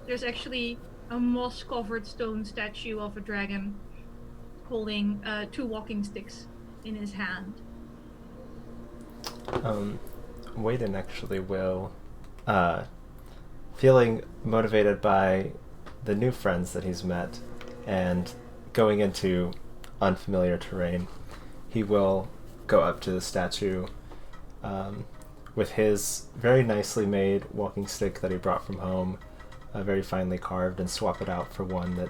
There's actually a moss-covered stone statue of a dragon holding 2 walking sticks in his hand. Waden actually will, feeling motivated by the new friends that he's met and going into unfamiliar terrain, he will go up to the statue with his very nicely made walking stick that he brought from home, very finely carved, and swap it out for one that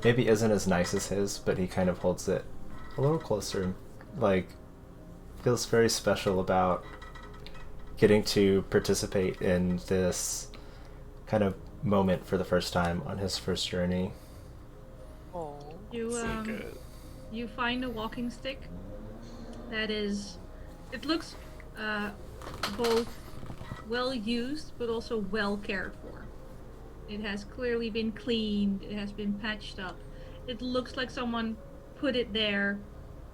maybe isn't as nice as his, but he kind of holds it a little closer, like feels very special about getting to participate in this kind of moment for the first time on his first journey. Oh, so good. You find a walking stick that is, it looks both well used but also well cared for. It has clearly been cleaned, it has been patched up. It looks like someone put it there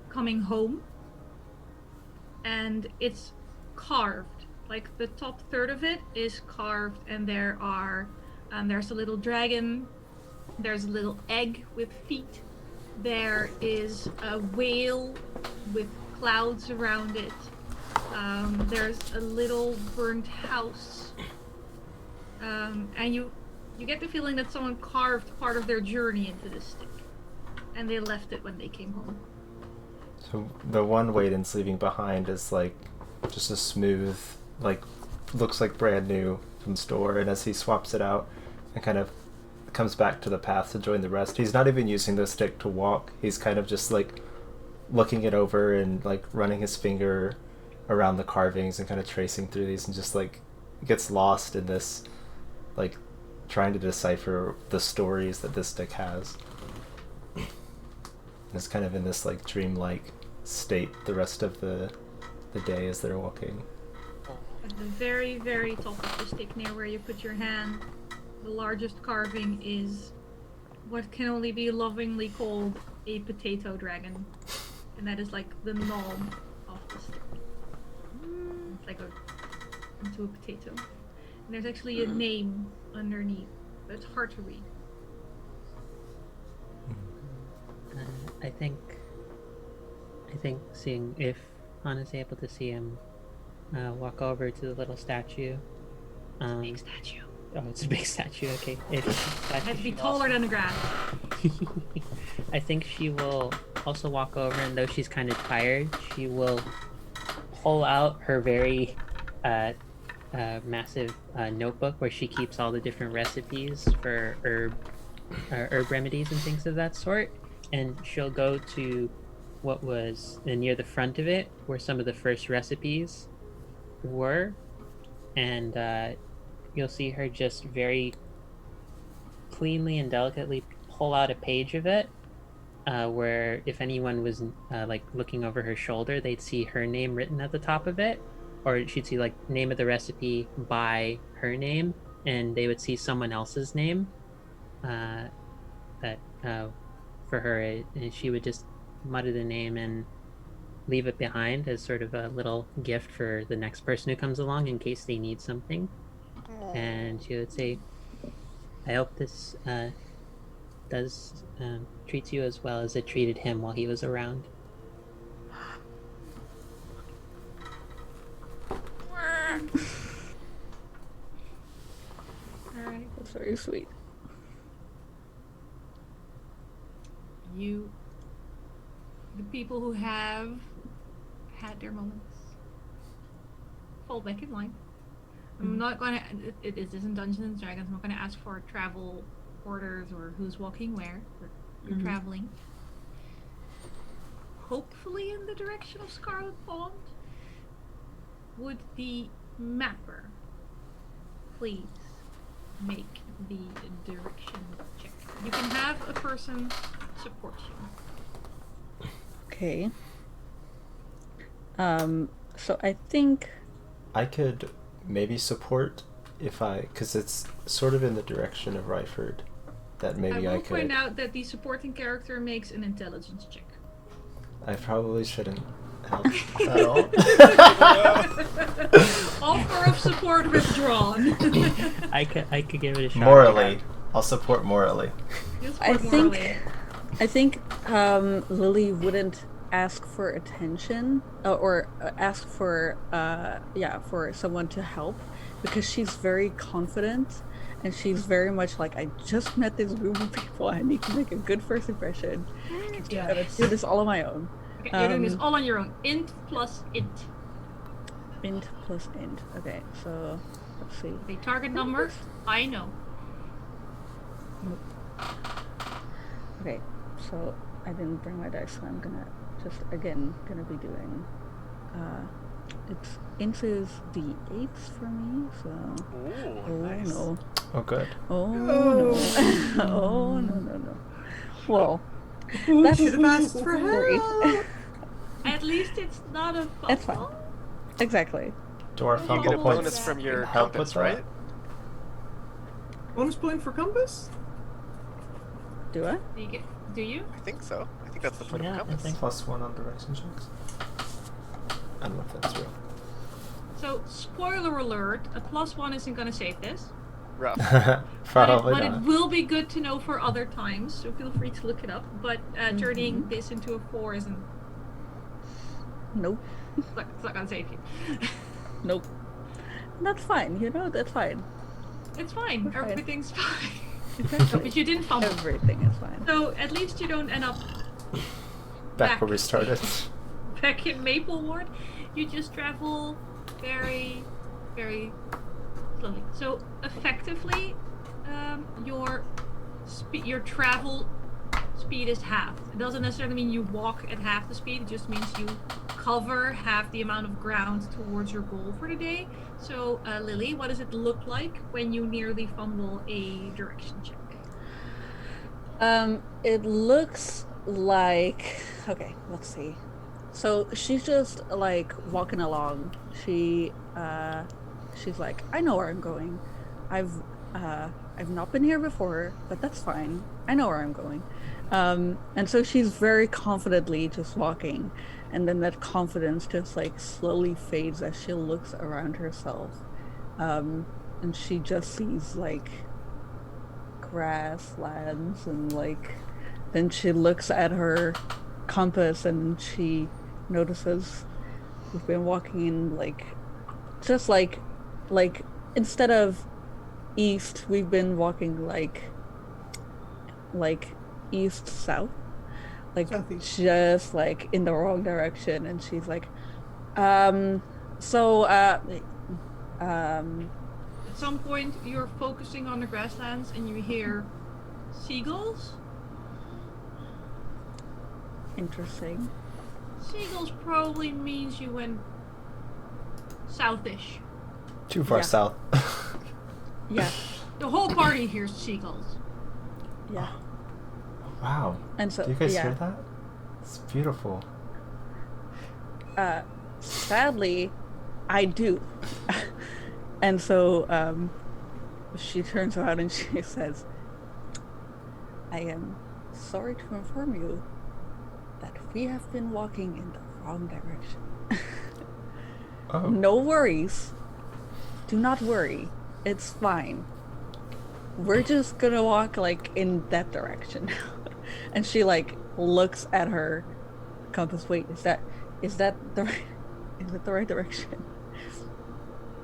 coming home, and it's carved. Like the top third of it is carved, and there's a little dragon, there's a little egg with feet, there is a whale with clouds around it, there's a little burnt house, and you get the feeling that someone carved part of their journey into this stick, and they left it when they came home. So the one Waden's leaving behind is like just a smooth, like looks like brand new from the store, and as he swaps it out and kind of comes back to the path to join the rest, he's not even using the stick to walk. He's kind of just like looking it over and like running his finger around the carvings and kind of tracing through these, and just like gets lost in this, like trying to decipher the stories that this stick has. And it's kind of in this like dreamlike state the rest of the day as they're walking. At the very, very top of the stick, near where you put your hand, the largest carving is what can only be lovingly called a potato dragon. And that is like the knob of the stick. It's like into a potato. And there's actually a name underneath, but it's hard to read. I think seeing if Han is able to see him walk over to the little statue. Big statue. Oh, it's a big statue. Okay. It has to be taller than the ground. I think she will also walk over, and though she's kind of tired, she will pull out her very massive notebook where she keeps all the different recipes for herb remedies and things of that sort, and she'll go to what was near the front of it where some of the first recipes were, and you'll see her just very cleanly and delicately pull out a page of it, where if anyone was like looking over her shoulder, they'd see her name written at the top of it, or she'd see like name of the recipe by her name, and they would see someone else's name that for her, and she would just mutter the name and leave it behind as sort of a little gift for the next person who comes along in case they need something. And she would say, I hope this treats you as well as it treated him while he was around. very sweet. The people who have had their moments, fall back in line. I'm not gonna. It isn't Dungeons and Dragons. I'm not gonna ask for travel orders or who's walking where. You're traveling. Hopefully in the direction of Scarlet Pond. Would the mapper please make the direction check? You can have a person support you. Okay. So I think I could maybe support because it's sort of in the direction of Ryford. That maybe I will could. point out that the supporting character makes an intelligence check. I probably shouldn't help at all. Offer of support withdrawn. I could give it a shot. Morally, I'll support morally. I think Lily wouldn't ask for attention or ask for for someone to help because she's very confident and she's very much like, I just met this group of people. I need to make a good first impression. I'm gonna do this all on my own. Okay, you're doing this all on your own. Int plus int. Int plus int. Okay, so let's see. The target number, I know. Okay, so I didn't bring my dice, so I'm gonna be doing it's into the 8s for me, so Nice. no. Oh, good. Oh no. Oh no. Well, Who should have asked for great. help? At least it's not a fumble. It's fine. Exactly. Do our You fumble get a points bonus from your help compass, with that? right? Bonus point for compass? Do I? Do you? I think so. I think that's the point Yeah, of I compass. think- +1 on direction checks. I don't know if that's real. So, spoiler alert, a +1 isn't gonna save this. Rough. Probably but not. it will be good to know for other times, so feel free to look it up. But turning this into a 4 isn't... Nope. It's not gonna save you. Nope. That's fine. That's fine. It's fine. We're fine. Everything's fine. Exactly. But you didn't fumble. Everything is fine. So, at least you don't end up Back where we started. back in Maple Ward. You just travel very, very slowly. So effectively, your travel speed is halved. It doesn't necessarily mean you walk at half the speed. It just means you cover half the amount of ground towards your goal for the day. So, Lily, what does it look like when you nearly fumble a direction check? It looks like, okay, let's see. So she's just like walking along. She's like, I know where I'm going. I've not been here before, but that's fine. I know where I'm going. And so she's very confidently just walking, and then that confidence just like slowly fades as she looks around herself. And she just sees like grasslands and like, then she looks at her compass and she notices we've been walking in like just like instead of east, we've been walking like east south, like Southeast. just like in the wrong direction. And she's like At some point, you're focusing on the grasslands and you hear seagulls. interesting. Seagulls probably means you went southish. Too far Yeah. south. Yeah. The whole party hears seagulls. Yeah. Wow. And so Do you guys yeah. hear that? It's beautiful. Sadly, I do. And so she turns around and she says, I am sorry to inform you that we have been walking in the wrong direction. Oh. No worries. Do not worry. It's fine. We're just gonna walk like in that direction. And she like looks at her compass. Wait, is that the right direction?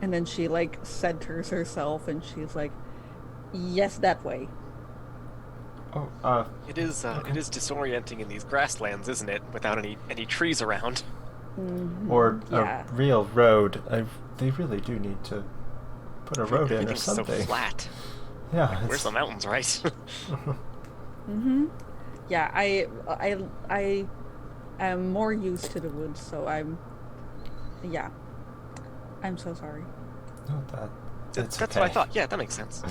And then she like centers herself and she's like, Yes, that way. Oh, It is disorienting in these grasslands, isn't it? Without any trees around. or Yeah. a real road. They really do need to put a road in or Everything's so something. flat. Yeah, Where's the mountains, right? Yeah, I am more used to the woods, so I'm so sorry. No, that's That's okay. what I thought. Yeah, that makes sense.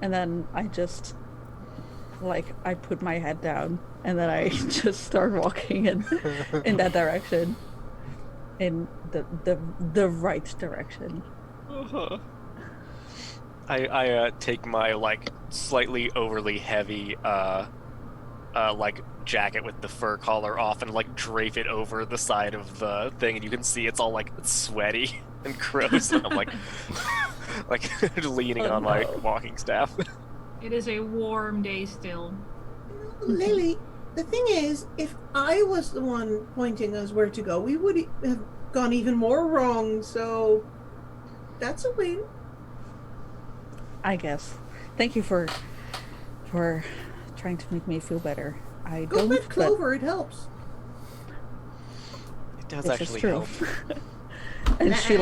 And then I just I put my head down and then I just start walking in that direction. In the right direction. I take my slightly overly heavy jacket with the fur collar off and drape it over the side of the thing, and you can see it's all sweaty and gross. And I'm leaning on my walking staff. It is a warm day still. Lily, the thing is, if I was the one pointing us where to go, we would have gone even more wrong, so that's a win. I guess. Thank you for trying to make me feel better. I Go don't with Clover, it helps. It does This is actually true. help. And she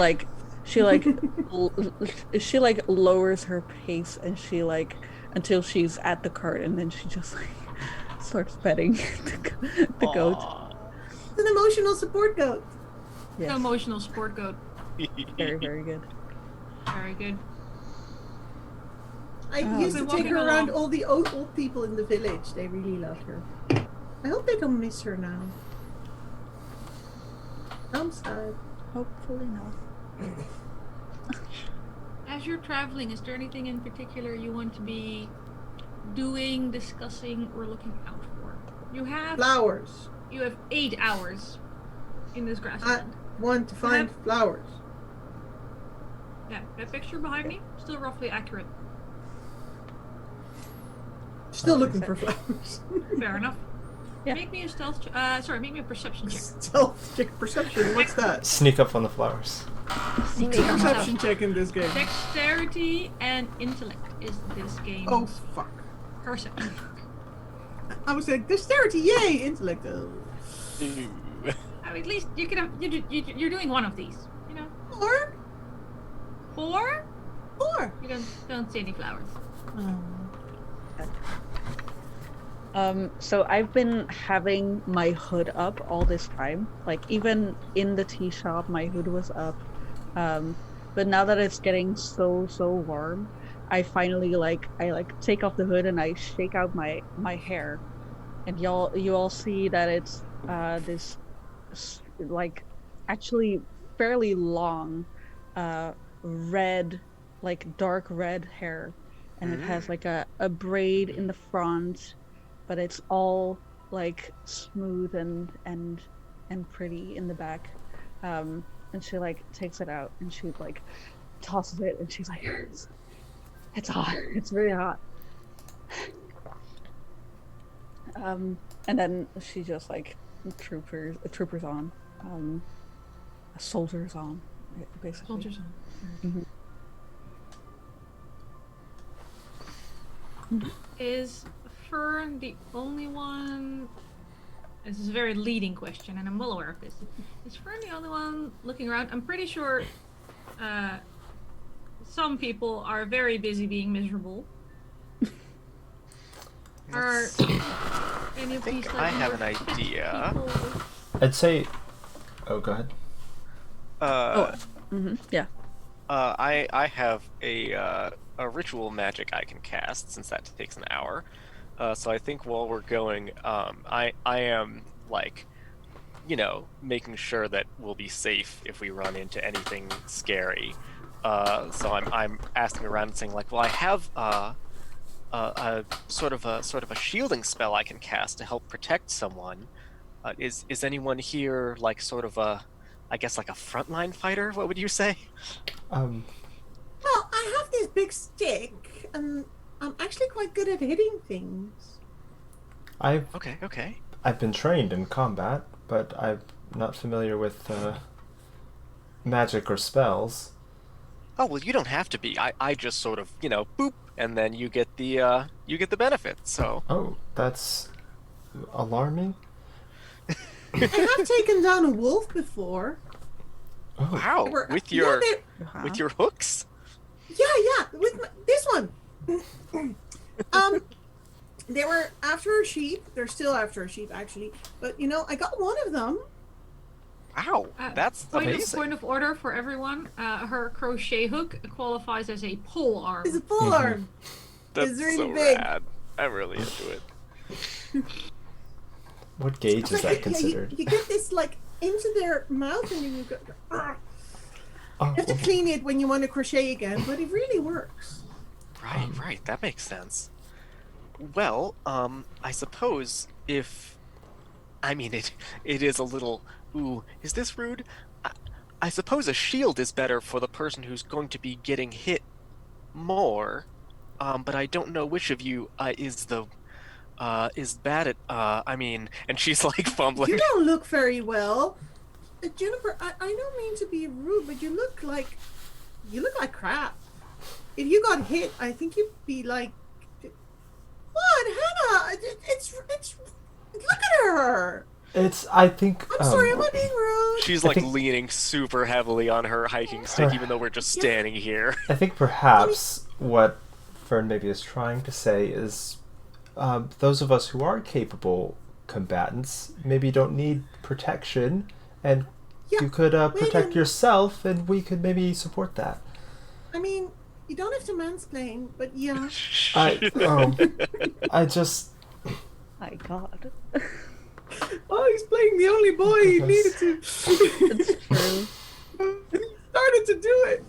lowers her pace and she until she's at the cart, and then she just starts petting the goat. Aw. It's an emotional support goat. Yes. The emotional sport goat. Very, very good. Very good. I Oh. used to Been take her walking around along. all the old people in the village. They really loved her. I hope they don't miss her now. I'm sad. Hopefully not. As you're traveling, is there anything in particular you want to be doing, discussing, or looking out for? You have Flowers. 8 hours in this I grassland. want to find flowers. Yeah, that picture behind me, still roughly accurate. Still looking for flowers. Fair enough. Yeah. Make me a make me a perception check. Stealth check perception. What's that? Sneak up on the flowers. What's a perception check in this game? Dexterity and intellect is this game's Oh fuck! perception. I was like dexterity, yay! Intellect. Oh. Ooh. I mean, at least you can have, you're doing one of these. You know, 4? 4. 4. You don't see any flowers. So I've been having my hood up all this time. Even in the tea shop, my hood was up. But now that it's getting so warm, I finally I take off the hood and I shake out my hair, and you all see that it's this actually fairly long, red, dark red hair, and it has a braid in the front. But it's all smooth and pretty in the back, and she takes it out and she tosses it and she's like, it's hot, it's really hot. And then she just troopers on, soldiers on, basically. Soldiers on. Is Fern the only one? This is a very leading question, and I'm well aware of this. Is Fern the only one looking around? I'm pretty sure some people are very busy being miserable. Are any of these I have an idea. people- I'd say. Oh, go ahead. Yeah. I have a ritual magic I can cast, since that takes an hour. So I think while we're going, I am making sure that we'll be safe if we run into anything scary. So I'm asking around and saying well, I have a sort of a shielding spell I can cast to help protect someone. Is anyone here sort of a frontline fighter? What would you say? Well, I have this big stick, and I'm actually quite good at hitting things. Okay. I've been trained in combat, but I'm not familiar with magic or spells. Oh well, you don't have to be. I just sort of, boop, and then you get the benefit. So. Oh, that's alarming. I have taken down a wolf before. Oh, Wow, They were- with yeah, your Uh-huh. with your hooks. Yeah, with this one. They were after a sheep. They're still after a sheep, actually. But I got one of them. Wow, that's amazing. Point of order for everyone. Her crochet hook qualifies as a pole arm. It's a pole arm. That's It's really so big. rad. I'm really into it. what gauge is that considered? You get this into their mouth, and you go. Oh, You have to clean it when you want to crochet again, but it really works. Right. That makes sense. Well, I suppose if, it is a little. Ooh, is this rude? I suppose a shield is better for the person who's going to be getting hit more. But I don't know which of you is bad at. And she's like fumbling. You don't look very well, Juniper. I don't mean to be rude, but you look like crap. If you got hit, I think you'd be like, "What, Hannah? It's look at her." I think. I'm sorry, am I being rude? She's I think- leaning super heavily on her hiking stick, even though we're just standing here. I think perhaps what Fern maybe is trying to say is those of us who are capable combatants maybe don't need protection, and Yeah, you could protect Wayden. yourself, and we could maybe support that. I mean, you don't have to mansplain, but yeah. I just. My God. Oh, he's playing the only boy he needed to. It's true. He started to do it.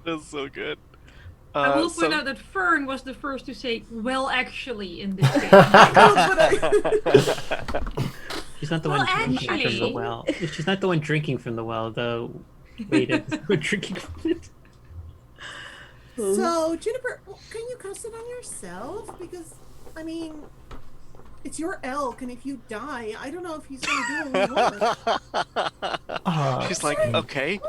That's so good. I will point out that Fern was the first to say, "Well, actually," in this game. She's not the Well, one drinking from the actually- well. She's not the one drinking from the well, though. Wait, we're drinking from it. So, Juniper, can you cast it on yourself? Because, it's your elk, and if you die, I don't know if he's going to do what we want. She's like, okay,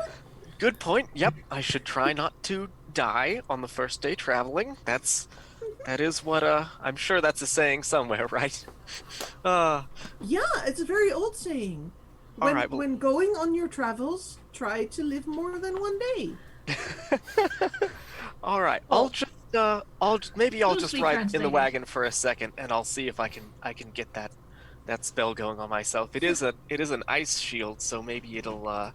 good point. Yep, I should try not to die on the first day traveling. That is what I'm sure that's a saying somewhere, right? Yeah, it's a very old saying. When, All right, well- when going on your travels, try to live more than one day. All right, I'll just Loosely ride in the translated. wagon for a second, and I'll see if I can get that spell going on myself. It is an ice shield, so maybe it'll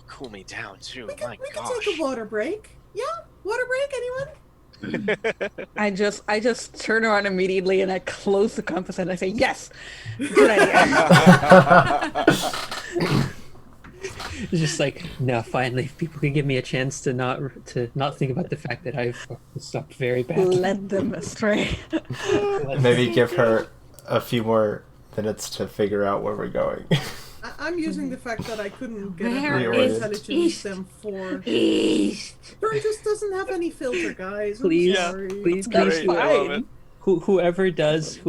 cool me down too. We can, My we can gosh. take a water break. Yeah? Water break, anyone? I just turn around immediately and I close the compass and I say, yes! Good idea. It's just like, no, finally, if people can give me a chance to not think about the fact that I've stopped very badly. Led them astray. Maybe give her a few more minutes to figure out where we're going. I'm using the fact that I couldn't get Where a is intelligence East? them for. East. Fern just doesn't have any filter, guys. Please, I'm sorry. please, That's please, I love it. whoever does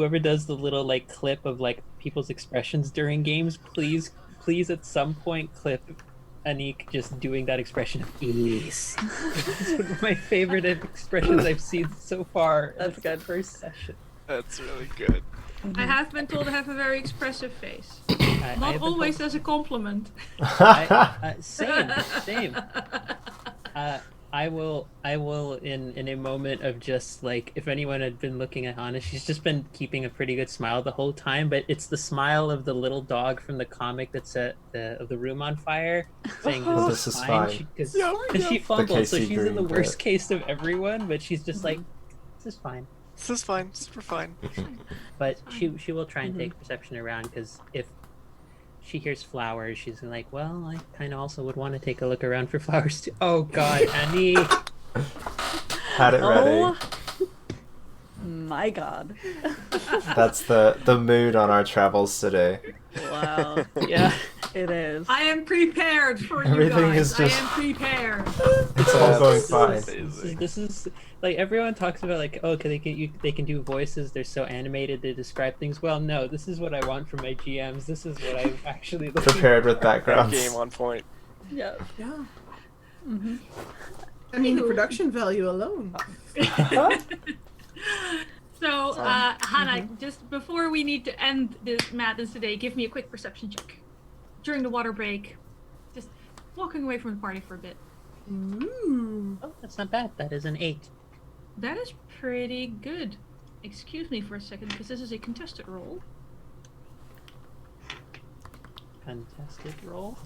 the little clip of people's expressions during games, please at some point clip Anik just doing that expression of ease. It's one of my favorite expressions I've seen so far. That's good. First session. That's really good. I have been told I have a very expressive face. I Not have been always as a compliment. Same. I will in a moment of just if anyone had been looking at Hannah, she's just been keeping a pretty good smile the whole time, but it's the smile of the little dog from the comic that set the room on fire, saying This is fine. Because Yeah, she fumbled, so Casey she's in the Green worst bit. case of everyone, but she's just like, this is fine. This is fine. Super fine. But she will try and take perception around, because if she hears flowers, she's like, well, I kind of also would want to take a look around for flowers too. Oh God, Annie. Had it ready. Oh my God. That's the mood on our travels today. Wow. Yeah. It is. I am prepared for you Everything guys. is just- I am prepared. It's all going That's fine. amazing. This is everyone talks about they can do voices. They're so animated to describe things. Well, no, this is what I want from my GMs. This is what I'm actually looking Prepared with That backgrounds. game on point. Yeah. Yeah. I mean, the production value alone. So, Hannah, just before we need to end this madness today, give me a quick perception check. During the water break, just walking away from the party for a bit. Ooh. Oh, that's not bad. That is an 8. That is pretty good. Excuse me for a second, because this is a contested roll. Contested roll.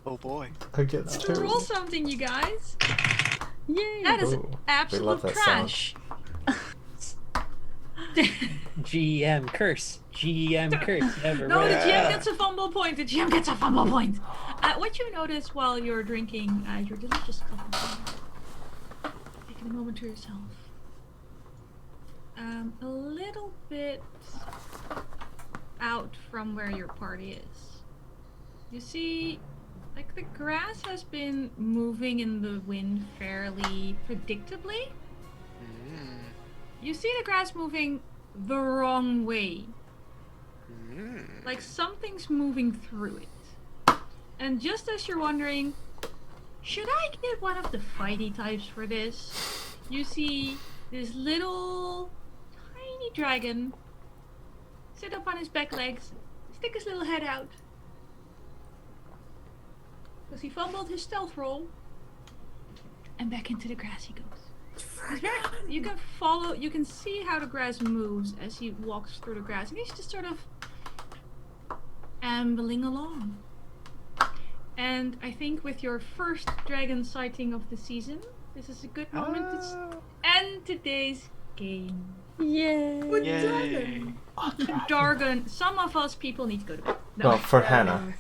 Oh boy. Against To who? roll something, you guys. Yay! That is Ooh, we absolute love that trash. GM curse. GM curse. Never No, roll. the GM gets a fumble point. The GM gets a fumble point. What you notice while you're drinking your delicious coffee, taking a moment to yourself, a little bit out from where your party is. You see, like the grass has been moving in the wind fairly predictably. You see the grass moving the wrong way. Like something's moving through it. And just as you're wondering, should I get one of the fighty types for this? You see this little tiny dragon sit up on his back legs, stick his little head out. Because he fumbled his stealth roll. And back into the grass he goes. You can follow, you can see how the grass moves as he walks through the grass. And he's just sort of ambling along. And I think with your first dragon sighting of the season, this is a good moment to end today's game. Yay! What Yay. dragon? Dragon, some of us people need to go to bed. No. Well, for Hannah.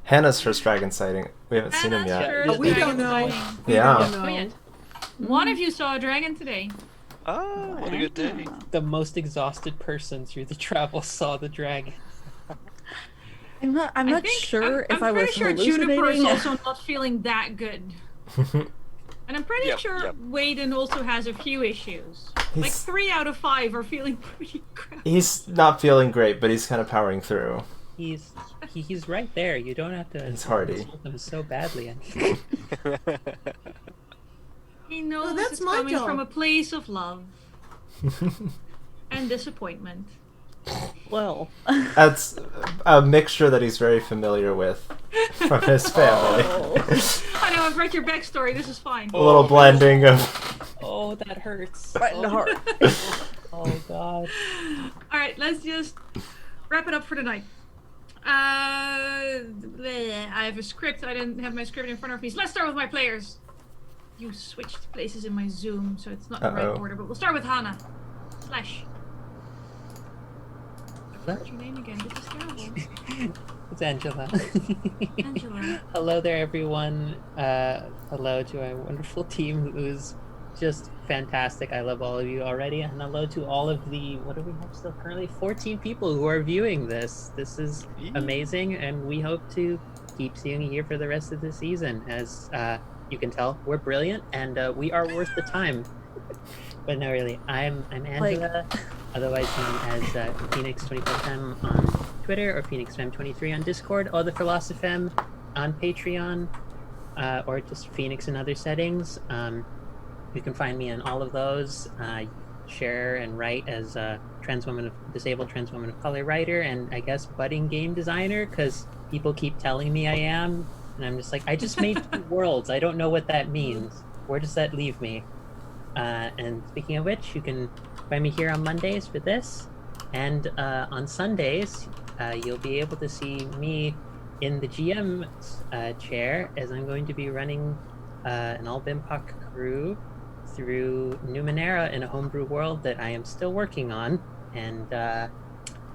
Hannah's first dragon sighting. We haven't seen him Hannah's yet. first We dragon don't know. sighting. Yeah. don't know. Oh, yet. One of you saw a dragon today. Oh, what a good day. The most exhausted person through the travel saw the dragon. I'm not I'm sure if I I'm was pretty sure Juniper is hallucinating. also not feeling that good. And I'm pretty Yep, sure yep. Waden also has a few issues. Like He's- 3 out of 5 are feeling pretty crap. He's not feeling great, but he's kind of powering through. He's right there. You don't have to He's hardy. insult him so badly. He knows that's it's my coming job. from a place of love and disappointment. Well, That's a mixture that he's very familiar with from his family. I know, I've read your backstory, this is fine. A little blending of. Oh, that hurts. right in the heart. Oh god. Alright, let's just wrap it up for tonight. I have a script. I didn't have my script in front of me. So let's start with my players. You switched places in my Zoom, so it's not in the right Uh-oh. order. But we'll start with Hannah. Slash. What's your name again? This is terrible. It's Angela. Angela. Hello there, everyone. Hello to our wonderful team who's just fantastic. I love all of you already. And hello to all of the, what do we have still currently? 14 people who are viewing this. This is amazing, and we hope to keep seeing you here for the rest of the season. As you can tell, we're brilliant, and we are worth the time. But no, really, I'm Angela, otherwise known as Phoenix24Fem on Twitter, or PhoenixFem23 on Discord, or the Philosophem on Patreon, or just Phoenix in other settings. You can find me on all of those. Share and write as a disabled trans woman of color writer, and I guess budding game designer, because people keep telling me I am, and I'm just like, I just made 2 worlds. I don't know what that means. Where does that leave me? And speaking of which, you can find me here on Mondays for this, and on Sundays, you'll be able to see me in the GM chair, as I'm going to be running an all-BIMPOC crew through Numenera in a homebrew world that I am still working on, and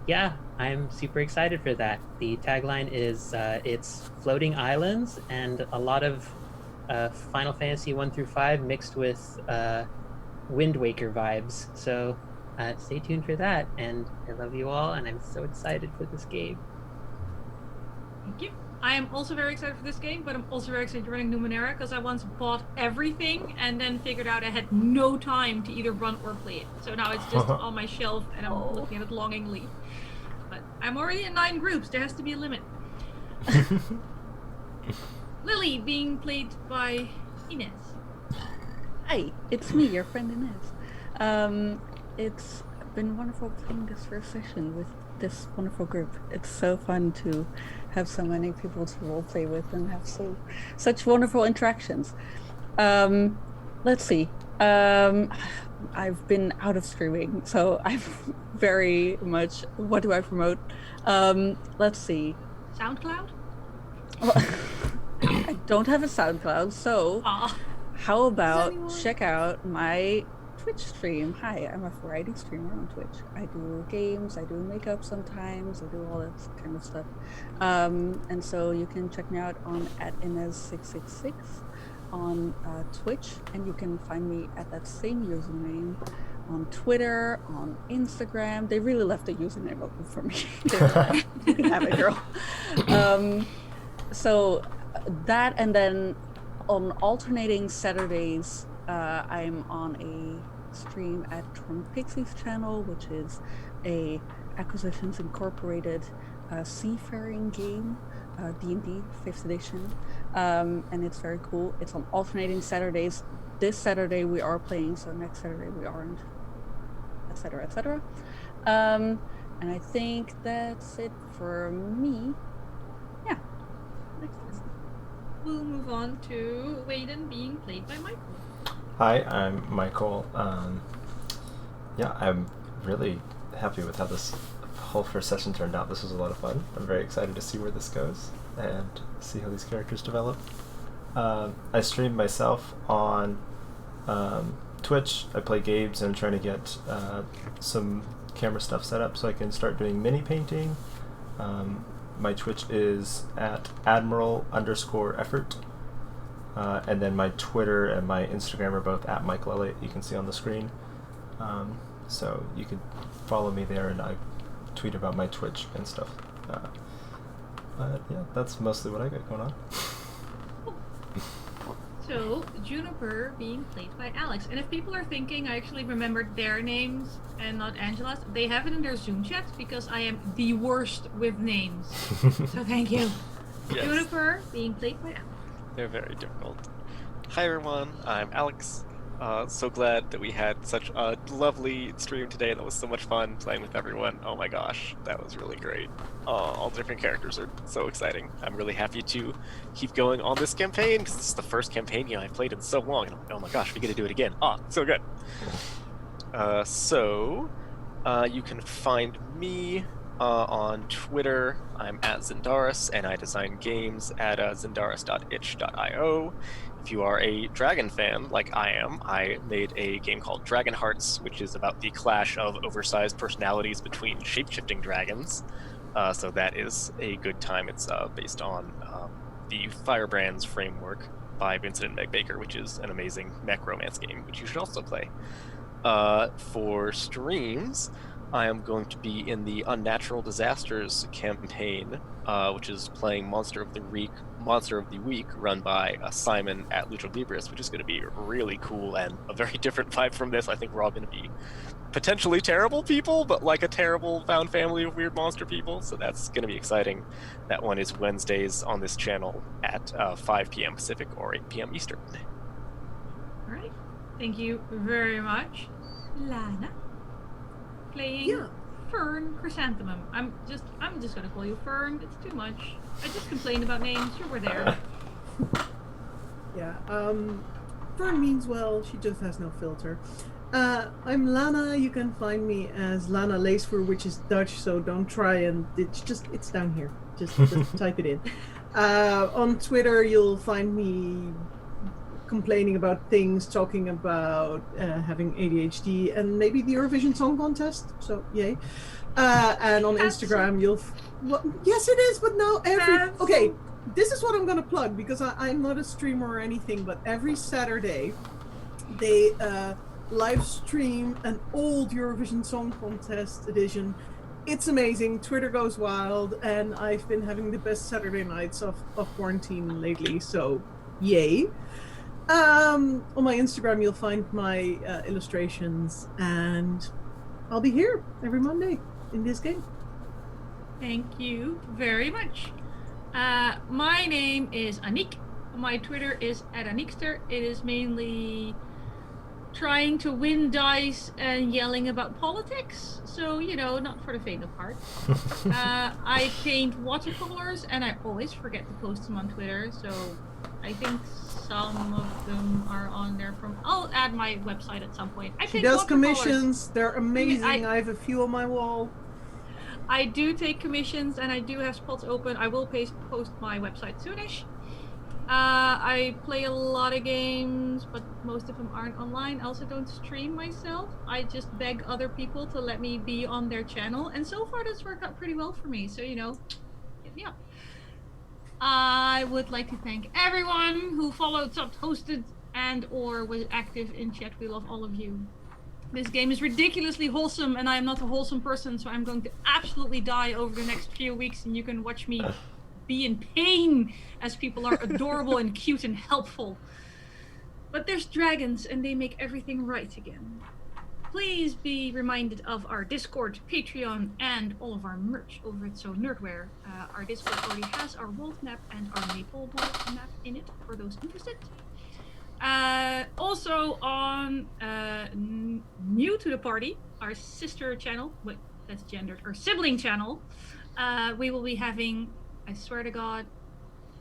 yeah, I'm super excited for that. The tagline is it's floating islands and a lot of Final Fantasy 1 through 5 mixed with Wind Waker vibes. So stay tuned for that, and I love you all, and I'm so excited for this game. Thank you. I am also very excited for this game, but I'm also very excited running Numenera, because I once bought everything and then figured out I had no time to either run or play it. So now it's just on my shelf and I'm looking at it longingly. But I'm already in 9 groups. There has to be a limit. Lily. Ellie being played by Ines. Hi, it's me, your friend Inez. It's been wonderful playing this first session with this wonderful group. It's so fun to have so many people to roleplay with and have such wonderful interactions. Let's see. I've been out of streaming, so I'm very much. What do I promote? Let's see. SoundCloud? I don't have a SoundCloud, so Aw. how about anyone- check out my Twitch stream? Hi, I'm a variety streamer on Twitch. I do games, I do makeup sometimes, I do all that kind of stuff. And so you can check me out on @Inez666 on Twitch, and you can find me at that same username on Twitter, on Instagram. They really left the username open for me. You can have it, girl. So that, and then on alternating Saturdays, I'm on a stream at Torn Pixie's channel, which is a Acquisitions Incorporated seafaring game, D&D 5th edition, and it's very cool. It's on alternating Saturdays. This Saturday we are playing, so next Saturday we aren't, etc., etc. And I think that's it for me. Yeah. Next person. We'll move on to Waden being played by Michael. Hi, I'm Michael. Yeah, I'm really happy with how this whole first session turned out. This was a lot of fun. I'm very excited to see where this goes and see how these characters develop. I stream myself on Twitch. I play games and I'm trying to get some camera stuff set up so I can start doing mini painting. My Twitch is at Admiral_effort. And then my Twitter and my Instagram are both at Michael Elliott. You can see on the screen. So you can follow me there, and I tweet about my Twitch and stuff. But yeah, that's mostly what I got going on. So, Juniper being played by Alex. And if people are thinking I actually remembered their names and not Angela's, they have it in their Zoom chat because I am the worst with names. So thank you. Yes. Juniper being played by Alex. They're very difficult. Hi everyone, I'm Alex. So glad that we had such a lovely stream today. That was so much fun playing with everyone. Oh my gosh, that was really great. All the different characters are so exciting. I'm really happy to keep going on this campaign because this is the first campaign game I've played in so long. And oh my gosh, we get to do it again. So good. You can find me on Twitter. I'm at Zindaris, and I design games at zindaris.itch.io. If you are a dragon fan, like I am, I made a game called Dragon Hearts, which is about the clash of oversized personalities between shape-shifting dragons. So that is a good time. It's based on the Firebrands framework by Vincent and Meg Baker, which is an amazing mech romance game, which you should also play. For streams, I am going to be in the Unnatural Disasters campaign, which is playing Monster of the Week, run by Simon at Lucha Libris, which is going to be really cool and a very different vibe from this. I think we're all going to be potentially terrible people, but like a terrible found family of weird monster people, so that's going to be exciting. That one is Wednesdays on this channel at 5 p.m. Pacific or 8 p.m. Eastern. All right. Thank you very much. Lana playing Fern Chrysanthemum. I'm just gonna call you Fern. It's too much. I just complained about names. You were there. Yeah, Fern means well, she just has no filter. I'm Lana. You can find me as Lana Leesvoer, which is Dutch, so don't try and it's down here. Just type it in. On Twitter, you'll find me complaining about things, talking about having ADHD and maybe the Eurovision Song Contest. So yay! And on Instagram, yes, it is. But now this is what I'm gonna plug because I'm not a streamer or anything. But every Saturday, they live stream an old Eurovision Song Contest edition. It's amazing. Twitter goes wild, and I've been having the best Saturday nights of quarantine lately. So yay! On my Instagram, you'll find my illustrations, and I'll be here every Monday in this game. Thank you very much. My name is Aniek. My Twitter is @Anikster. It is mainly trying to win dice and yelling about politics. So, not for the faint of heart. I paint watercolors and I always forget to post them on Twitter. So I think some of them are on there from... I'll add my website at some point. She does commissions. They're amazing. I have a few on my wall. I do take commissions and I do have spots open. I will post my website soonish. I play a lot of games, but most of them aren't online. I also don't stream myself. I just beg other people to let me be on their channel. And so far, that's worked out pretty well for me. So, hit me up. I would like to thank everyone who followed, subbed, hosted, and or was active in chat. We love all of you. This game is ridiculously wholesome, and I am not a wholesome person, so I'm going to absolutely die over the next few weeks, and you can watch me be in pain as people are adorable and cute and helpful. But there's dragons and they make everything right again. Please be reminded of our Discord, Patreon, and all of our merch over at So Nerdware. Our Discord already has our wolf map and our maple wolf map in it for those interested. Also on new to the party, our sister channel, wait, that's gendered, our sibling channel, we will be having, I swear to God,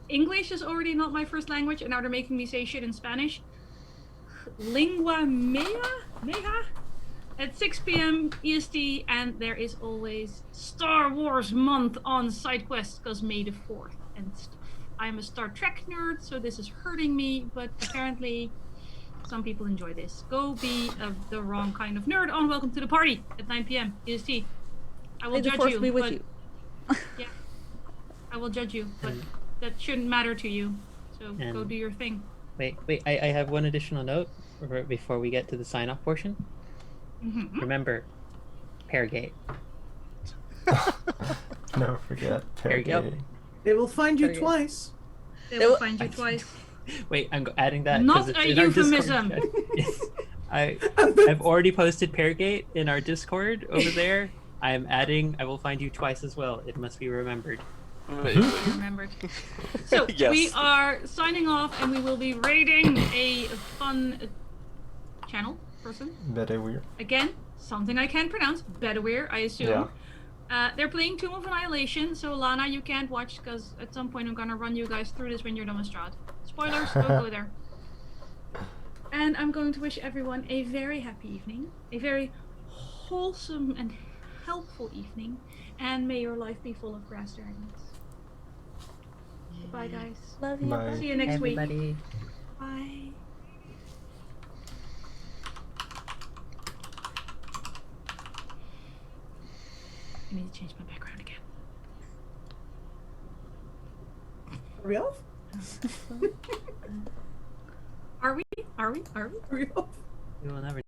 English is already not my first language, and now they're making me say shit in Spanish. Lingua Meja at 6 p.m. EST, and there is always Star Wars month on SideQuest because May the 4th and stuff. I'm a Star Trek nerd, so this is hurting me, but apparently some people enjoy this. Go be the wrong kind of nerd on Welcome to the Party at 9 p.m. EST. I will judge you, but yeah, I will judge you, but that shouldn't matter to you. So go do your thing. Wait, I have one additional note before we get to the sign-off portion. Mm-hmm. Remember, Pairgate. Never forget Pairgate. Yep. They will find you twice. They will find you twice. Wait, I'm adding that. Not it's a in our euphemism. Discord. I've already posted Pairgate in our Discord over there. I am adding, I will find you twice as well. It must be remembered. Remembered. So yes. We are signing off, and we will be raiding a fun channel person. Bedawir. Again, something I can't pronounce. Bedawir, I assume. Yeah. They're playing Tomb of Annihilation, so Lana, you can't watch because at some point I'm gonna run you guys through this when you're done with Strahd. Spoilers, don't go there. And I'm going to wish everyone a very happy evening, a very wholesome and helpful evening, and may your life be full of grass dragons. Bye, guys. Love you. Bye. See you next Everybody. week. Bye. I need to change my background again. Are we off? Are we? Are we? Are we off? We will never